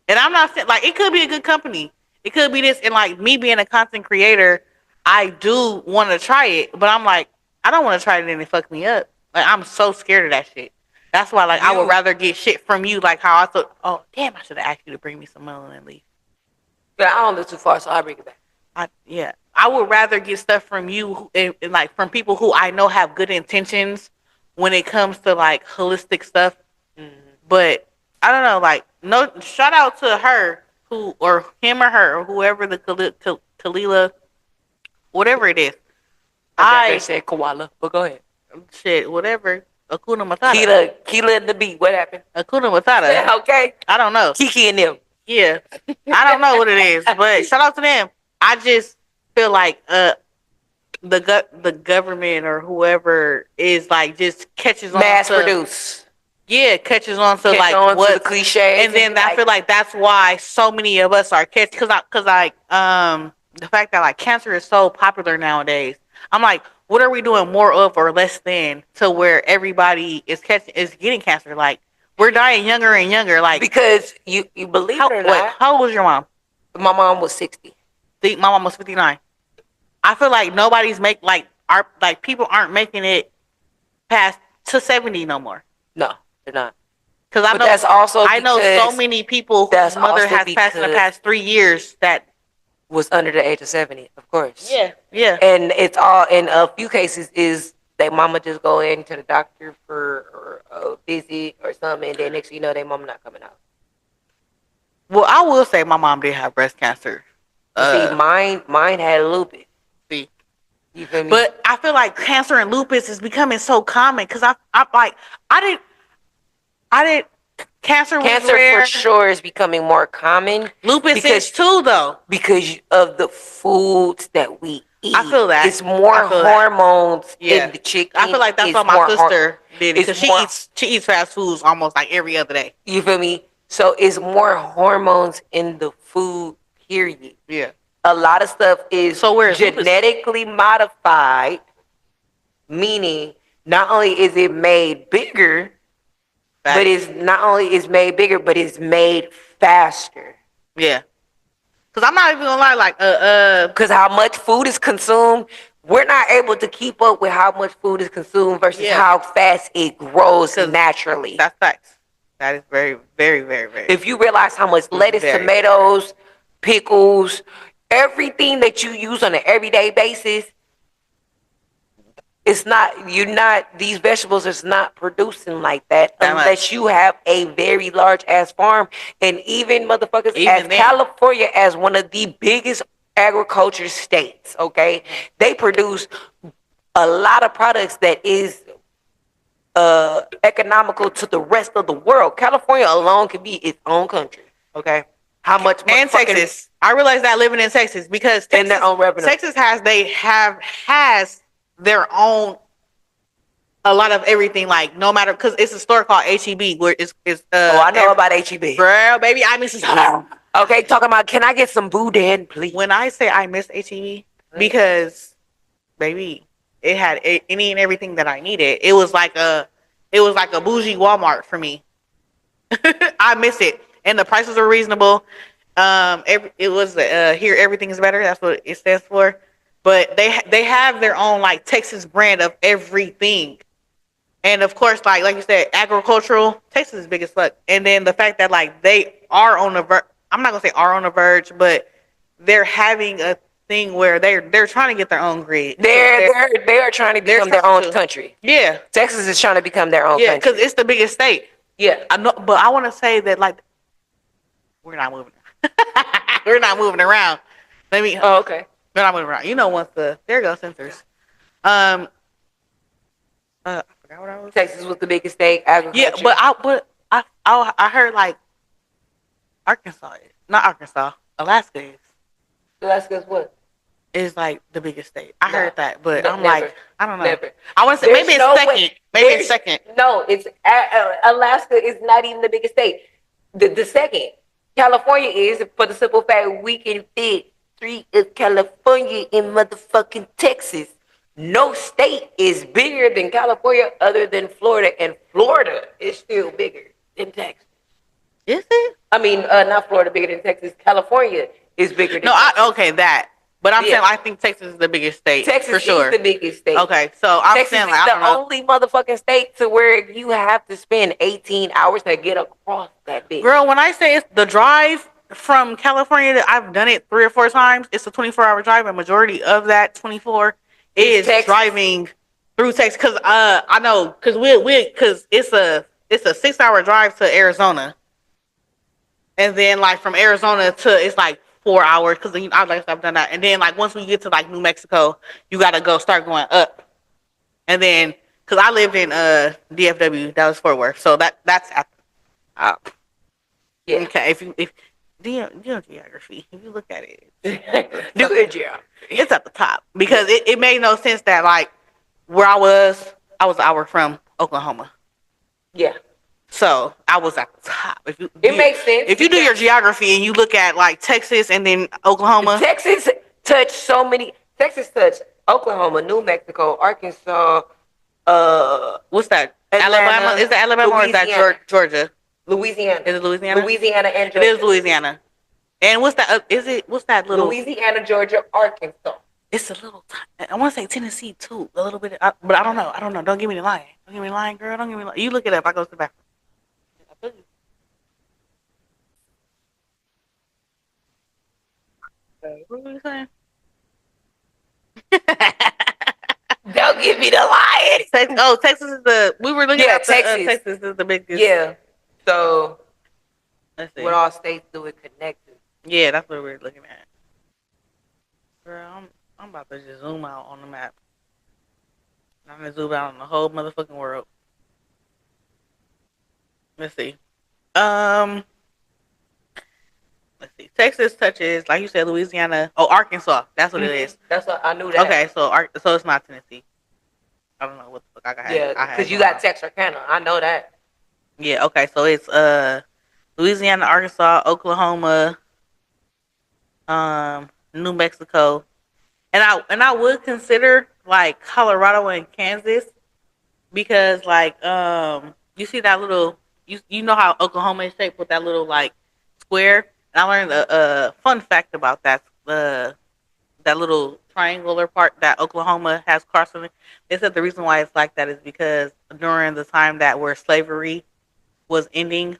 And I'm not saying like it could be a good company. It could be this and like me being a content creator, I do want to try it, but I'm like I don't want to try it and it fuck me up. Like I'm so scared of that shit. That's why like I would You, rather get shit from you like how I thought. Oh damn, I should have asked you to bring me some melanin leaf. but I don't live too far, so I bring it back. Yeah, I would rather get stuff from you and like from people who I know have good intentions when it comes to like holistic stuff. Mm-hmm. But I don't know, like no shout out to her who or him or her or whoever the Kalila, whatever it is. I got that I said koala, but go ahead. shit whatever Akuna Matata. Keela and the beat. What happened? Akuna Matata. Okay. I don't know. Kiki and them. Yeah, I don't know what it is, but shout out to them. I just feel like the government or whoever is like just catches on Mass to produce. yeah catches on to Catch like on to what the cliches. and then I feel like that's why so many of us are catch because like the fact that like cancer is so popular nowadays. I'm like, what are we doing more of or less than to where everybody is getting cancer? Like we're dying younger and younger. Like because you believe it or not, how old was your mom? my mom was 60. My mom was 59. I feel like nobody's people aren't making it past to 70 no more. No, they're not. Because But that's also I know so because many people that's whose mother also has passed in the because past 3 years that was under the age of 70, of course. yeah. And it's all in a few cases is that mama just go into the doctor for a visit or something, and then next thing you know, their mama not coming out. Well, I will say my mom did have breast cancer. See, mine had lupus. See, you feel me? But I feel like cancer and lupus is becoming so common because I like I didn't cancer was rare. For sure is becoming more common. Lupus is too though because of the foods that we eat. I feel that it's more hormones in the chicken. I feel like that's what my sister did because she eats fast foods almost like every other day. You feel me? So it's more hormones in the food. Period. Yeah. A lot of stuff is genetically modified, meaning not only is it made bigger, but it's not only is made bigger, but it's made faster. Yeah. Cause I'm not even gonna lie, like cause how much food is consumed, we're not able to keep up with how much food is consumed versus how fast it grows naturally. That's facts. That is very, very, very, very. If you realize how much lettuce, tomatoes, pickles, everything that you use on an everyday basis, it's not, these vegetables is not producing like that unless you have a very large ass farm. And even motherfuckers, as California, as one of the biggest agriculture states, okay, they produce a lot of products that is economical to the rest of the world. California alone can be its own country, okay? How much? And Texas. I realize that living in Texas because Texas, their own revenue. Texas has their own a lot of everything, like no matter, because it's a store called HEB where it's I know about HEB. Girl, baby, I miss it. Okay, talking about, can I get some boudin, please? When I say I miss HEB, because baby, it had any and everything that I needed. It was like a bougie Walmart for me. I miss it, and the prices are reasonable. It was here everything is better. That's what it stands for. But they have their own like Texas brand of everything, and of course, like you said, agricultural. Texas is big as fuck, and then the fact that like they are on the verge. I'm not gonna say are on the verge, but they're having a thing where they're trying to get their own grid. They are trying to become their own country. Yeah, Texas is trying to become their own country. Yeah, because it's the biggest state. Yeah, I know, but I want to say that like we're not moving. We're not moving around. Oh, okay. We're not moving around. You know, once there goes sensors. I forgot what I was. Texas was the biggest state agriculture. Yeah, but I heard like Arkansas, not Arkansas, Alaska is. Alaska's what? Is like the biggest state. I heard that, but I'm never. like, I don't know. Never. I want to say maybe it's second. Maybe it's second. No, it's Alaska is not even the biggest state. The second. California is, for the simple fact we can fit 3 of California in motherfucking Texas. No state is bigger than California other than Florida, and Florida is still bigger than Texas. Is it? I mean, not Florida bigger than Texas. California is bigger than Texas. Okay, that. But I'm saying I think Texas is the biggest state. Texas for sure. is the biggest state. Okay, so I'm Texas saying is like, the only motherfucking state to where you have to spend 18 hours to get across that bitch. Girl, when I say it's the drive from California, I've done it 3 or 4 times. It's a 24-hour drive, and majority of that 24 is driving through Texas. Because I know, because because it's a 6-hour drive to Arizona, and then like from Arizona to it's like 4 hours because I've done that, and then like once we get to like New Mexico, you gotta start going up, and then because I lived in DFW, that was Fort Worth, so that's at yeah. Okay, if you know geography, if you look at it, do it geography. It's at the top because it made no sense that like where I was an hour from Oklahoma. Yeah. So I was at the top. It makes sense. If you do your geography and you look at like Texas and then Oklahoma. Texas touched Oklahoma, New Mexico, Arkansas, what's that? Atlanta, Alabama? Is that Alabama or is that Georgia? Louisiana. Is it Louisiana? Louisiana and Georgia. It is Louisiana. And what's that? What's that little? Louisiana, Georgia, Arkansas. It's a little. I want to say Tennessee too, a little bit. But I don't know. Don't give me the line. Don't give me the line, girl. Don't give me the line. You look it up. I go to the bathroom. What were you saying? Don't give me the line. Texas is we were looking at Texas. Texas is the biggest. Yeah. So Let's see. What all states do it connect to? Yeah, that's what we're looking at. Girl, I'm about to just zoom out on the map. I'm gonna zoom out on the whole motherfucking world. Let's see. Um, let's see. Texas touches, like you said, Louisiana. Oh, Arkansas. That's what it is. That's what I knew that. Okay, so it's not Tennessee. I don't know what the fuck Yeah, I had because you going got on. Texarkana. I know that. Yeah. Okay, so it's Louisiana, Arkansas, Oklahoma, New Mexico, and I would consider like Colorado and Kansas because like you see that little you know how Oklahoma is shaped with that little like square. And I learned a fun fact about that little triangular part that Oklahoma has crossing it. They said the reason why it's like that is because during the time that where slavery was ending,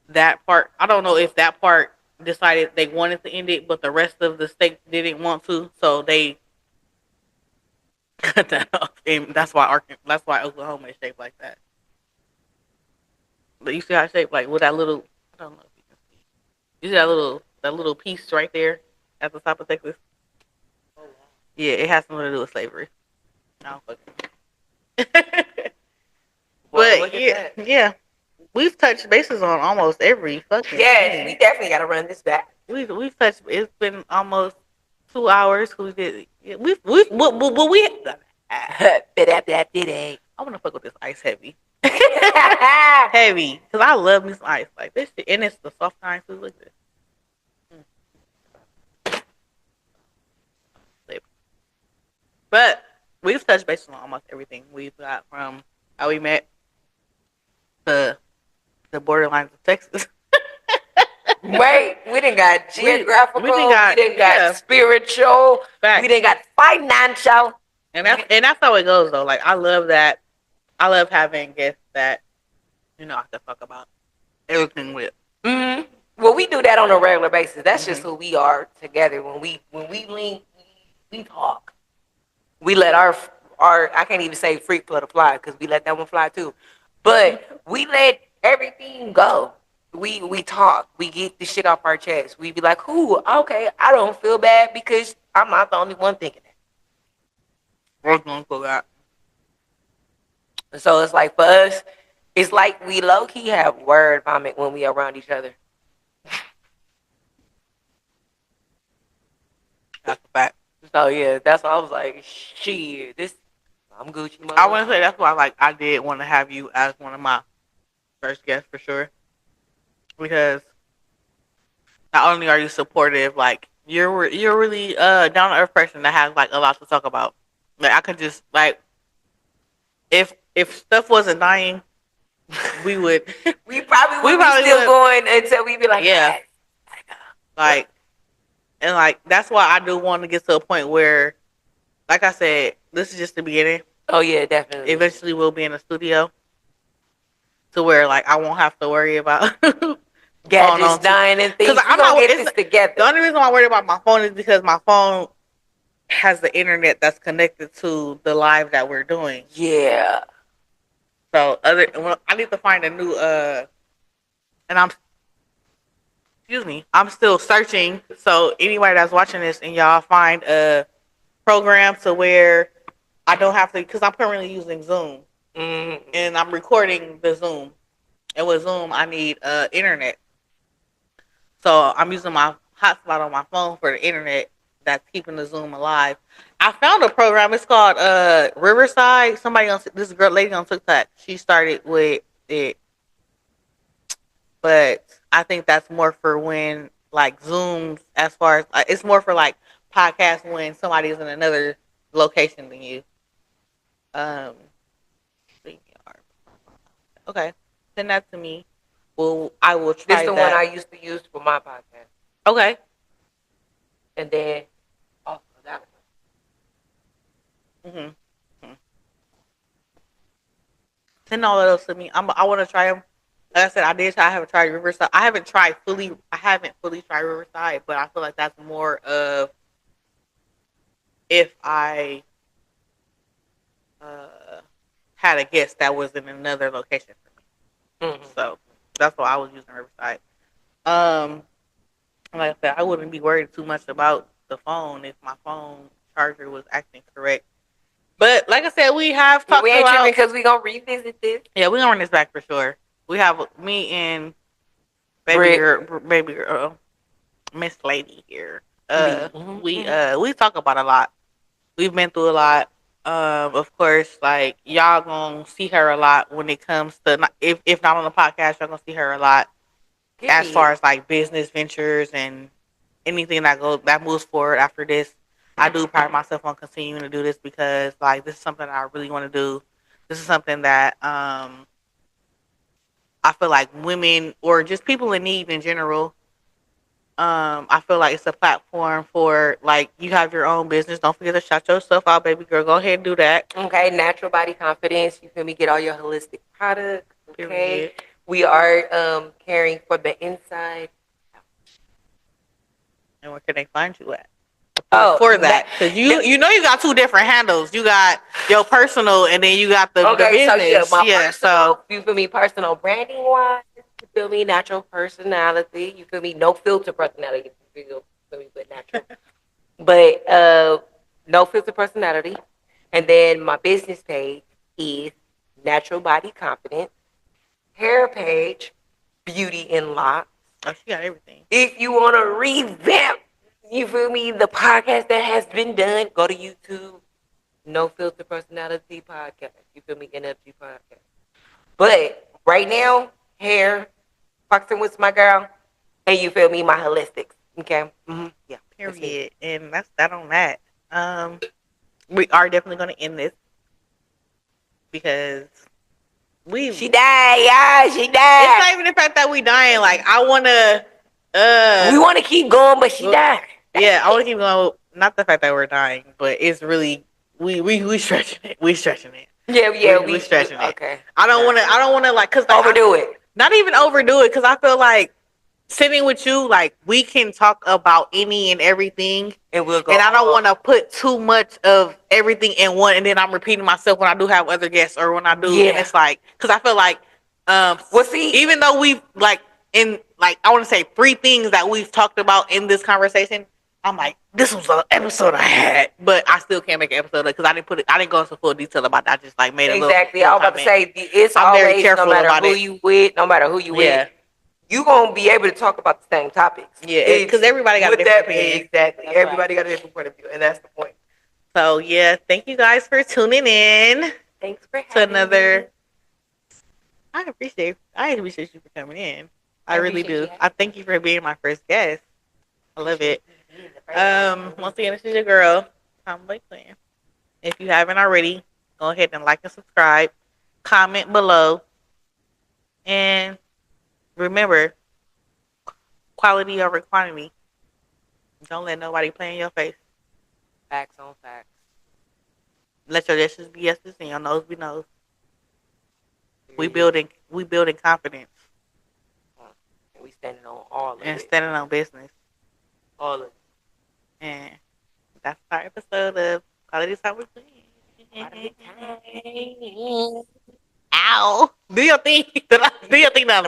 that part I don't know if that part decided they wanted to end it, but the rest of the state didn't want to, so they cut that off, and that's why Oklahoma is shaped like that. But you see how it's shaped like with that little I don't know if you can see. You see that little piece right there at the top of Texas. Oh, wow. Yeah, it has something to do with slavery. I don't fucking. Well, look But at yeah, that. yeah, we've touched bases on almost every fucking Yes, we thing. definitely got to run this back. We've touched. It's been almost 2 hours. We did. Yeah, we. I want to fuck with this ice heavy. Heavy, cause I love me some ice like this shit, and it's the soft kind too. Look at this. But we've touched bases on almost everything. We've got from how we met to the borderlines of Texas. Wait, we didn't got geographical, we didn't got, we didn't got yeah, spiritual, facts. we didn't got financial. And that's how it goes though. Like I love that. I love having guests that I can talk about everything with. Mm-hmm. Well, we do that on a regular basis. That's just Mm-hmm. who we are together. When we link, we talk. We let our I can't even say freak flood fly because we let that one fly too. But we let everything go. We talk. We get the shit off our chest. We be like, "Who? Okay, I don't feel bad because I'm not the only one thinking it." We're going for that. So it's like for us, it's like we low key have word vomit when we around each other. That's a fact. So yeah, that's why I was like, shit, this I'm Gucci mode. I want to say that's why like I did want to have you as one of my first guests for sure, because not only are you supportive, like you're really down to earth person that has like a lot to talk about. Like I could just like if stuff wasn't dying, we would we probably we would be probably still would going until we be like, yeah like and like that's why I do want to get to a point where, like I said, this is just the beginning. oh yeah, definitely. Eventually, we'll be in a studio to where like I won't have to worry about Gadgets dying and because things. We I'm gonna not. get this together. The only reason why I worry about my phone is because my phone has the internet that's connected to the live that we're doing. Yeah. So I need to find a new and excuse me, I'm still searching. So anybody that's watching this and y'all find a program to where I don't have to, because I'm currently using Zoom and I'm recording the Zoom. And with Zoom, I need internet. So I'm using my hotspot on my phone for the internet that's keeping the Zoom alive. I found a program. It's called Riverside. Somebody on this girl lady on TikTok. She started with it, but I think that's more for when like Zooms. As far as it's more for like podcasts when somebody's in another location than you. Um. Okay, send that to me. Well, I will This try is the that. one I used to use for my podcast. Okay. And then also that one. Mm-hmm. Send all of those to me. I want to try them. Like I said, I did try. I haven't tried Riverside. I haven't fully tried Riverside, but I feel like that's more of if I had a guest that was in another location for me. Mm-hmm. So that's why I was using Riverside. Um, like I said, I wouldn't be worried too much about the phone if my phone charger was acting correct. But like I said, we have Yeah, talked we ain't tripping about. because we gonna revisit this. Yeah, we're gonna run this back for sure. We have me and Brit. baby girl, Miss Lady here. B. We talk about a lot. We've been through a lot. Of course, like y'all gonna see her a lot when it comes to if not on the podcast, y'all gonna see her a lot as far as like business ventures and anything that moves forward after this. I do pride myself on continuing to do this because like this is something I really want to do. This is something that I feel like women or just people in need in general. I feel like it's a platform for like you have your own business. Don't forget to shout yourself out, baby girl. Go ahead and do that. Okay, natural body confidence. You feel me? Get all your holistic products. Okay, Period. we are caring for the inside. And where can they find you at? Oh, For that, because you know you got two different handles. You got your personal, and then you got the okay, so yeah, business. my Yeah, personal, so you feel me? Personal branding wise, you feel me? Natural personality, you feel me? No filter personality, you feel me? But natural, but no filter personality. And then my business page is natural body confidence. Hair page, beauty in locks. oh, she got everything. If you want to revamp, you feel me, the podcast that has been done, go to YouTube, No Filter Personality Podcast. You feel me, NFG Podcast. But right now, hair, boxing with my girl, and you feel me, my holistics. Okay? Mm-hmm. Yeah. Period. And that's that on that. We are definitely going to end this because She died, yeah, she died. It's not even the fact that we dying. Like I want to. We want to keep going, but she died. Yeah, I want to keep going. Not the fact that we're dying, but it's really we stretching it. We stretching it. Yeah, we stretching it. Okay. I don't want to like cause like, overdo it. Not even overdo it, cause I feel like sitting with you, like we can talk about any and everything, and we'll go. And I don't want to put too much of everything in one, and then I'm repeating myself when I do have other guests or when I do, and it's like cause I feel like well, see, even though we've like in like I want to say 3 things that we've talked about in this conversation. I'm like, this was an episode I had, but I still can't make an episode because I didn't put it. I didn't go into full detail about that. I just like made a exactly. little. I was about to say it's I'm very always careful no matter about who it. you with, no matter who you with, you gonna be able to talk about the same topics. Yeah, because everybody got a different opinion. Exactly, that's everybody got a different point of view, and that's the point. So yeah, thank you guys for tuning in. Thanks for to another. Me. I appreciate you for coming in. I really do. I thank you for being my first guest. I love it. Once again, this is your girl, Tomboy Queen. If you haven't already, go ahead and like and subscribe. Comment below. And remember, quality over quantity. Don't let nobody play in your face. Facts on facts. Let your yeses be yeses and your no's be no's. We building confidence. We standing on all of it. And standing on business. All of it. And that's our episode of Quality Time with Queen. Ow. Do your thing. Do your thing now.